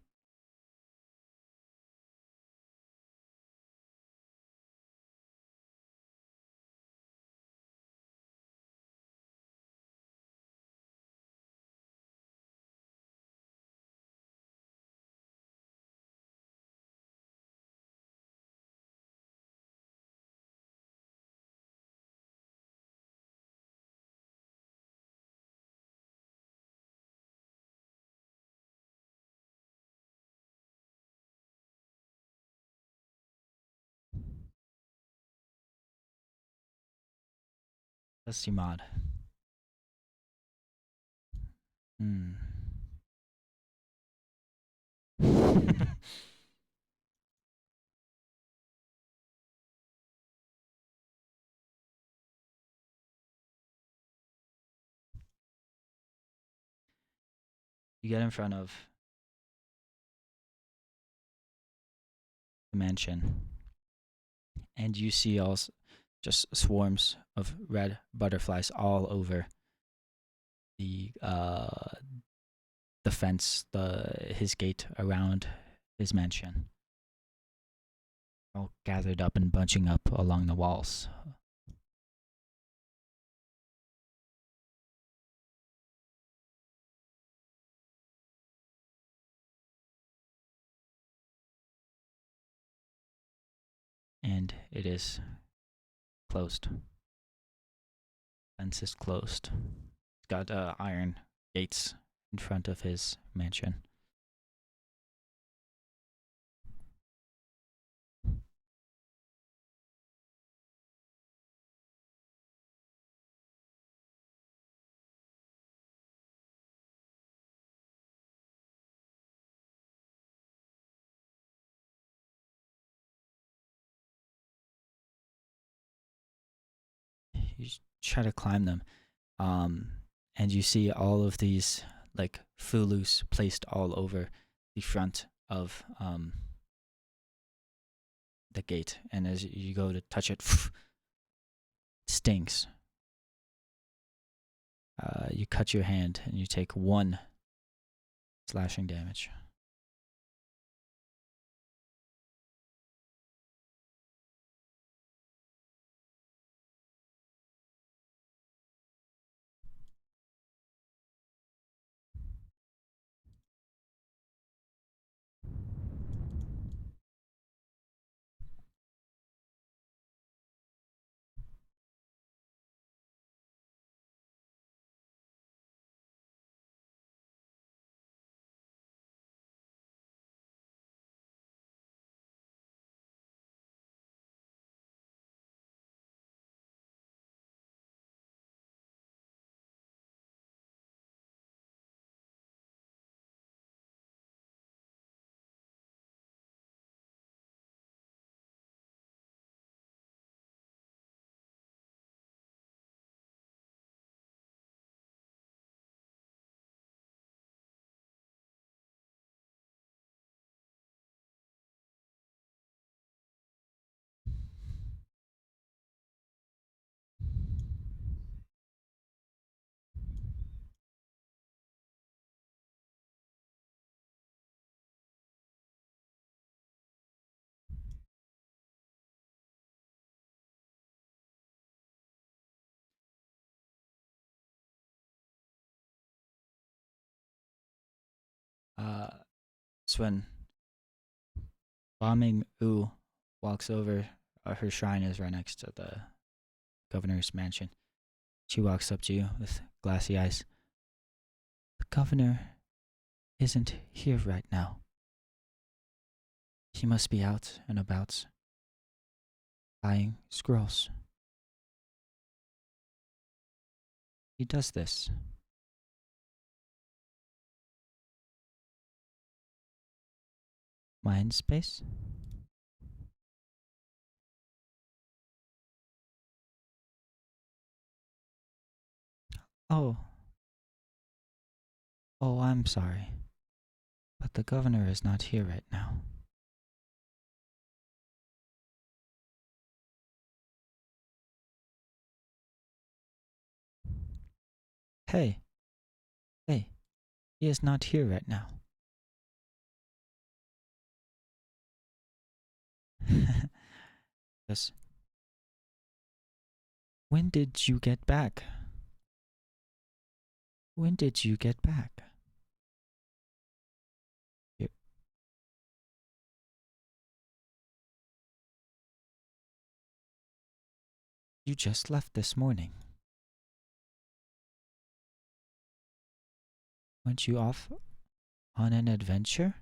Let's see, mod. Hmm. You get in front of the mansion, and you see just swarms of red butterflies all over the fence, his gate around his mansion, all gathered up and bunching up along the walls. And it is closed. Fence is closed. It's got iron gates in front of his mansion. You try to climb them, and you see all of these like fulus placed all over the front of the gate, and as you go to touch it, it stings. You cut your hand and you take 1 slashing damage. It's when Bombing Oo walks over. Her shrine is right next to the governor's mansion. She walks up to you with glassy eyes. The governor isn't here right now. He must be out and about, buying scrolls. He does this. Mind space? Oh. Oh, I'm sorry. But the governor is not here right now. Hey. Hey. He is not here right now. Yes. When did you get back? When did you get back? You, you just left this morning. Went you off on an adventure?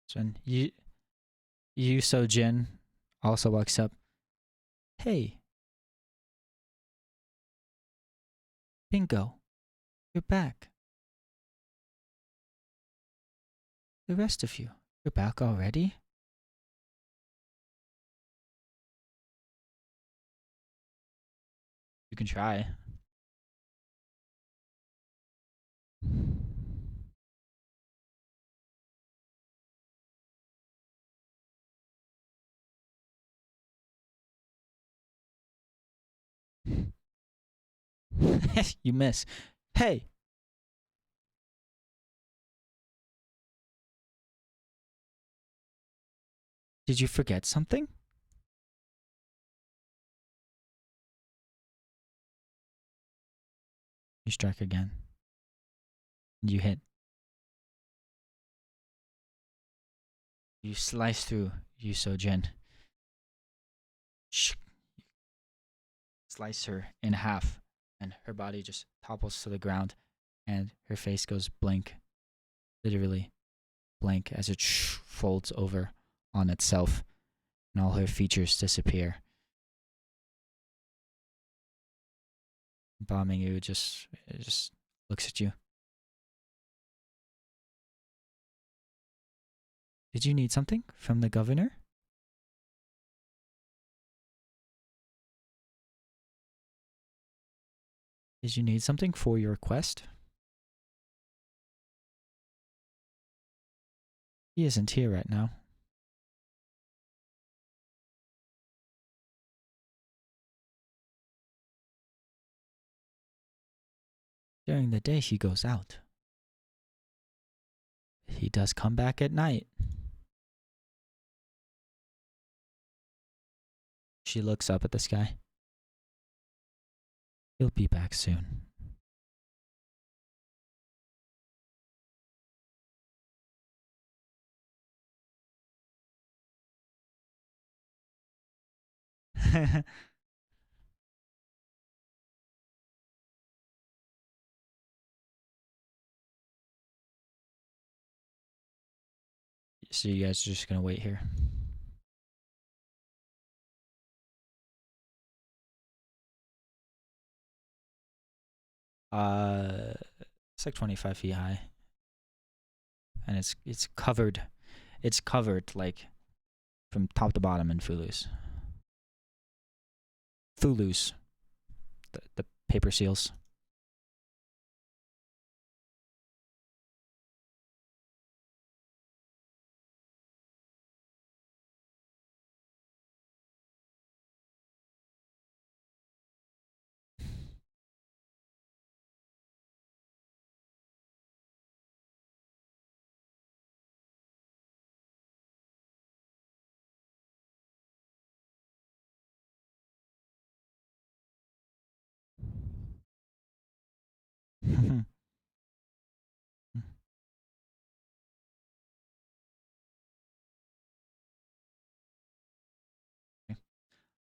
So when you So Jin also walks up. Hey, Bingo, you're back. The rest of you, you're back already? You can try. You miss. Hey, did you forget something? You strike again. You hit. You slice through Yuso Jin. Slice her in half, and her body just topples to the ground, and her face goes blank. Literally blank as it folds over on itself, and all her features disappear. Bombing you just looks at you. Did you need something from the governor? Did you need something for your quest? He isn't here right now. During the day, he goes out. He does come back at night. She looks up at the sky. He'll be back soon. So you guys are just gonna wait here. It's like 25 feet high, and it's covered. It's covered like from top to bottom in Fulus. Fulus, the paper seals.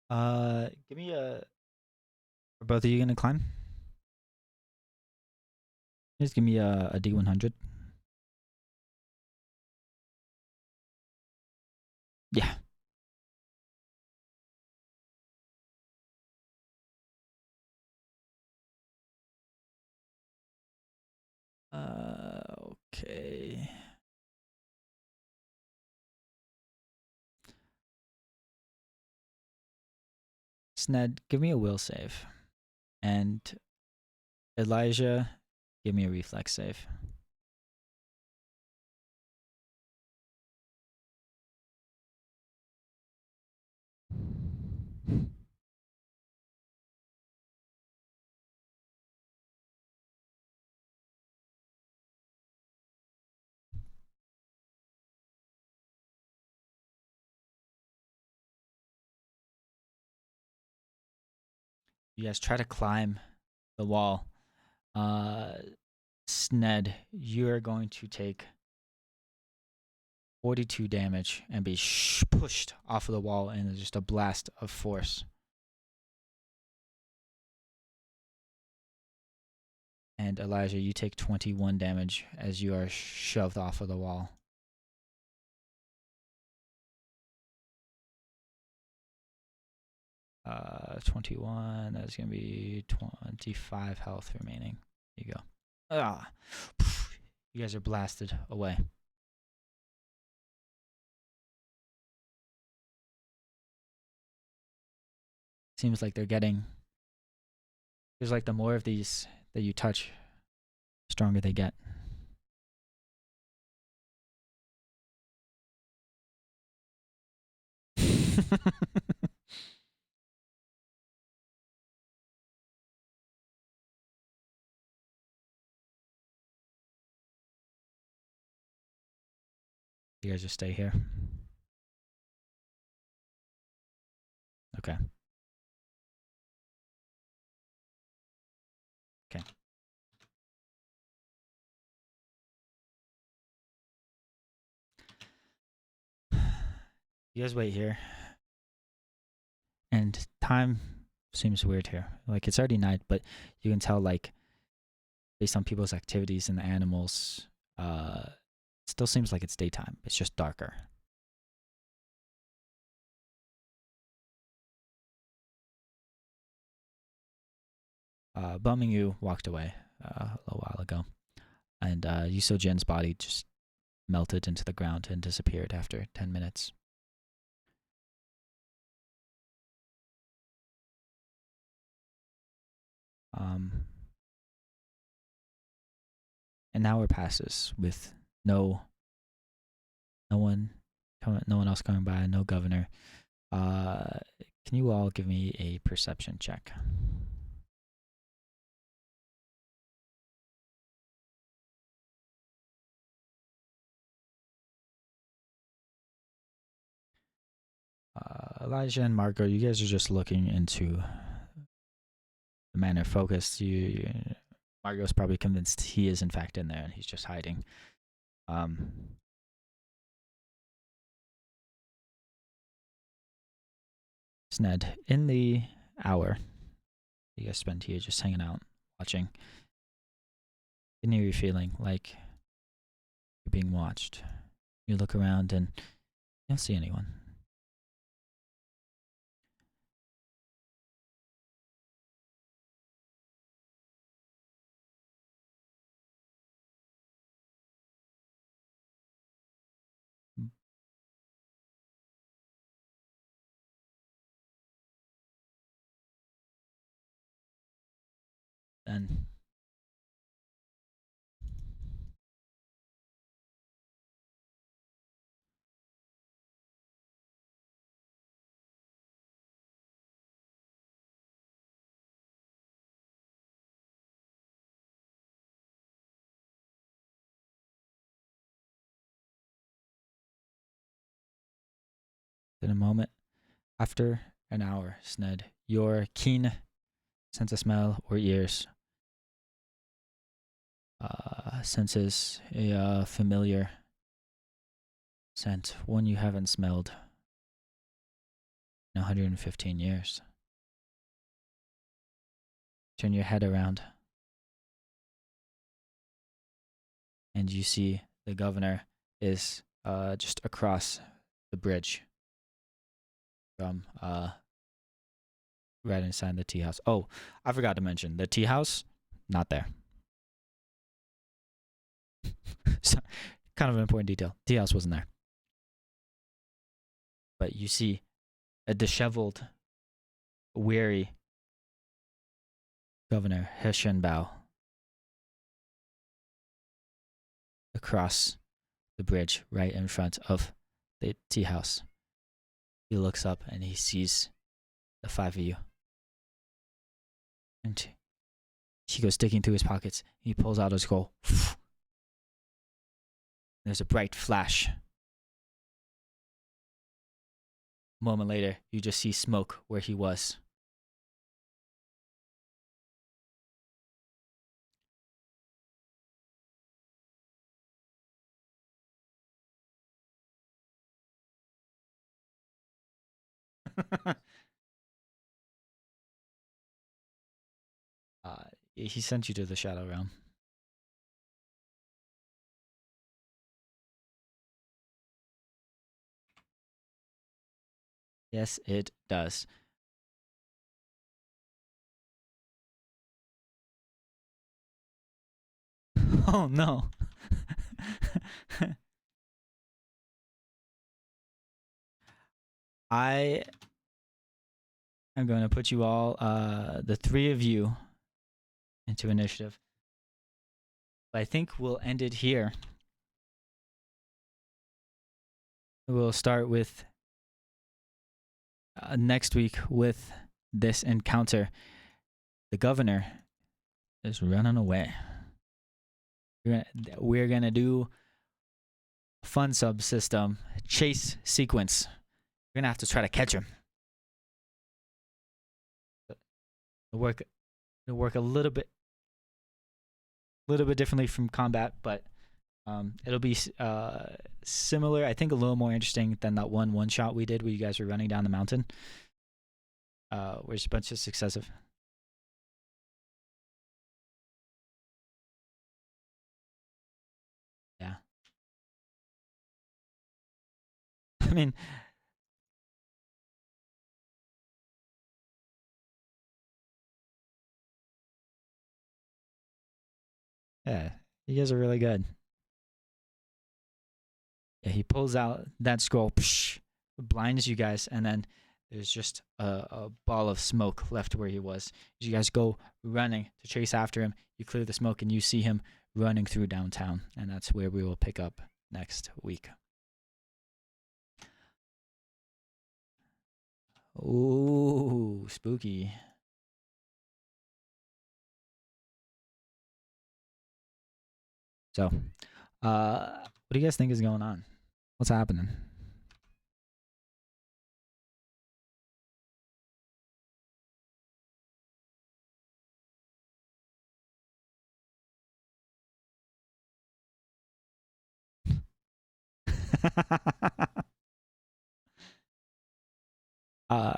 Give me a. Are both of you gonna climb? Just give me a D100. Yeah. Okay. Sned, give me a will save. And Elijah, give me a reflex save. You guys try to climb the wall. Sned, you are going to take 42 damage and be pushed off of the wall in just a blast of force. And Elijah, you take 21 damage as you are shoved off of the wall. 21. That's gonna be 25 health remaining. There you go. Ah, you guys are blasted away. Seems like they're getting. There's like the more of these that you touch, the stronger they get. You guys just stay here. Okay. Okay. You guys wait here. And time seems weird here. Like it's already night, but you can tell like based on people's activities and the animals, it still seems like it's daytime. It's just darker. Bumming you walked away a little while ago, and Yuso Jin's body just melted into the ground and disappeared after 10 minutes. An hour passes with no one else coming by, no governor. Can you all give me a perception check? Elijah and Marco, you guys are just looking into the manor focused. Marco's probably convinced he is in fact in there and he's just hiding. Sned, in the hour you guys spend here just hanging out, watching, can you feeling like you're being watched? You look around and you don't see anyone. Then in a moment, after an hour, Sned, your keen sense of smell or ears senses a familiar scent, one you haven't smelled in 115 years. Turn your head around, and you see the governor is just across the bridge from right inside the tea house. Oh, I forgot to mention the tea house, not there. So, kind of an important detail. Tea house wasn't there. But you see a disheveled, weary Governor Hirschenbau across the bridge right in front of the tea house. He looks up and he sees the five of you. And he goes digging through his pockets. He pulls out a scroll. There's a bright flash. A moment later, you just see smoke where he was. He sent you to the Shadow Realm. Yes, it does. Oh no. I am going to put you all, the three of you, into initiative. But I think we'll end it here. We'll start with next week with this encounter. The governor is running away. We're gonna do fun subsystem chase sequence. We're gonna have to try to catch him. It'll work a little bit differently from combat, but it'll be similar. I think a little more interesting than that one shot we did where you guys were running down the mountain. Where it's a bunch of successive. Yeah. I mean, yeah, you guys are really good. Yeah, he pulls out that scroll, blinds you guys, and then there's just a ball of smoke left where he was. As you guys go running to chase after him, you clear the smoke and you see him running through downtown, and that's where we will pick up next week. Ooh, spooky. So, what do you guys think is going on? What's happening? uh,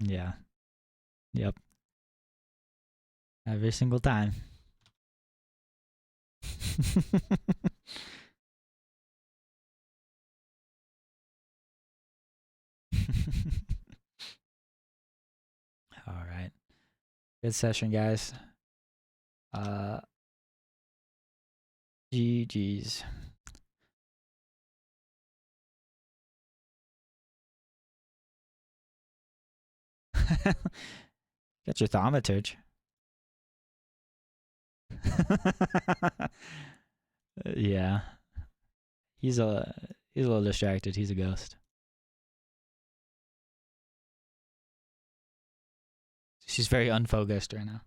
yeah. Yep. Every single time. All right. Good session, guys. GG's. Got your thaumaturge. Yeah. He's a little distracted. He's a ghost. She's very unfocused right now.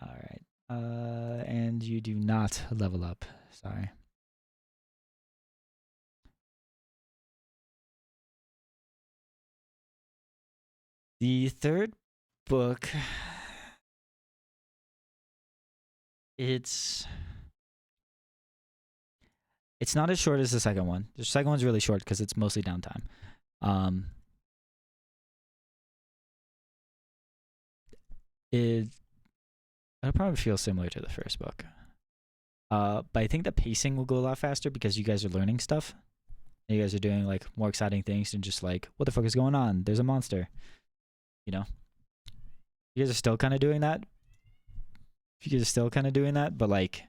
All right. And you do not level up. Sorry. The third book, it's not as short as the second one. The second one's really short because it's mostly downtime. It'll probably feel similar to the first book. But I think the pacing will go a lot faster because you guys are learning stuff. You guys are doing like more exciting things than just like, what the fuck is going on? There's a monster. You know? You guys are still kind of doing that. You guys are still kind of doing that, but like a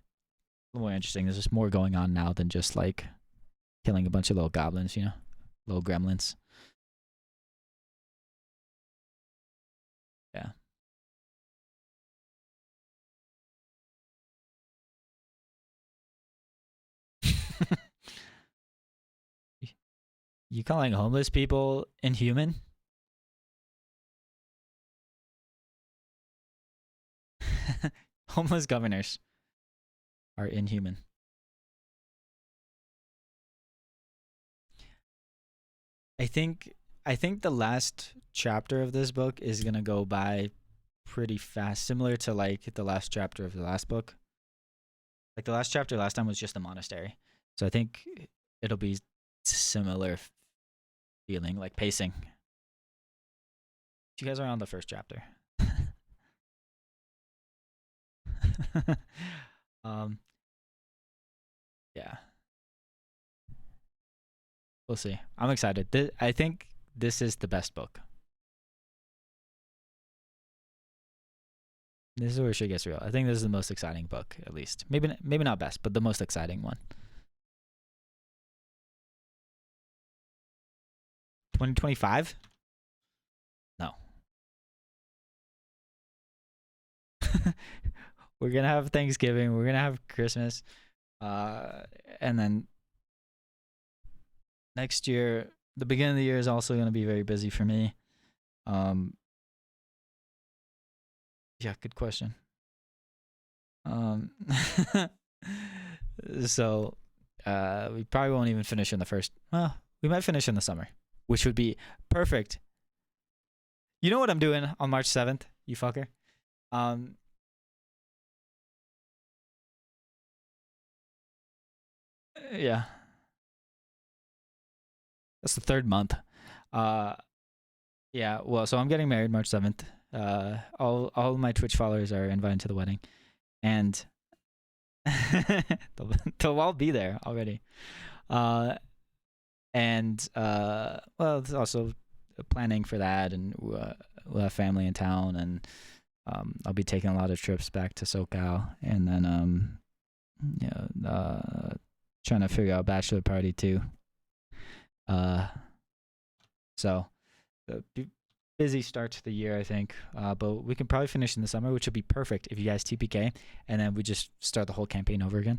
little more interesting. There's just more going on now than just like killing a bunch of little goblins, you know? Little gremlins. Yeah. You calling homeless people inhuman? Homeless governors are inhuman. I think the last chapter of this book is gonna go by pretty fast, similar to like the last chapter of the last book. Like the last chapter last time was just the monastery, so I think it'll be similar feeling, like pacing. You guys are on the first chapter. um, yeah, we'll see. I'm excited. I think this is the best book. This is where shit gets real. I think this is the most exciting book, at least. Maybe not best, but the most exciting one. 2025? No. We're gonna have Thanksgiving. We're gonna have Christmas, and then next year, the beginning of the year is also gonna be very busy for me. Yeah, good question. So, we probably won't even finish in the first. Well, we might finish in the summer, which would be perfect. You know what I'm doing on March 7th, you fucker? Yeah, that's the third month. Uh, yeah. Well, so I'm getting married March 7th. All my Twitch followers are invited to the wedding, and they'll all be there already. And well, it's also planning for that, and we'll have family in town, and I'll be taking a lot of trips back to SoCal, and then trying to figure out bachelor party too. So busy start to the year, I think. But we can probably finish in the summer, which would be perfect if you guys TPK, and then we just start the whole campaign over again.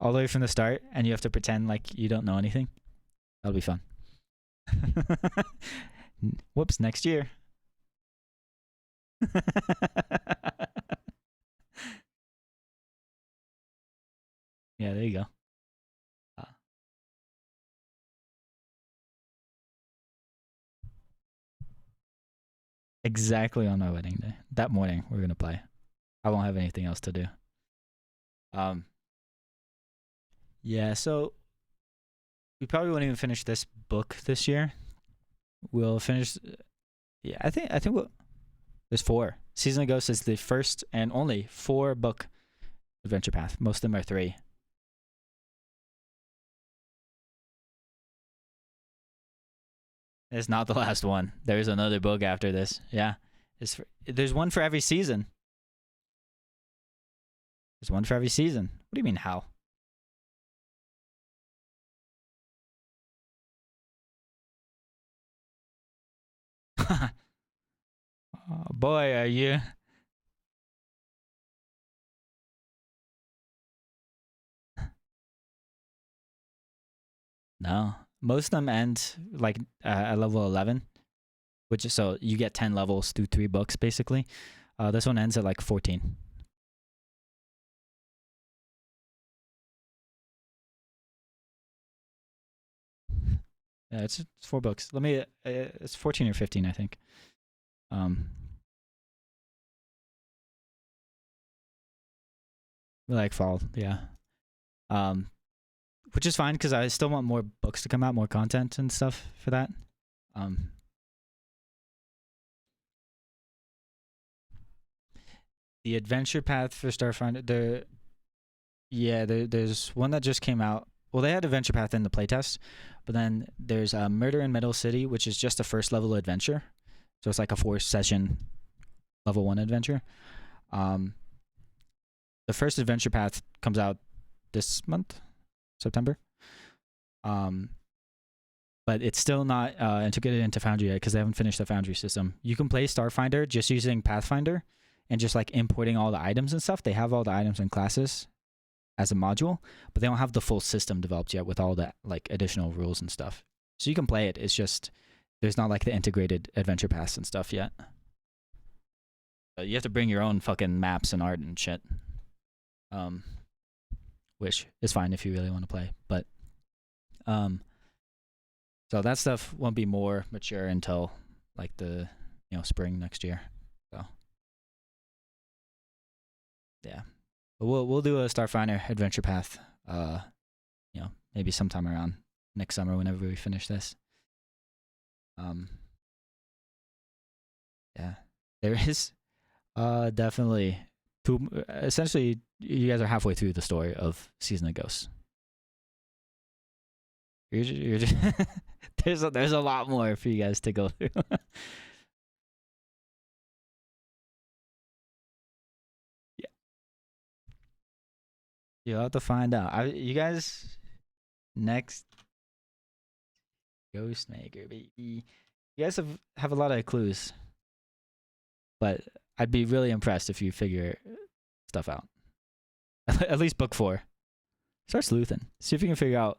All the way from the start, and you have to pretend like you don't know anything. That'll be fun. Whoops, next year. Yeah, there you go. Exactly on my wedding day. That morning, we're gonna play. I won't have anything else to do. Um, yeah, so we probably won't even finish this book this year. We'll finish. Yeah, I think we'll. There's 4. Season of Ghosts is the first and only 4-book adventure path. Most of them are 3. It's not the last one. There's another book after this. Yeah, there's one for every season. There's one for every season. What do you mean how? Oh, boy, are you? No, most of them end like at level 11, which is so you get 10 levels through 3 books basically. This one ends at like 14. Yeah, it's 4 books. Let me. It's 14 or 15, I think. Um, like fall, yeah. Um, which is fine because I still want more books to come out, more content and stuff for that. Um, the adventure path for Starfinder, there's one that just came out. Well, they had adventure path in the playtest, but then there's Murder in Metal City, which is just a first level adventure. So it's like a 4 session level 1 adventure. Um, the first adventure path comes out this month, September. But it's still not integrated into Foundry yet because they haven't finished the Foundry system. You can play Starfinder just using Pathfinder and just like importing all the items and stuff. They have all the items and classes as a module, but they don't have the full system developed yet with all the like additional rules and stuff. So you can play it. It's just there's not like the integrated adventure paths and stuff yet. You have to bring your own fucking maps and art and shit. Which is fine if you really want to play, but so that stuff won't be more mature until like the spring next year. So yeah, but we'll do a Starfinder adventure path. Maybe sometime around next summer whenever we finish this. Yeah, there is definitely two. Essentially, you guys are halfway through the story of Season of Ghosts. You're just there's a lot more for you guys to go through. Yeah, you'll have to find out. You guys next Ghostmaker, baby. You guys have a lot of clues, but I'd be really impressed if you figure stuff out. At least book 4. Start sleuthing. See if you can figure out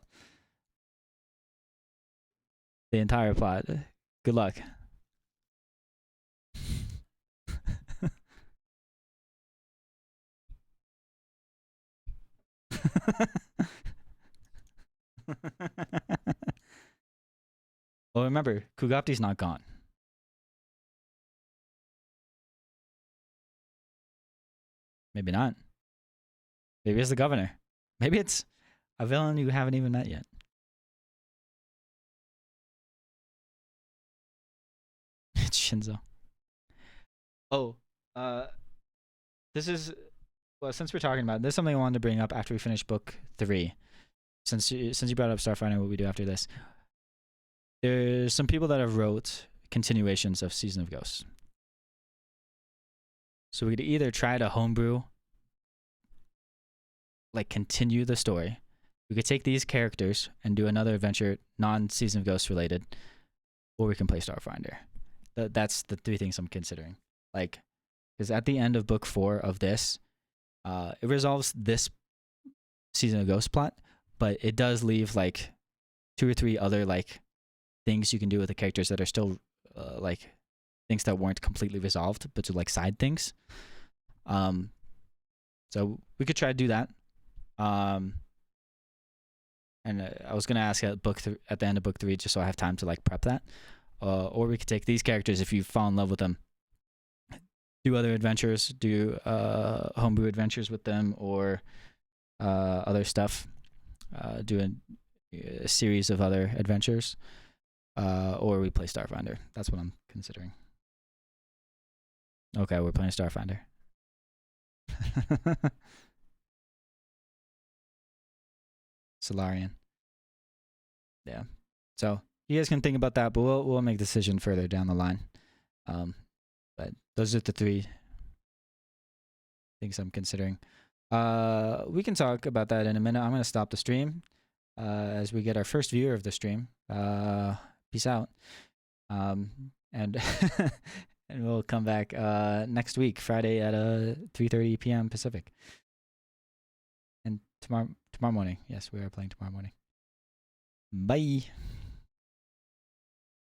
the entire plot. Good luck. Well, remember, Kugapti's not gone. Maybe not. Maybe it's the governor. Maybe it's a villain you haven't even met yet. It's Shinzo. Oh, this is since we're talking about it, this is something I wanted to bring up after we finish book 3. Since you brought up Starfinder, what we do after this. There's some people that have wrote continuations of Season of Ghosts. So we could either try to homebrew, like continue the story. We could take these characters and do another adventure non-Season of Ghosts related, or we can play Starfinder. That's the 3 things I'm considering. Like, because at the end of book 4 of this, it resolves this Season of Ghosts plot, but it does leave like 2 or 3 other like things you can do with the characters that are still like things that weren't completely resolved, but to like side things. So we could try to do that. And I was gonna ask at the end of book 3, just so I have time to like prep that. Or we could take these characters if you fall in love with them, do other adventures, do homebrew adventures with them, or other stuff. Do a series of other adventures, or we play Starfinder. That's what I'm considering. Okay, we're playing Starfinder. Solarian. Yeah. So you guys can think about that, but we'll make a decision further down the line. But those are the 3 things I'm considering. We can talk about that in a minute. I'm gonna stop the stream as we get our first viewer of the stream. Peace out. And and we'll come back next week, Friday at 3:30 p.m. Pacific. And tomorrow morning. Yes, we are playing tomorrow morning. Bye.